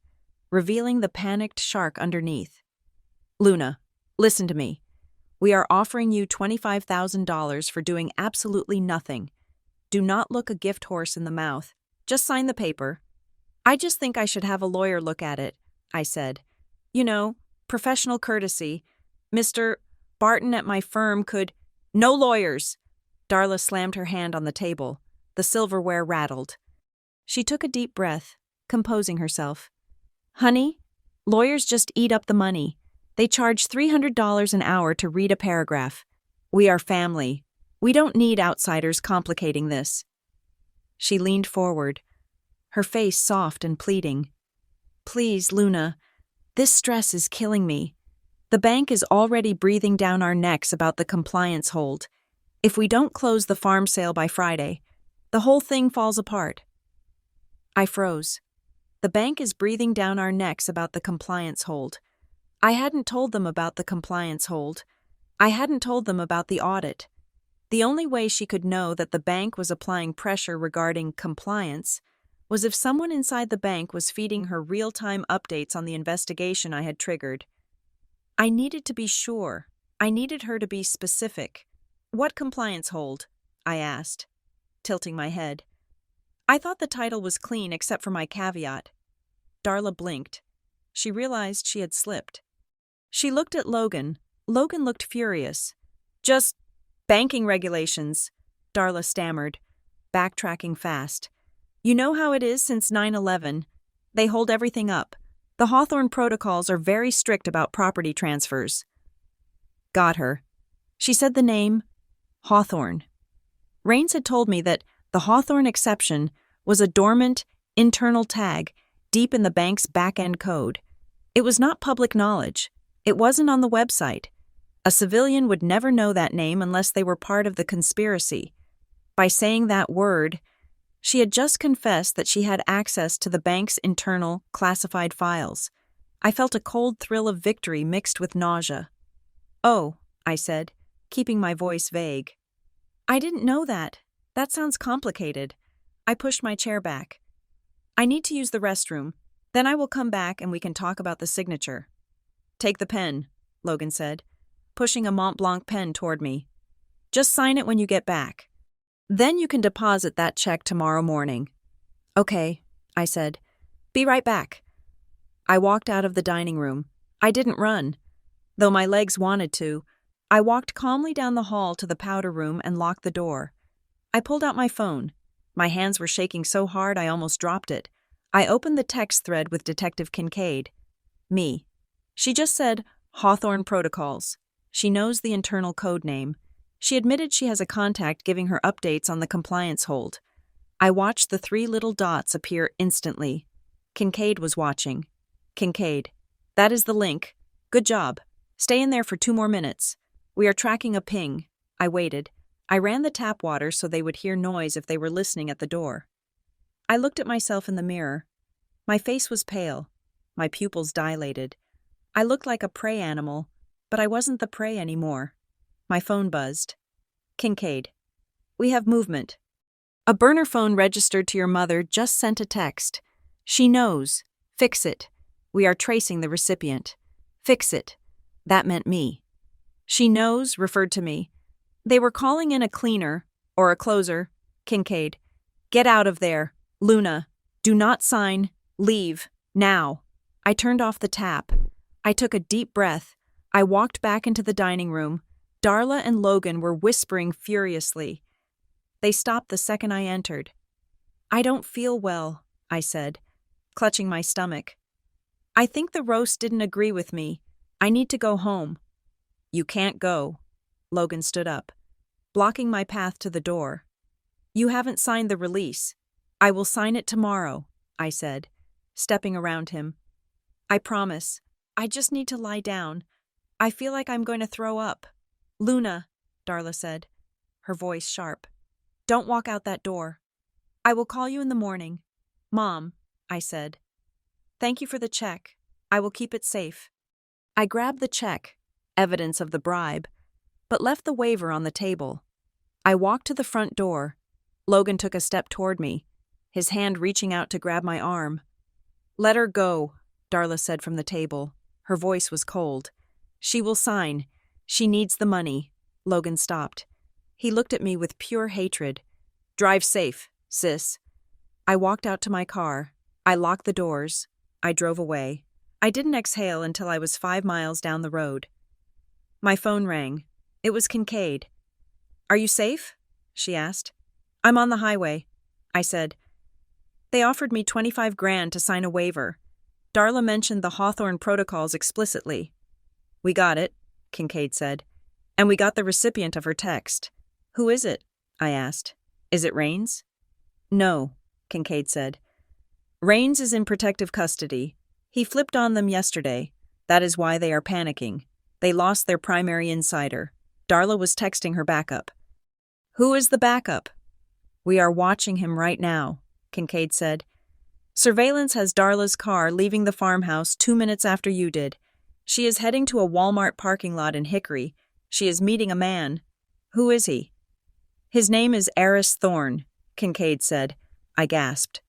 revealing the panicked shark underneath. "Luna, listen to me. We are offering you $25,000 for doing absolutely nothing. Do not look a gift horse in the mouth. Just sign the paper." "I just think I should have a lawyer look at it," I said. "You know, professional courtesy. Mr. Barton at my firm could—" "No lawyers!" Darla slammed her hand on the table. The silverware rattled. She took a deep breath, composing herself. "Honey, lawyers just eat up the money. They charge $300 an hour to read a paragraph. We are family. We don't need outsiders complicating this. She leaned forward, her face soft and pleading. Please, Luna, this stress is killing me. The bank is already breathing down our necks about the compliance hold. If we don't close the farm sale by Friday, the whole thing falls apart. I froze. The bank is breathing down our necks about the compliance hold. I hadn't told them about the compliance hold. I hadn't told them about the audit. The only way she could know that the bank was applying pressure regarding compliance was if someone inside the bank was feeding her real-time updates on the investigation I had triggered. I needed to be sure. I needed her to be specific. What compliance hold? I asked, tilting my head. I thought the title was clean except for my caveat. Darla blinked. She realized she had slipped. She looked at Logan. Logan looked furious. Just banking regulations, Darla stammered, backtracking fast. You know how it is since 9/11. They hold everything up. The Hawthorne protocols are very strict about property transfers. Got her. She said the name, Hawthorne. Rains had told me that the Hawthorne exception was a dormant, internal tag deep in the bank's back-end code. It was not public knowledge. It wasn't on the website. A civilian would never know that name unless they were part of the conspiracy. By saying that word, she had just confessed that she had access to the bank's internal, classified files. I felt a cold thrill of victory mixed with nausea. Oh, I said, keeping my voice vague. I didn't know that. That sounds complicated. I pushed my chair back. I need to use the restroom. Then I will come back and we can talk about the signature. Take the pen, Logan said, pushing a Mont Blanc pen toward me. Just sign it when you get back. Then you can deposit that check tomorrow morning. Okay, I said. Be right back. I walked out of the dining room. I didn't run. Though my legs wanted to, I walked calmly down the hall to the powder room and locked the door. I pulled out my phone. My hands were shaking so hard I almost dropped it. I opened the text thread with Detective Kincaid. Me. She just said, Hawthorne Protocols. She knows the internal code name. She admitted she has a contact giving her updates on the compliance hold. I watched the 3 little dots appear instantly. Kincaid was watching. Kincaid. That is the link. Good job. Stay in there for 2 more minutes. We are tracking a ping. I waited. I ran the tap water so they would hear noise if they were listening at the door. I looked at myself in the mirror. My face was pale. My pupils dilated. I looked like a prey animal, but I wasn't the prey anymore. My phone buzzed. Kincaid. We have movement. A burner phone registered to your mother just sent a text. She knows. Fix it. We are tracing the recipient. Fix it. That meant me. She knows referred to me. They were calling in a cleaner, or a closer. Kincaid. Get out of there. Luna. Do not sign. Leave. Now. I turned off the tap. I took a deep breath. I walked back into the dining room. Darla and Logan were whispering furiously. They stopped the second I entered. I don't feel well, I said, clutching my stomach. I think the roast didn't agree with me. I need to go home. You can't go. Logan stood up, blocking my path to the door. You haven't signed the release. I will sign it tomorrow, I said, stepping around him. I promise. I just need to lie down. I feel like I'm going to throw up. Luna, Darla said, her voice sharp. Don't walk out that door. I will call you in the morning. Mom, I said. Thank you for the check. I will keep it safe. I grabbed the check, evidence of the bribe, but left the waiver on the table. I walked to the front door. Logan took a step toward me, his hand reaching out to grab my arm. Let her go, Darla said from the table. Her voice was cold. She will sign. She needs the money. Logan stopped. He looked at me with pure hatred. Drive safe, sis. I walked out to my car. I locked the doors. I drove away. I didn't exhale until I was 5 miles down the road. My phone rang. It was Kincaid. Are you safe? She asked. I'm on the highway, I said. They offered me $25,000 to sign a waiver. Darla mentioned the Hawthorne protocols explicitly. We got it, Kincaid said. And we got the recipient of her text. Who is it? I asked. Is it Rains? No, Kincaid said. Rains is in protective custody. He flipped on them yesterday. That is why they are panicking. They lost their primary insider. Darla was texting her backup. Who is the backup? We are watching him right now, Kincaid said. Surveillance has Darla's car leaving the farmhouse 2 minutes after you did. She is heading to a Walmart parking lot in Hickory. She is meeting a man. Who is he? His name is Eris Thorne, Kincaid said. I gasped.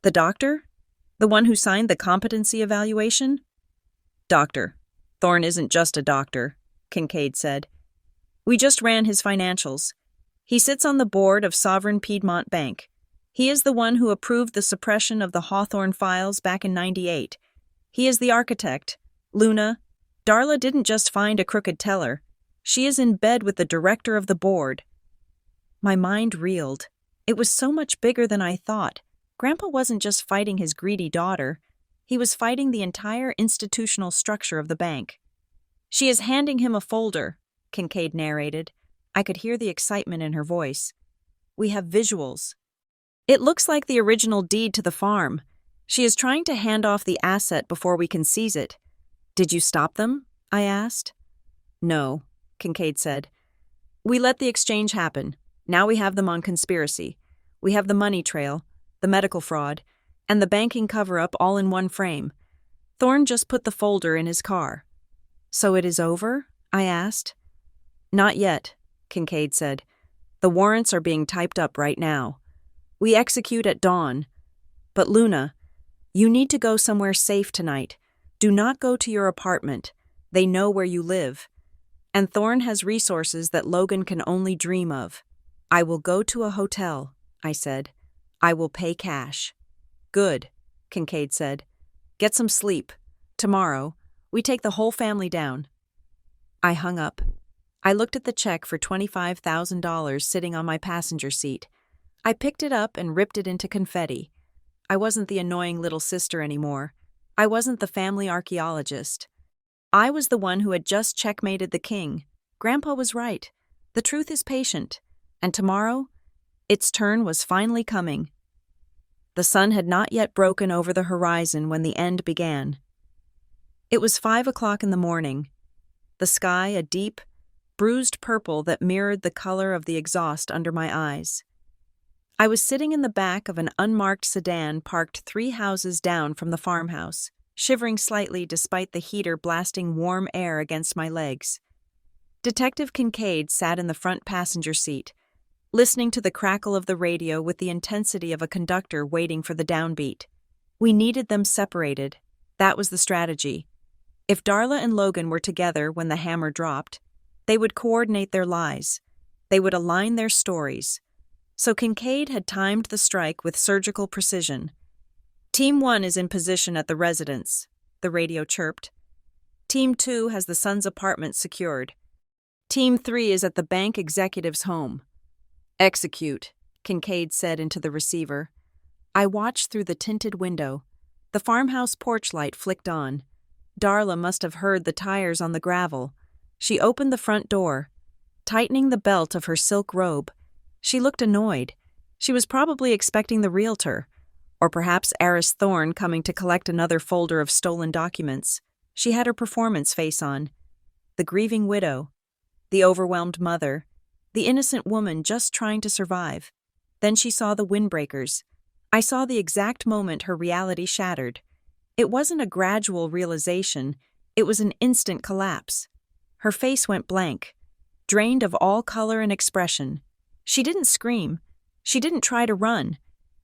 The doctor? The one who signed the competency evaluation? Doctor. Thorne isn't just a doctor, Kincaid said. We just ran his financials. He sits on the board of Sovereign Piedmont Bank. He is the one who approved the suppression of the Hawthorne files back in '98. He is the architect. Luna, Darla didn't just find a crooked teller. She is in bed with the director of the board. My mind reeled. It was so much bigger than I thought. Grandpa wasn't just fighting his greedy daughter. He was fighting the entire institutional structure of the bank. She is handing him a folder, Kincaid narrated. I could hear the excitement in her voice. We have visuals. It looks like the original deed to the farm. She is trying to hand off the asset before we can seize it. Did you stop them? I asked. No, Kincaid said. We let the exchange happen. Now we have them on conspiracy. We have the money trail, the medical fraud, and the banking cover-up all in one frame. Thorne just put the folder in his car. So it is over? I asked. Not yet, Kincaid said. The warrants are being typed up right now. We execute at dawn. But Luna, you need to go somewhere safe tonight. Do not go to your apartment. They know where you live. And Thorne has resources that Logan can only dream of. I will go to a hotel, I said. I will pay cash. Good, Kincaid said. Get some sleep. Tomorrow, we take the whole family down. I hung up. I looked at the check for $25,000 sitting on my passenger seat. I picked it up and ripped it into confetti. I wasn't the annoying little sister anymore. I wasn't the family archaeologist. I was the one who had just checkmated the king. Grandpa was right. The truth is patient. And tomorrow, its turn was finally coming. The sun had not yet broken over the horizon when the end began. It was 5 o'clock in the morning. The sky a deep, bruised purple that mirrored the color of the exhaust under my eyes. I was sitting in the back of an unmarked sedan parked 3 houses down from the farmhouse, shivering slightly despite the heater blasting warm air against my legs. Detective Kincaid sat in the front passenger seat, listening to the crackle of the radio with the intensity of a conductor waiting for the downbeat. We needed them separated. That was the strategy. If Darla and Logan were together when the hammer dropped, they would coordinate their lies. They would align their stories. So Kincaid had timed the strike with surgical precision. Team 1 is in position at the residence, the radio chirped. Team 2 has the son's apartment secured. Team 3 is at the bank executive's home. Execute, Kincaid said into the receiver. I watched through the tinted window. The farmhouse porch light flicked on. Darla must have heard the tires on the gravel. She opened the front door, tightening the belt of her silk robe. She looked annoyed. She was probably expecting the realtor, or perhaps Eris Thorne coming to collect another folder of stolen documents. She had her performance face on. The grieving widow, the overwhelmed mother, the innocent woman just trying to survive. Then she saw the windbreakers. I saw the exact moment her reality shattered. It wasn't a gradual realization, it was an instant collapse. Her face went blank, drained of all color and expression. She didn't scream. She didn't try to run.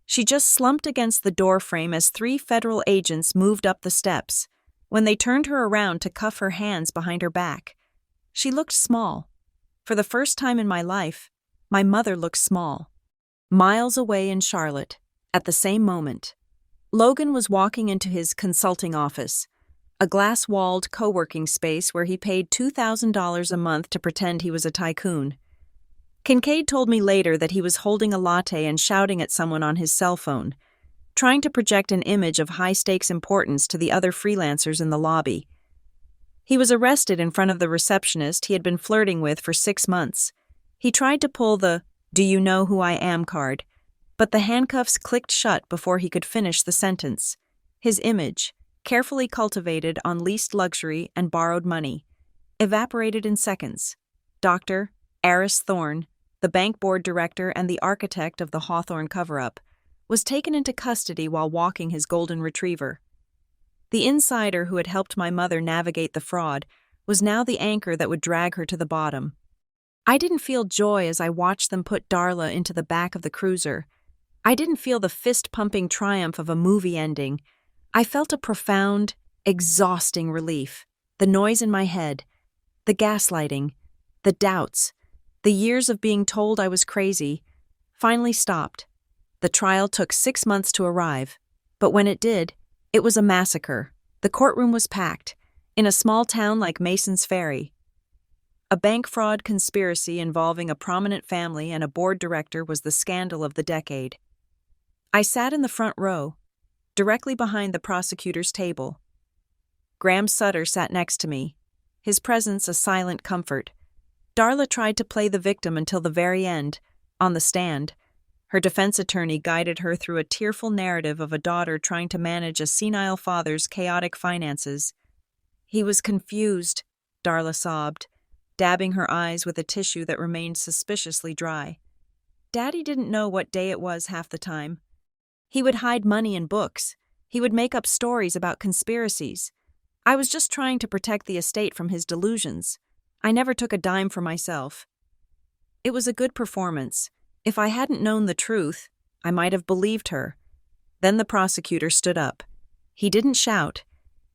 She just slumped against the doorframe as 3 federal agents moved up the steps. When they turned her around to cuff her hands behind her back, she looked small. For the first time in my life, my mother looked small. Miles away in Charlotte, at the same moment, Logan was walking into his consulting office, a glass-walled co-working space where he paid $2,000 a month to pretend he was a tycoon. Kincaid told me later that he was holding a latte and shouting at someone on his cell phone, trying to project an image of high-stakes importance to the other freelancers in the lobby. He was arrested in front of the receptionist he had been flirting with for 6 months. He tried to pull the "Do you know who I am" card, but the handcuffs clicked shut before he could finish the sentence. His image, carefully cultivated on leased luxury and borrowed money, evaporated in seconds. Dr. Aris Thorne, the bank board director and the architect of the Hawthorne cover-up, was taken into custody while walking his golden retriever. The insider who had helped my mother navigate the fraud was now the anchor that would drag her to the bottom. I didn't feel joy as I watched them put Darla into the back of the cruiser. I didn't feel the fist-pumping triumph of a movie ending. I felt a profound, exhausting relief. The noise in my head, the gaslighting, the doubts, the years of being told I was crazy, finally stopped. The trial took 6 months to arrive, but when it did, it was a massacre. The courtroom was packed, in a small town like Mason's Ferry. A bank fraud conspiracy involving a prominent family and a board director was the scandal of the decade. I sat in the front row, directly behind the prosecutor's table. Graham Sutter sat next to me, his presence a silent comfort. Darla tried to play the victim until the very end, on the stand. Her defense attorney guided her through a tearful narrative of a daughter trying to manage a senile father's chaotic finances. "He was confused," Darla sobbed, dabbing her eyes with a tissue that remained suspiciously dry. "Daddy didn't know what day it was half the time. He would hide money in books. He would make up stories about conspiracies. I was just trying to protect the estate from his delusions. I never took a dime for myself." It was a good performance. If I hadn't known the truth, I might have believed her. Then the prosecutor stood up. He didn't shout.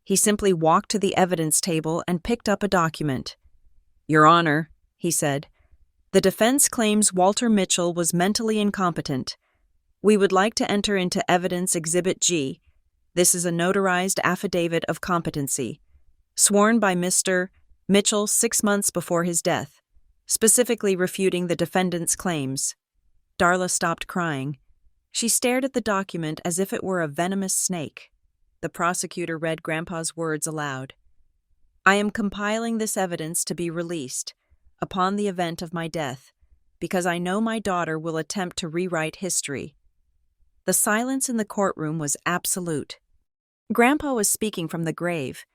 He simply walked to the evidence table and picked up a document. "Your Honor," he said, "the defense claims Walter Mitchell was mentally incompetent. We would like to enter into evidence Exhibit G. This is a notarized affidavit of competency, sworn by Mr. Mitchell 6 months before his death, specifically refuting the defendant's claims." Darla stopped crying. She stared at the document as if it were a venomous snake. The prosecutor read Grandpa's words aloud. "I am compiling this evidence to be released, upon the event of my death, because I know my daughter will attempt to rewrite history." The silence in the courtroom was absolute. Grandpa was speaking from the grave,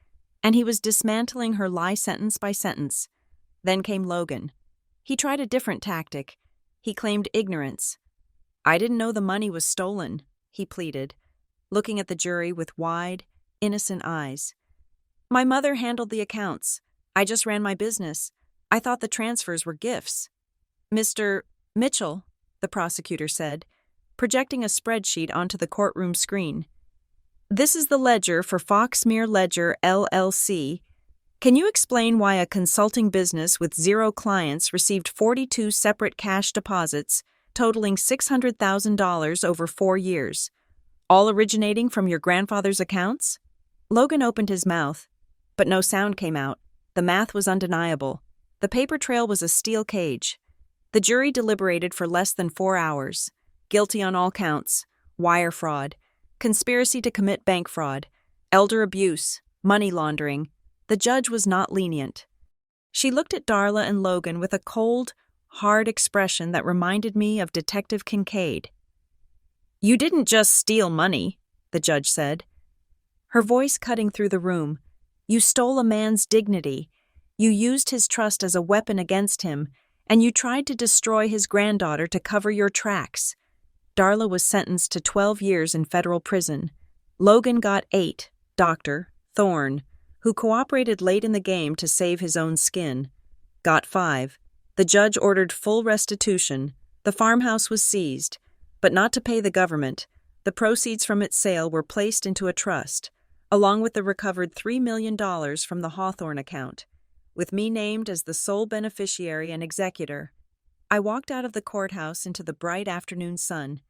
and he was dismantling her lie sentence by sentence. Then came Logan. He tried a different tactic. He claimed ignorance. "I didn't know the money was stolen," he pleaded, looking at the jury with wide, innocent eyes. "My mother handled the accounts. I just ran my business. I thought the transfers were gifts." "Mr. Mitchell," the prosecutor said, projecting a spreadsheet onto the courtroom screen. "This is the ledger for Foxmere Ledger, LLC. Can you explain why a consulting business with 0 clients received 42 separate cash deposits totaling $600,000 over 4 years, all originating from your grandfather's accounts?" Logan opened his mouth, but no sound came out. The math was undeniable. The paper trail was a steel cage. The jury deliberated for less than 4 hours. Guilty on all counts: wire fraud, conspiracy to commit bank fraud, elder abuse, money laundering. The judge was not lenient. She looked at Darla and Logan with a cold, hard expression that reminded me of Detective Kincaid. "You didn't just steal money," the judge said, her voice cutting through the room. "You stole a man's dignity. You used his trust as a weapon against him, and you tried to destroy his granddaughter to cover your tracks." Darla was sentenced to 12 years in federal prison. Logan got 8. Dr. Thorne, who cooperated late in the game to save his own skin, got 5. The judge ordered full restitution. The farmhouse was seized, but not to pay the government. The proceeds from its sale were placed into a trust, along with the recovered $3 million from the Hawthorne account, with me named as the sole beneficiary and executor. I walked out of the courthouse into the bright afternoon sun.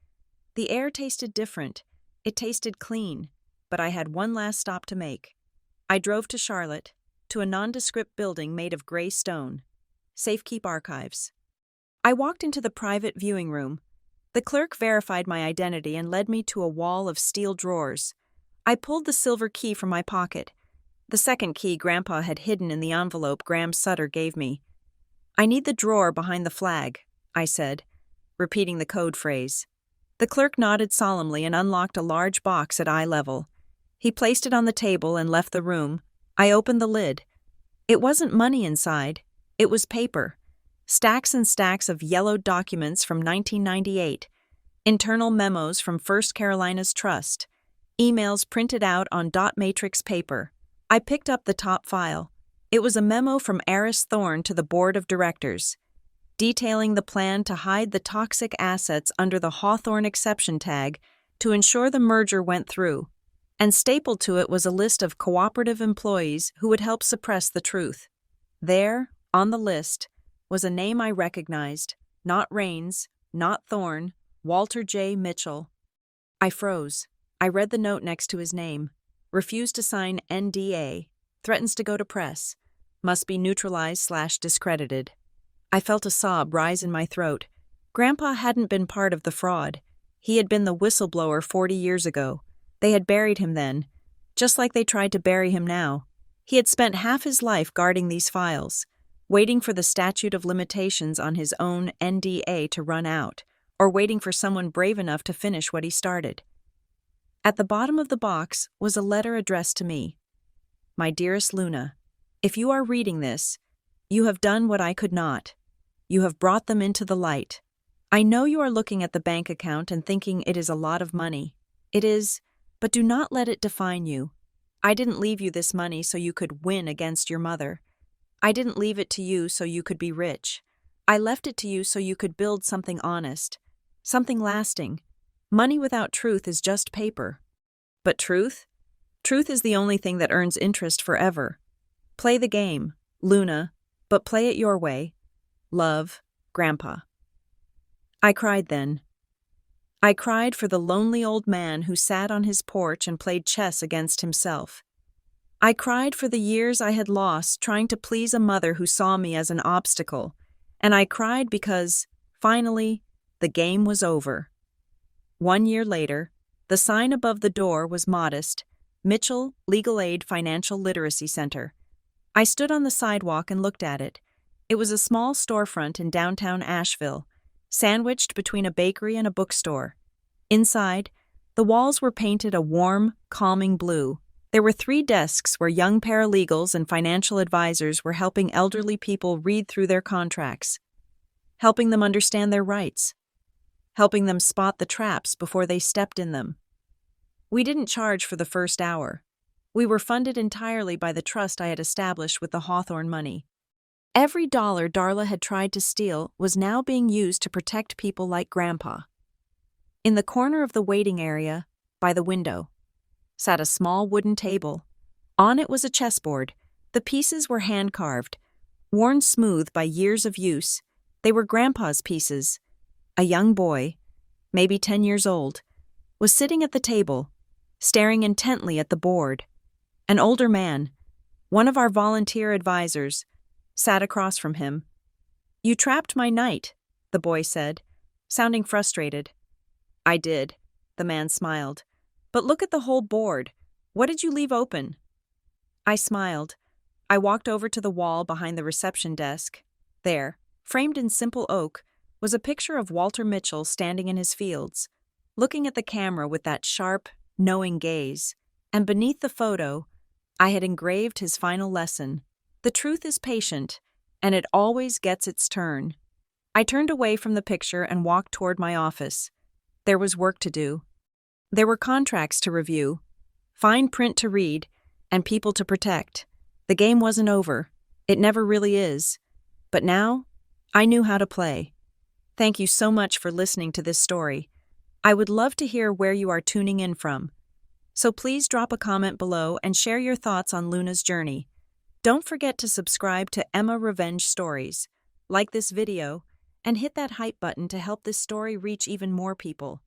The air tasted different. It tasted clean, but I had one last stop to make. I drove to Charlotte, to a nondescript building made of gray stone. Safekeep Archives. I walked into the private viewing room. The clerk verified my identity and led me to a wall of steel drawers. I pulled the silver key from my pocket, the second key Grandpa had hidden in the envelope Graham Sutter gave me. "I need the drawer behind the flag," I said, repeating the code phrase. The clerk nodded solemnly and unlocked a large box at eye level. He placed it on the table and left the room. I opened the lid. It wasn't money inside. It was paper. Stacks and stacks of yellowed documents from 1998. Internal memos from First Carolina's Trust. Emails printed out on dot matrix paper. I picked up the top file. It was a memo from Eris Thorne to the board of directors, detailing the plan to hide the toxic assets under the Hawthorne exception tag to ensure the merger went through, and stapled to it was a list of cooperative employees who would help suppress the truth. There, on the list, was a name I recognized, not Raines, not Thorne, Walter J. Mitchell. I froze. I read the note next to his name. Refused to sign NDA. Threatens to go to press. Must be neutralized/discredited. I felt a sob rise in my throat. Grandpa hadn't been part of the fraud. He had been the whistleblower 40 years ago. They had buried him then, just like they tried to bury him now. He had spent half his life guarding these files, waiting for the statute of limitations on his own NDA to run out, or waiting for someone brave enough to finish what he started. At the bottom of the box was a letter addressed to me. My dearest Luna, if you are reading this, you have done what I could not. You have brought them into the light. I know you are looking at the bank account and thinking it is a lot of money. It is, but do not let it define you. I didn't leave you this money so you could win against your mother. I didn't leave it to you so you could be rich. I left it to you so you could build something honest, something lasting. Money without truth is just paper. But truth? Truth is the only thing that earns interest forever. Play the game, Luna, but play it your way. Love, Grandpa. I cried then. I cried for the lonely old man who sat on his porch and played chess against himself. I cried for the years I had lost trying to please a mother who saw me as an obstacle, and I cried because, finally, the game was over. 1 year later, the sign above the door was modest, Mitchell Legal Aid Financial Literacy Center. I stood on the sidewalk and looked at it. It was a small storefront in downtown Asheville, sandwiched between a bakery and a bookstore. Inside, the walls were painted a warm, calming blue. There were 3 desks where young paralegals and financial advisors were helping elderly people read through their contracts, helping them understand their rights, helping them spot the traps before they stepped in them. We didn't charge for the first hour. We were funded entirely by the trust I had established with the Hawthorne money. Every dollar Darla had tried to steal was now being used to protect people like Grandpa. In the corner of the waiting area, by the window, sat a small wooden table. On it was a chessboard. The pieces were hand-carved, worn smooth by years of use. They were Grandpa's pieces. A young boy, maybe 10 years old, was sitting at the table, staring intently at the board. An older man, one of our volunteer advisors, sat across from him. "You trapped my knight," the boy said, sounding frustrated. "I did," the man smiled. "But look at the whole board. What did you leave open?" I smiled. I walked over to the wall behind the reception desk. There, framed in simple oak, was a picture of Walter Mitchell standing in his fields, looking at the camera with that sharp, knowing gaze. And beneath the photo, I had engraved his final lesson. The truth is patient, and it always gets its turn. I turned away from the picture and walked toward my office. There was work to do. There were contracts to review, fine print to read, and people to protect. The game wasn't over. It never really is. But now, I knew how to play. Thank you so much for listening to this story. I would love to hear where you are tuning in from. So please drop a comment below and share your thoughts on Luna's journey. Don't forget to subscribe to Emma Revenge Stories, like this video, and hit that hype button to help this story reach even more people.